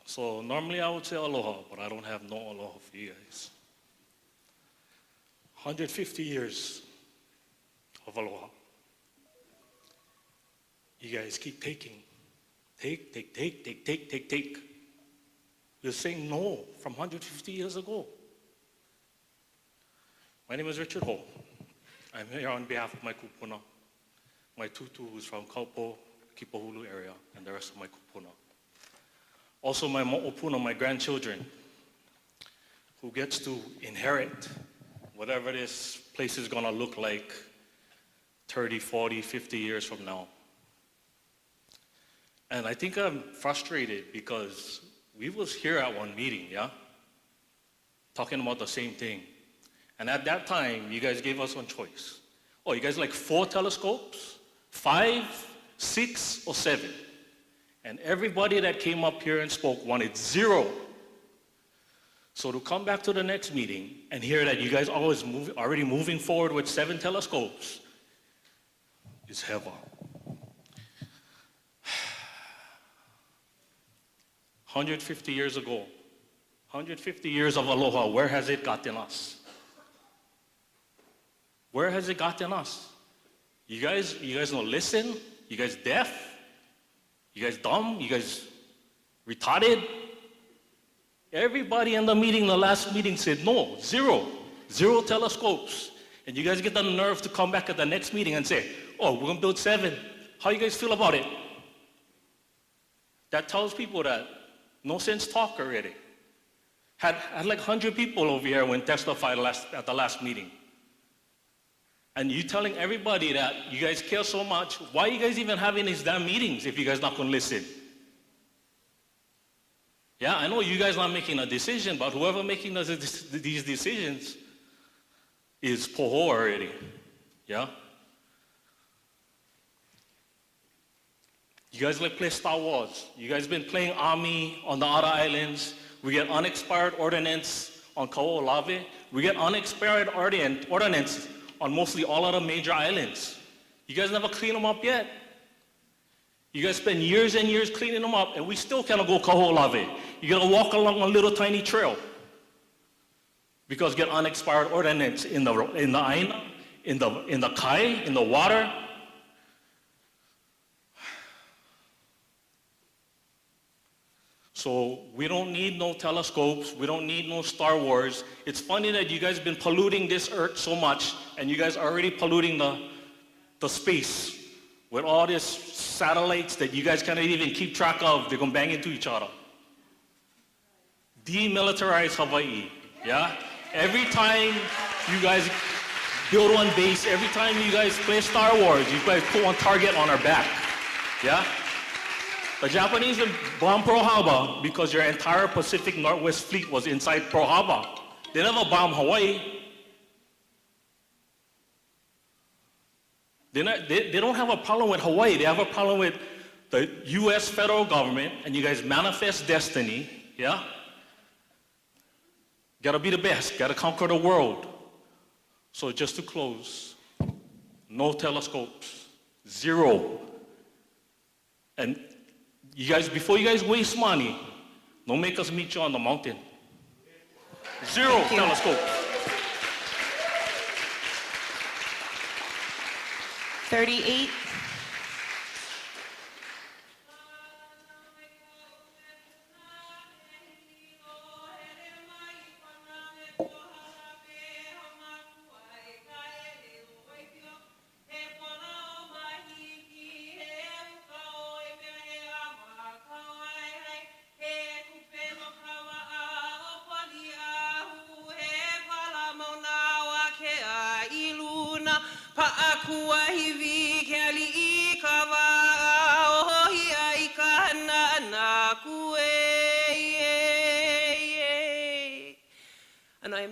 So normally I would say aloha, but I don't have no aloha for you guys. 150 years of aloha. You guys keep taking. Take. You're saying no from 150 years ago. My name is Richard Ho. I'm here on behalf of my kupuna, my tutu who's from Kaupo, Kipahulu area, and the rest of my kupuna. Also my mo'opuna, my grandchildren, who gets to inherit whatever this place is gonna look like 30, 40, 50 years from now. And I think I'm frustrated because we was here at one meeting, yeah? Talking about the same thing. And at that time, you guys gave us one choice. Oh, you guys like 4 telescopes, 5, 6, or 7? And everybody that came up here and spoke wanted 0. So to come back to the next meeting and hear that you guys already moving forward with 7 telescopes is HEPA. 150 years ago, 150 years of aloha, where has it gotten us? Where has it gotten us? You guys don't listen? You guys deaf? You guys dumb? You guys retarded? Everybody in the meeting, the last meeting said no, 0 telescopes. And you guys get the nerve to come back at the next meeting and say, oh, we're gonna build 7. How you guys feel about it? That tells people that no sense talk already. Had like 100 people over here when testified at the last meeting. And you telling everybody that you guys care so much, why are you guys even having these damn meetings if you guys not gonna listen? Yeah, I know you guys not making a decision, but whoever making these decisions is poho already, yeah? You guys like play Star Wars. You guys been playing Army on the outer islands. We get unexpired ordnance on Kao'olawe. We get unexpired ordnance on mostly all other major islands. You guys never clean them up yet. You guys spend years and years cleaning them up, and we still cannot go Kaho'olawe. You gotta walk along a little tiny trail because get unexpired ordnance in the aina, in the kai, in the water. So we don't need no telescopes. We don't need no Star Wars. It's funny that you guys been polluting this earth so much, and you guys are already polluting the space with all these satellites that you guys cannot even keep track of. They're gonna bang into each other. Demilitarize Hawaii, yeah? Every time you guys build one base, every time you guys play Star Wars, you guys put one target on our back, yeah? The Japanese bombed Pearl Harbor because your entire Pacific Northwest Fleet was inside Pearl Harbor. They never bombed Hawaii. They don't have a problem with Hawaii. They have a problem with the US federal government, and you guys manifest destiny, yeah? Gotta be the best, gotta conquer the world. So just to close, no telescopes, 0. And you guys, before you guys waste money, don't make us meet you on the mountain. 0 telescopes. 38.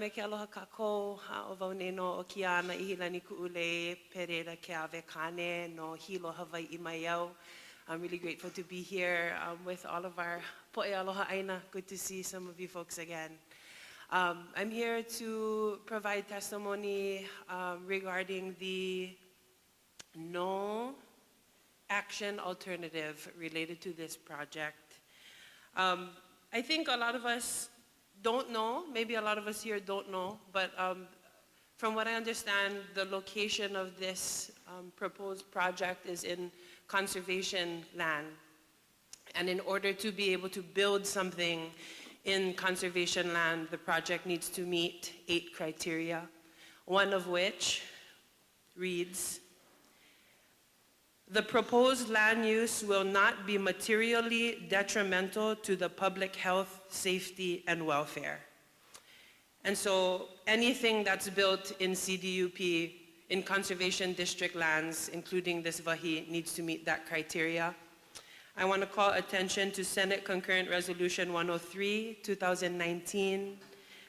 me ke aloha kākou, o wau nei no o ki ana I hilani Kūʻē, perera ke ave kane no hilo Hawaii mai au. I'm really grateful to be here with all of our po'e aloha aina. Good to see some of you folks again. I'm here to provide testimony regarding the no action alternative related to this project. I think a lot of us don't know, maybe a lot of us here don't know, but From what I understand, the location of this proposed project is in conservation land. And in order to be able to build something in conservation land, the project needs to meet 8 criteria, one of which reads, the proposed land use will not be materially detrimental to the public health, safety, and welfare. And so anything that's built in CDUP, in conservation district lands, including this Vahi, needs to meet that criteria. I want to call attention to Senate Concurrent Resolution 103, 2019,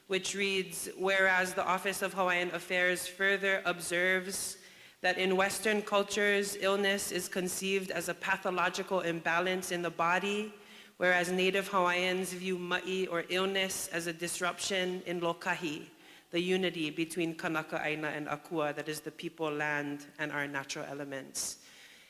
which reads, whereas the Office of Hawaiian Affairs further observes that in Western cultures, illness is conceived as a pathological imbalance in the body, whereas Native Hawaiians view ma'i or illness as a disruption in lokahi, the unity between Kanaka, Aina, and Akua, that is the people, land, and our natural elements.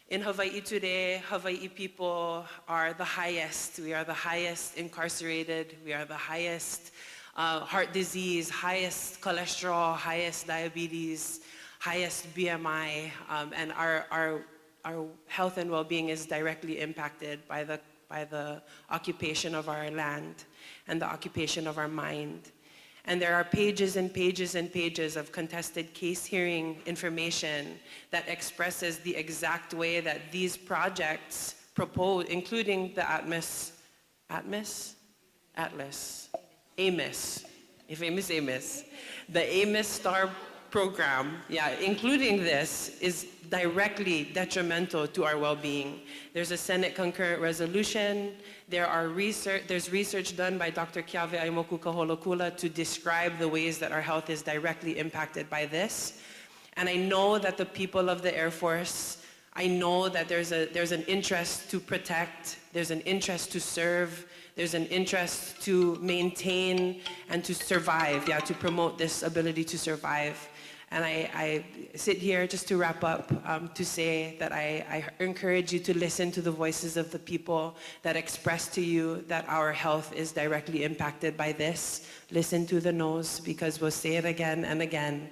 In Hawaii today, Hawaii people are the highest. We are the highest incarcerated. We are the highest heart disease, highest cholesterol, highest diabetes, highest BMI, and our health and well-being is directly impacted by the occupation of our land and the occupation of our mind. And there are pages and pages and pages of contested case hearing information that expresses the exact way that these projects propose, including the Amos, the Amos Star program, including this, is directly detrimental to our well-being. There's a Senate concurrent resolution. There's research done by Dr. Keawe Aimoku Kaholokula to describe the ways that our health is directly impacted by this. And I know that the people of the Air Force, I know that there's an interest to protect, there's an interest to serve, there's an interest to maintain and to survive, to promote this ability to survive. And I sit here just to wrap up to say that I encourage you to listen to the voices of the people that express to you that our health is directly impacted by this. Listen to the no's, because we'll say it again and again.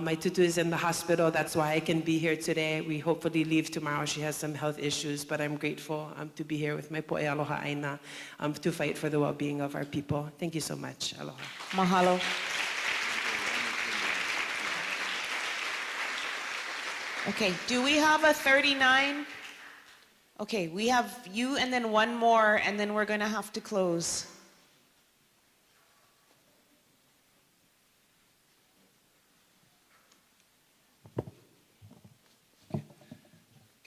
My tutu is in the hospital. That's why I can be here today. We hopefully leave tomorrow. She has some health issues, but I'm grateful to be here with my po'e aloha aina to fight for the well-being of our people. Thank you so much. Aloha. Mahalo. Okay, do we have a 39? Okay, we have you and then one more, and then we're gonna have to close. Can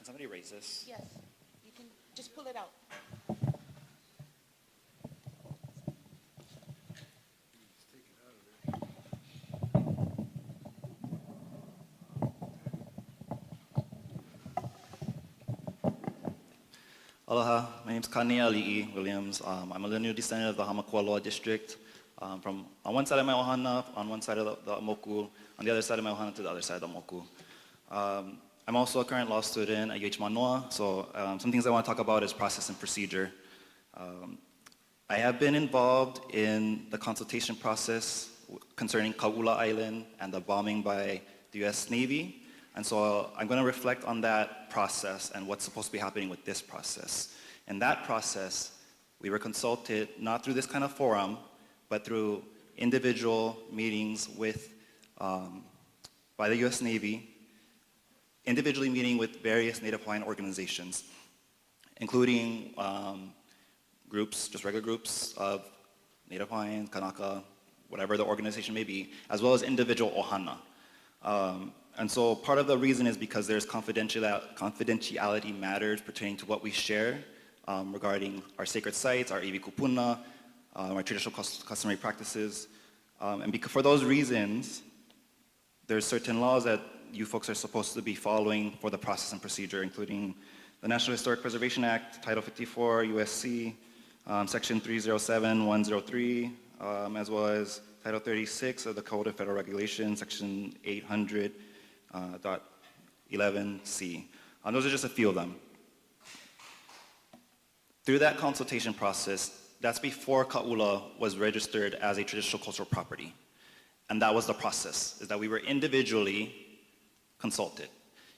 somebody raise this? Yes, you can just pull it out. Aloha, my name is Keani Williams. I'm a lineal descendant of the Haleakalā district. From on one side of my ohana, on one side of the moku, on the other side of my ohana to the other side of the moku. I'm also a current law student at UH Manoa, so some things I want to talk about is process and procedure. I have been involved in the consultation process concerning Ka'ula Island and the bombing by the US Navy. And so I'm going to reflect on that process and what's supposed to be happening with this process. In that process, we were consulted not through this kind of forum, but through individual meetings with, by the US Navy, individually meeting with various Native Hawaiian organizations, including groups, just regular groups of Native Hawaiian, Kanaka, whatever the organization may be, as well as individual ohana. And so part of the reason is because there's confidentiality matters pertaining to what we share regarding our sacred sites, our iwi kupuna, our traditional customary practices. And for those reasons, there's certain laws that you folks are supposed to be following for the process and procedure, including the National Historic Preservation Act, Title 54, USC, Section 307-103, as well as Title 36 of the Code of Federal Regulations, Section 800.11c. Those are just a few of them. Through that consultation process, that's before Ka'ula was registered as a traditional cultural property. And that was the process, is that we were individually consulted.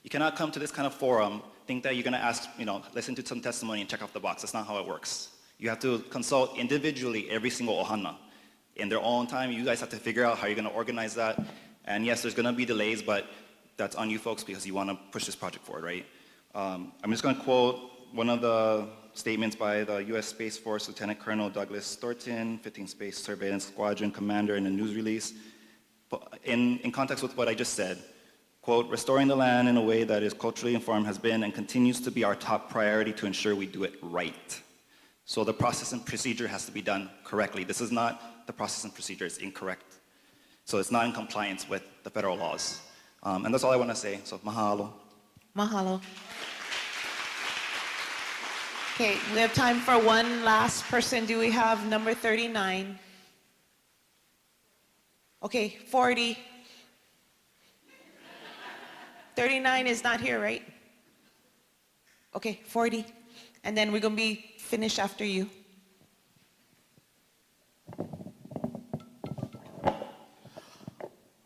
You cannot come to this kind of forum, think that you're gonna ask, listen to some testimony and check off the box. That's not how it works. You have to consult individually every single ohana. In their own time, you guys have to figure out how you're gonna organize that. And yes, there's gonna be delays, but that's on you folks because you wanna push this project forward, right? I'm just gonna quote one of the statements by the U.S. Space Force Lieutenant Colonel Douglas Thornton, 15th Space Surveillance Squadron Commander, in a news release. In context with what I just said, quote, restoring the land in a way that is culturally informed has been and continues to be our top priority to ensure we do it right. So the process and procedure has to be done correctly. This is not the process and procedure, it's incorrect. So it's not in compliance with the federal laws. And that's all I want to say, so mahalo. Mahalo. Okay, we have time for one last person. Do we have number 39? Okay, 40. 39 is not here, right? Okay, 40. And then we're going to be finished after you.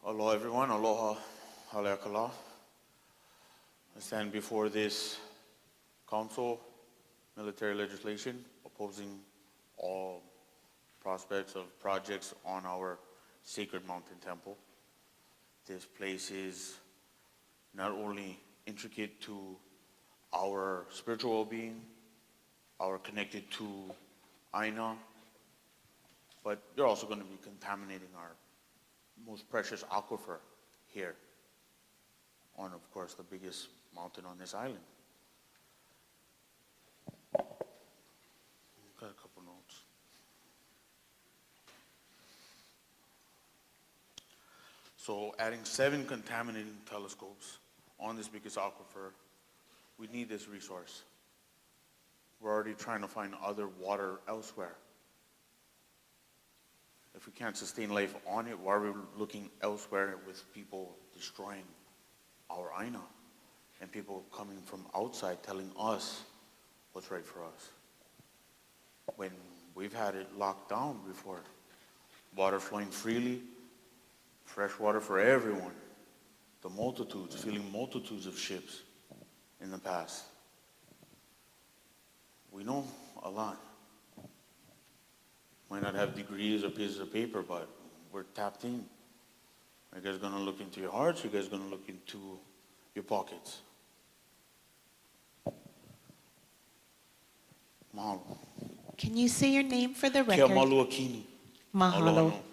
Aloha everyone, aloha Haleakalā. I stand before this council, military legislation, opposing all prospects of projects on our sacred mountain temple. This place is not only intricate to our spiritual well-being, our connected to Aina, but they're also going to be contaminating our most precious aquifer here on, of course, the biggest mountain on this island. Got a couple notes. So adding 7 contaminating telescopes on this biggest aquifer, we need this resource. We're already trying to find other water elsewhere. If we can't sustain life on it, why are we looking elsewhere with people destroying our Aina and people coming from outside telling us what's right for us? When we've had it locked down before, water flowing freely, fresh water for everyone, the multitudes, filling multitudes of ships in the past. We know a lot. Might not have degrees or pieces of paper, but we're tapped in. You guys gonna look into your hearts, you guys gonna look into your pockets. Mahalo. Can you say your name for the record? Kia malu akini. Mahalo. Aloha no.